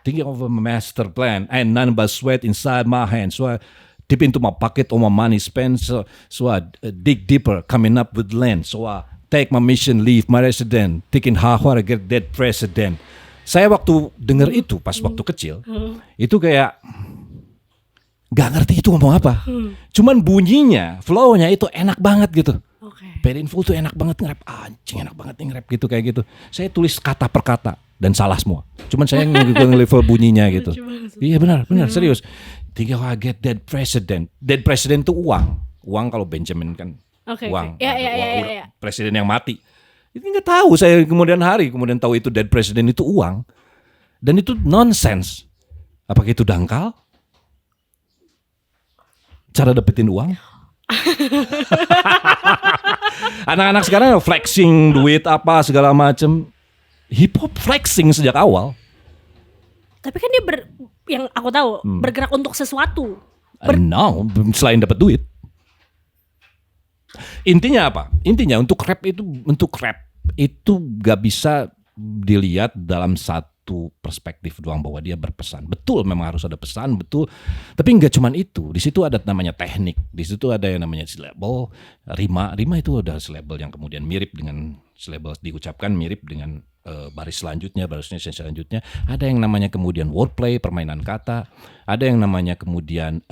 Thinking of a master plan. And none but sweat inside my hands. So I dip into my pocket, all my money spent. So I dig deeper, coming up with land. So I take my mission, leave my resident. Thinking how I get that president. Saya waktu denger itu pas waktu kecil, itu kayak gak ngerti itu ngomong apa. Cuman bunyinya, flow-nya itu enak banget gitu. Painful tuh enak banget nge-rap, anjing enak banget nih nge-rap gitu kayak gitu. Saya tulis kata per kata dan salah semua. Cuman saya nge-level bunyinya gitu. Iya benar serius. Tiga I get dead president. Dead president tuh uang. Uang kalau Benjamin kan uang. Ya. Presiden yang mati. Itu nggak tahu saya kemudian tahu itu dead president itu uang. Dan itu nonsense. Apakah itu dangkal? Cara dapetin uang? Anak-anak sekarang flexing duit apa segala macem. Hip hop flexing sejak awal. Tapi kan dia yang aku tahu bergerak untuk sesuatu. No, selain dapat duit. Intinya apa? Intinya untuk rap itu gak bisa dilihat dalam satu perspektif doang bahwa dia berpesan. Betul, memang harus ada pesan, betul. Tapi nggak cuman itu. Di situ ada namanya teknik. Di situ ada yang namanya syllable, rima. Rima itu ada syllable yang kemudian mirip dengan syllable diucapkan mirip dengan baris selanjutnya, barisnya selanjutnya. Ada yang namanya kemudian wordplay, permainan kata. Ada yang namanya kemudian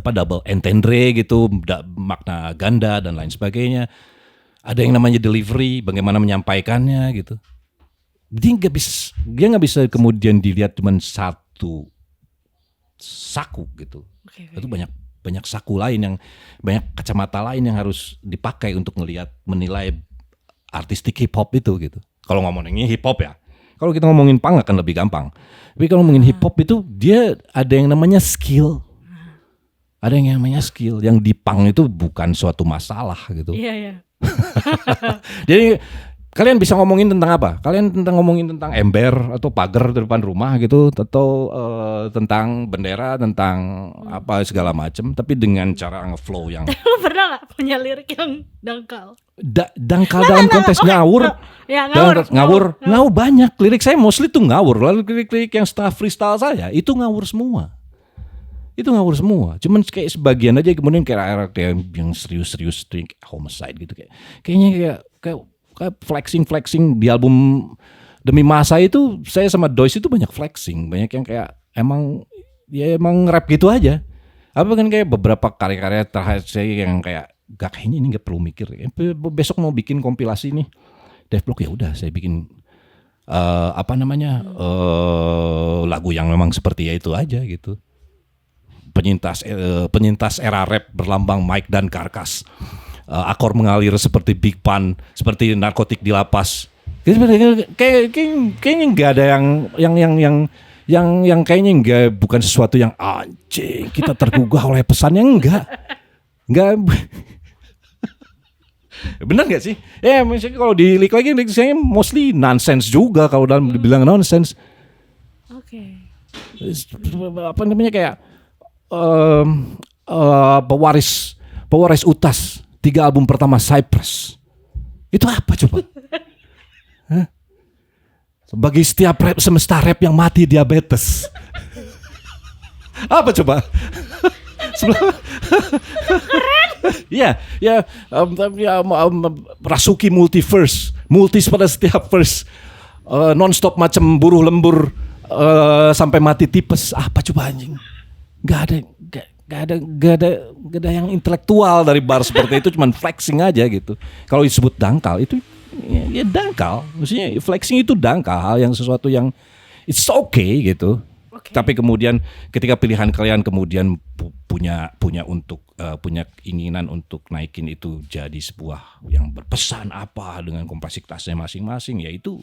double entendre gitu, makna ganda dan lain sebagainya. Ada yang namanya delivery, bagaimana menyampaikannya gitu. Dia nggak bisa kemudian dilihat cuma satu saku gitu. Itu banyak saku lain yang banyak kacamata lain yang harus dipakai untuk menilai artistik hip hop itu gitu. Kalau ngomongin hip hop ya. Kalau kita ngomongin punk akan lebih gampang. Tapi kalau ngomongin hip hop itu dia ada yang namanya skill. Ada yang namanya skill. Yang di punk itu bukan suatu masalah gitu. Iya. Jadi kalian bisa ngomongin tentang apa? Kalian ngomongin tentang ember atau pagar di depan rumah gitu, atau tentang bendera, tentang apa segala macam, tapi dengan cara ngeflow yang. Lu pernah nggak punya lirik yang dangkal? Dangkal dalam konteks ngawur. Ya, ngawur banyak. Lirik saya mostly tuh ngawur. Lalu lirik yang setengah freestyle saya itu ngawur semua. Cuman kayak sebagian aja kemudian kayak yang serius-serius drink homicide gitu kayaknya kayak flexing di album Demi Masa itu saya sama Dois itu banyak flexing, banyak yang kayak emang rap gitu aja. Apa kan kayak beberapa karya-karya terakhir saya yang kayak kayaknya ini nggak perlu mikir. Besok mau bikin kompilasi nih Devblog, ya udah saya bikin lagu yang memang seperti itu aja gitu. Penyintas era rap berlambang mic dan karkas. Akor mengalir seperti Big Pun, seperti narkotik di lapas. Kayaknya nggak ada yang kayaknya nggak, bukan sesuatu yang anjing kita tergugah oleh pesannya, enggak. Bener nggak sih? Ya misalnya kalau dilik lagi saya mostly nonsense juga kalau dalam dibilang nonsense. Oke. Apa namanya kayak pewaris utas 3 album pertama Cypress. Itu apa coba? Bagi setiap rap semesta rap yang mati diabetes. Apa coba? Ya, Rasuki multiverse, multis pada setiap verse, nonstop macam buruh lembur sampai mati tipes. Apa coba anjing? Gak ada yang intelektual dari bar seperti itu, cuman flexing aja gitu. Kalau disebut dangkal itu ya dangkal, maksudnya flexing itu dangkal, hal yang sesuatu yang it's okay gitu. Okay. Tapi kemudian ketika pilihan kalian kemudian punya keinginan untuk naikin itu jadi sebuah yang berpesan apa dengan kompleksitasnya masing-masing, ya itu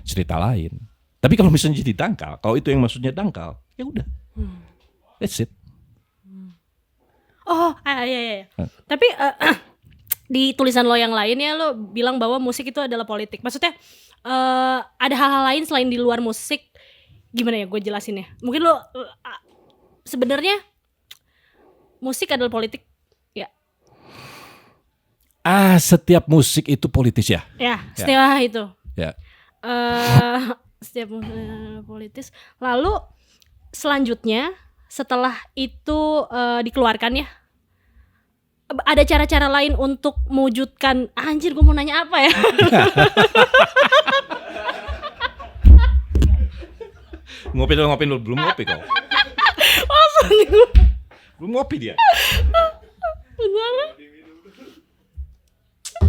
cerita lain. Tapi kalau misalnya jadi dangkal, kalau itu yang maksudnya dangkal, ya udah. That's it. Oh, iya. Tapi di tulisan lo yang lainnya lo bilang bahwa musik itu adalah politik. Maksudnya ada hal-hal lain selain di luar musik. Gimana ya gue jelasinnya? Mungkin lo sebenarnya musik adalah politik, ya? Setiap musik itu politis ya? Ya, setiap itu. Ya. Setiap politis. Lalu selanjutnya setelah itu dikeluarkan ya, ada cara-cara lain untuk mewujudkan anjir gue mau nanya apa ya? Ngopi dulu, belum ngopi kau. Belum ngopi dia.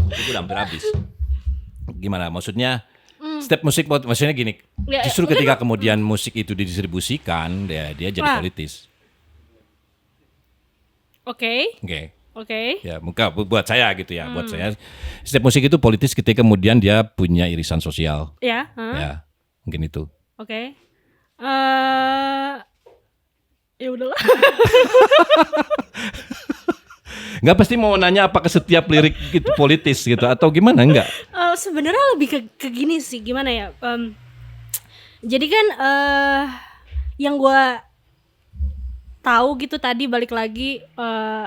Itu udah hampir habis. Gimana maksudnya? Step musik maksudnya gini. Justru ketika kemudian musik itu didistribusikan, dia jadi politis. Oke. Ya, muka buat saya gitu ya, buat saya step musik itu politis ketika kemudian dia punya irisan sosial. Ya. Ya, mungkin itu. Oke. Ya udahlah. Nggak pasti mau nanya apakah setiap lirik itu politis gitu atau gimana, enggak? Sebenarnya lebih ke gini sih, gimana ya? Jadi kan yang gue tahu gitu tadi balik lagi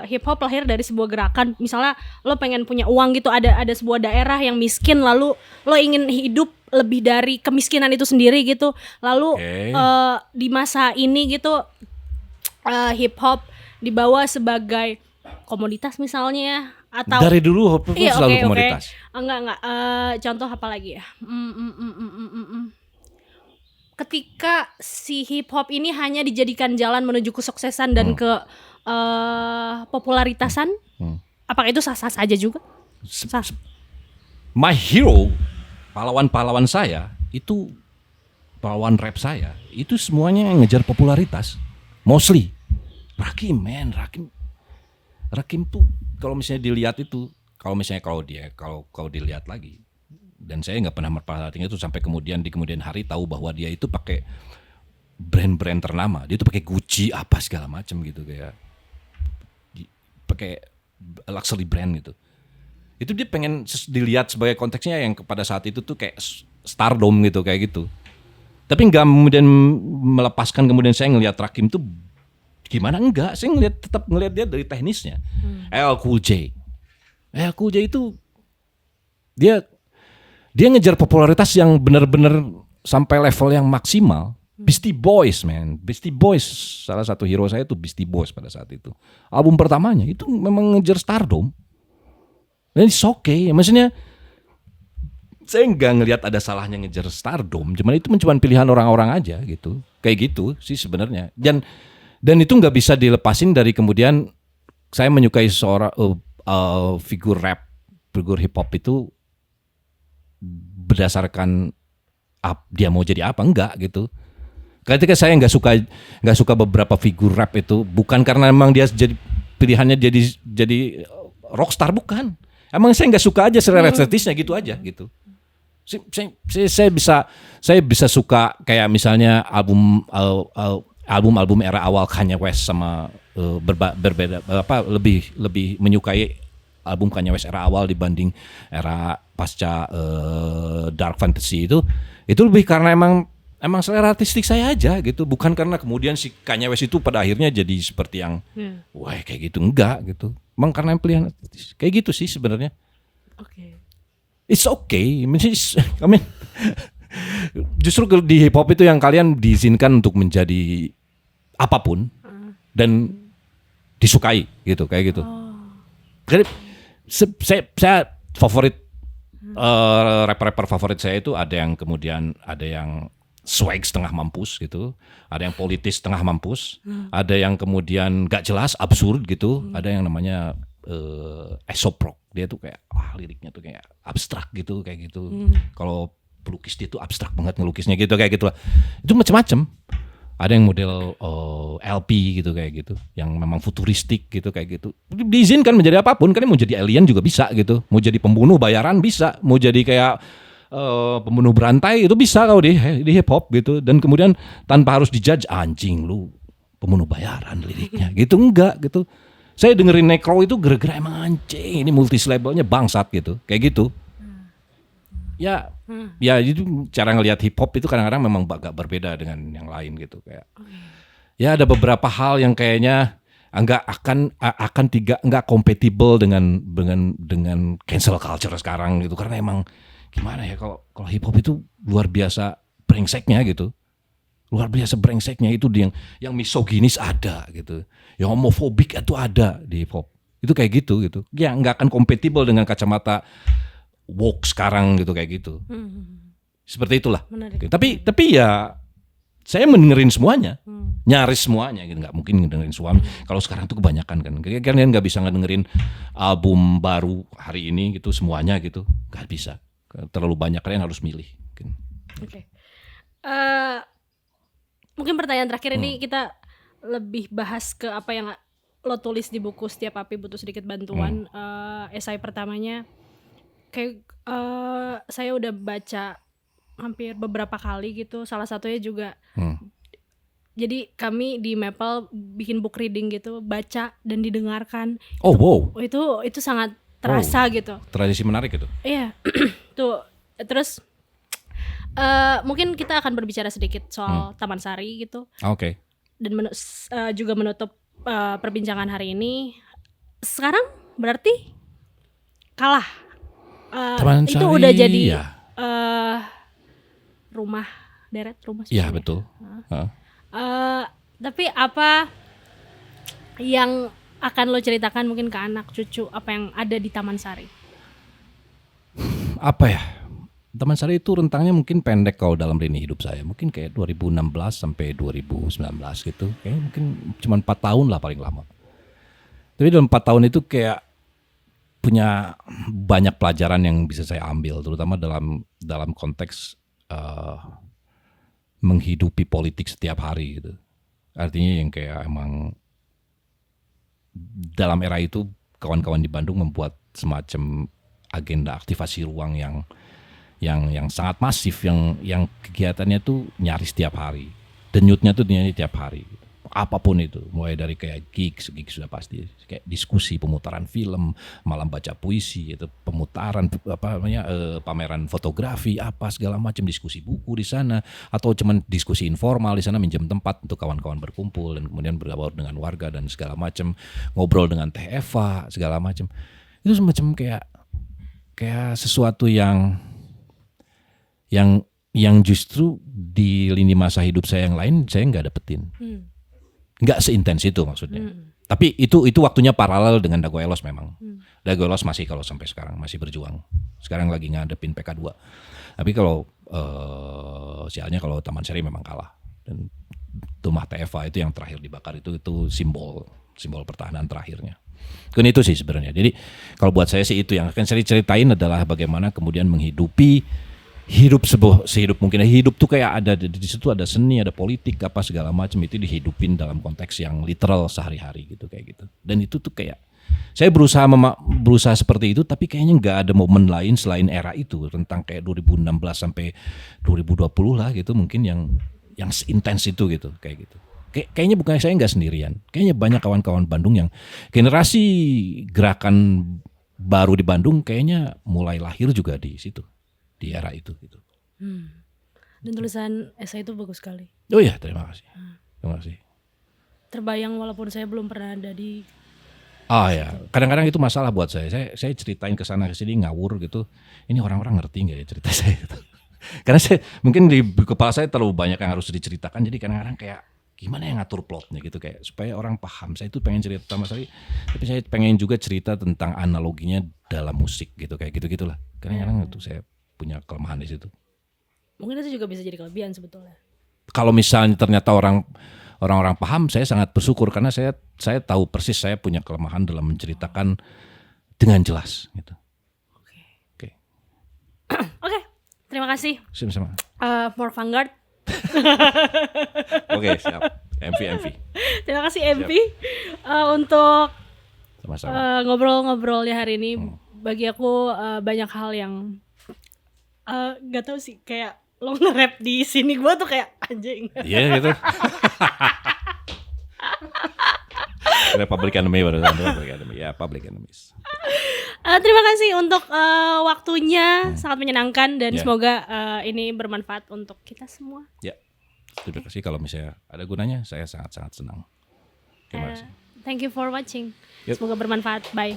hip hop lahir dari sebuah gerakan. Misalnya lo pengen punya uang gitu, ada sebuah daerah yang miskin, lalu lo ingin hidup lebih dari kemiskinan itu sendiri gitu. Lalu di masa ini gitu hip hop dibawa sebagai komoditas misalnya, atau dari dulu hip hop selalu komoditas. Enggak. Contoh apa lagi ya? Ketika si hip hop ini hanya dijadikan jalan menuju kesuksesan dan ke popularitasan, apakah itu sah-sah saja juga? My hero, pahlawan saya itu, pahlawan rap saya itu semuanya ngejar popularitas, mostly. Rakim tuh kalau misalnya dilihat itu, kalau dilihat lagi, dan saya nggak pernah memperhatikan itu sampai kemudian di kemudian hari tahu bahwa dia itu pakai brand-brand ternama, dia itu pakai Gucci apa segala macam gitu, kayak pakai luxury brand gitu. Itu dia pengen dilihat sebagai konteksnya yang pada saat itu tuh kayak stardom gitu, kayak gitu. Tapi nggak kemudian melepaskan kemudian saya ngelihat Rakim tuh gimana, enggak, saya tetap ngelihat dia dari teknisnya. LL Cool J itu dia ngejar popularitas yang benar-benar sampai level yang maksimal. Beastie Boys salah satu hero saya itu Beastie Boys pada saat itu. Album pertamanya itu memang ngejar stardom. Dan it's okay, maksudnya saya nggak ngelihat ada salahnya ngejar stardom, cuman itu cuma pilihan orang-orang aja gitu, kayak gitu sih sebenarnya. Dan itu nggak bisa dilepasin dari kemudian saya menyukai seorang figur hip hop itu berdasarkan dia mau jadi apa, enggak gitu. Ketika saya nggak suka beberapa figur rap itu bukan karena memang dia jadi pilihannya jadi rockstar, bukan. Emang saya nggak suka aja selera estetisnya gitu aja gitu. Saya bisa suka kayak misalnya album era awal Kanye West sama berbeda lebih menyukai album Kanye West era awal dibanding era pasca dark fantasy itu lebih karena emang selera artistik saya aja gitu, bukan karena kemudian si Kanye West itu pada akhirnya jadi seperti yang wah kayak gitu, enggak gitu. Emang karena pilihan artistik kayak gitu sih sebenarnya. Oke. It's okay. I mean, justru di hip hop itu yang kalian diizinkan untuk menjadi apapun dan disukai gitu, kayak gitu. Jadi saya favorit rapper favorit saya itu ada yang swag setengah mampus gitu, ada yang politis setengah mampus, ada yang kemudian gak jelas absurd gitu, ada yang namanya Aesop Rock. Dia tuh kayak liriknya tuh kayak abstrak gitu, kayak gitu. Kalau pelukis dia tuh abstrak banget ngelukisnya gitu, kayak gitu lah. Itu macam-macam. Ada yang model LP gitu, kayak gitu, yang memang futuristik gitu, kayak gitu. Diizinkan menjadi apapun, kan mau jadi alien juga bisa gitu, mau jadi pembunuh bayaran bisa, mau jadi kayak pembunuh berantai itu bisa kalau di hip hop gitu. Dan kemudian tanpa harus dijudge, anjing lu pembunuh bayaran liriknya gitu, enggak gitu. Saya dengerin Necro itu gara-gara emang anjing ini multi labelnya bangsat gitu, kayak gitu. Ya itu cara ngelihat hip hop itu kadang-kadang memang agak berbeda dengan yang lain gitu, kayak. Ya ada beberapa hal yang kayaknya nggak compatible dengan cancel culture sekarang gitu, karena emang gimana ya kalau hip hop itu luar biasa brengseknya gitu. Luar biasa brengseknya itu yang misoginis ada gitu. Yang homofobik itu ada di hip hop. Itu kayak gitu. Ya nggak akan kompatibel dengan kacamata woke sekarang gitu kayak gitu. Seperti itulah. Menarik. Tapi ya saya mendengerin semuanya. Nyaris semuanya gitu. Nggak mungkin ngedengerin semuanya. Kalau sekarang tuh kebanyakan kan. Kalian nggak bisa ngedengerin album baru hari ini gitu semuanya gitu. Nggak bisa. Terlalu banyak, kalian harus milih. Oke. Mungkin pertanyaan terakhir ini kita lebih bahas ke apa yang lo tulis di buku Setiap Api Butuh Sedikit Bantuan. Esai pertamanya kayak saya udah baca hampir beberapa kali gitu. Salah satunya juga jadi kami di Maple bikin book reading gitu, baca dan didengarkan. Oh wow. Itu sangat terasa gitu. Tradisi menarik itu. Iya. Tuh terus mungkin kita akan berbicara sedikit soal Taman Sari gitu. Oke. Dan juga menutup perbincangan hari ini. Sekarang berarti kalah. Taman Itu Sari, udah jadi ya. Rumah deret, rumah Iya susun ya? betul. Tapi apa yang akan lo ceritakan mungkin ke anak cucu apa yang ada di Taman Sari? Apa ya? Taman Sari itu rentangnya mungkin pendek kalau dalam lini hidup saya. Mungkin kayak 2016 sampai 2019 gitu. Kayaknya mungkin cuma 4 tahun lah paling lama. Tapi dalam 4 tahun itu kayak punya banyak pelajaran yang bisa saya ambil. Terutama dalam konteks menghidupi politik setiap hari gitu. Artinya yang kayak emang dalam era itu kawan-kawan di Bandung membuat semacam agenda aktivasi ruang yang sangat masif, yang kegiatannya tuh nyaris tiap hari, denyutnya tuh nyaris tiap hari, apapun itu, mulai dari kayak gigs sudah pasti, kayak diskusi, pemutaran film, malam baca puisi, itu pemutaran pameran fotografi, apa segala macam, diskusi buku di sana, atau cuman diskusi informal di sana, minjem tempat untuk kawan-kawan berkumpul dan kemudian bergaul dengan warga dan segala macam, ngobrol dengan Teh Eva segala macam, itu semacam kayak sesuatu yang justru di lini masa hidup saya yang lain saya nggak dapetin, nggak seintens itu maksudnya. Tapi itu waktunya paralel dengan Dago Elos memang. Dago Elos masih kalau sampai sekarang masih berjuang. Sekarang lagi ngadepin PK2. Tapi kalau sialnya kalau Taman Sari memang kalah. Dan rumah TFA itu yang terakhir dibakar itu simbol pertahanan terakhirnya. Kan itu sih sebenarnya. Jadi kalau buat saya sih itu yang akan saya ceritain adalah bagaimana kemudian menghidupi sehidup mungkin. Hidup tuh kayak ada di situ, ada seni, ada politik, apa segala macam, itu dihidupin dalam konteks yang literal sehari-hari gitu kayak gitu. Dan itu tuh kayak saya berusaha seperti itu, tapi kayaknya nggak ada momen lain selain era itu, tentang kayak 2016 sampai 2020 lah gitu, mungkin yang intens itu gitu kayak gitu. Kayaknya bukan saya nggak sendirian, kayaknya banyak kawan-kawan Bandung yang generasi gerakan baru di Bandung kayaknya mulai lahir juga di situ, di era itu gitu. Dan tulisan esai itu bagus sekali. Oh ya, terima kasih. Terima kasih. Terbayang walaupun saya belum pernah ada di. Ya, kadang-kadang itu masalah buat saya. Saya ceritain ke sana ke sini ngawur gitu. Ini orang-orang ngerti nggak ya cerita saya gitu. Karena saya mungkin di kepala saya terlalu banyak yang harus diceritakan. Jadi kadang-kadang kayak gimana yang ngatur plotnya gitu, kayak supaya orang paham. Saya itu pengen cerita Taman Sari, tapi saya pengen juga cerita tentang analoginya dalam musik gitu, kayak gitu-gitulah. Kadang-kadang itu saya punya kelemahan di situ. Mungkin itu juga bisa jadi kelebihan sebetulnya. Kalau misalnya ternyata orang-orang paham, saya sangat bersyukur karena saya tahu persis saya punya kelemahan dalam menceritakan dengan jelas gitu. Oke. Oke, terima kasih. Sama-sama. More Vanguard. Oke, siap. MV. Terima kasih MP untuk Sama-sama. ngobrol-ngobrolnya hari ini. Bagi aku banyak hal yang nggak tahu sih, kayak lo nge-rap di sini gue tuh kayak anjing. Iya gitu. Public Enemy baru Public Enemies. Terima kasih untuk waktunya, sangat menyenangkan dan semoga ini bermanfaat untuk kita semua. Ya, terima kasih. Kalau misalnya ada gunanya, saya sangat-sangat senang. Terima kasih. Thank you for watching. Yep. Semoga bermanfaat. Bye.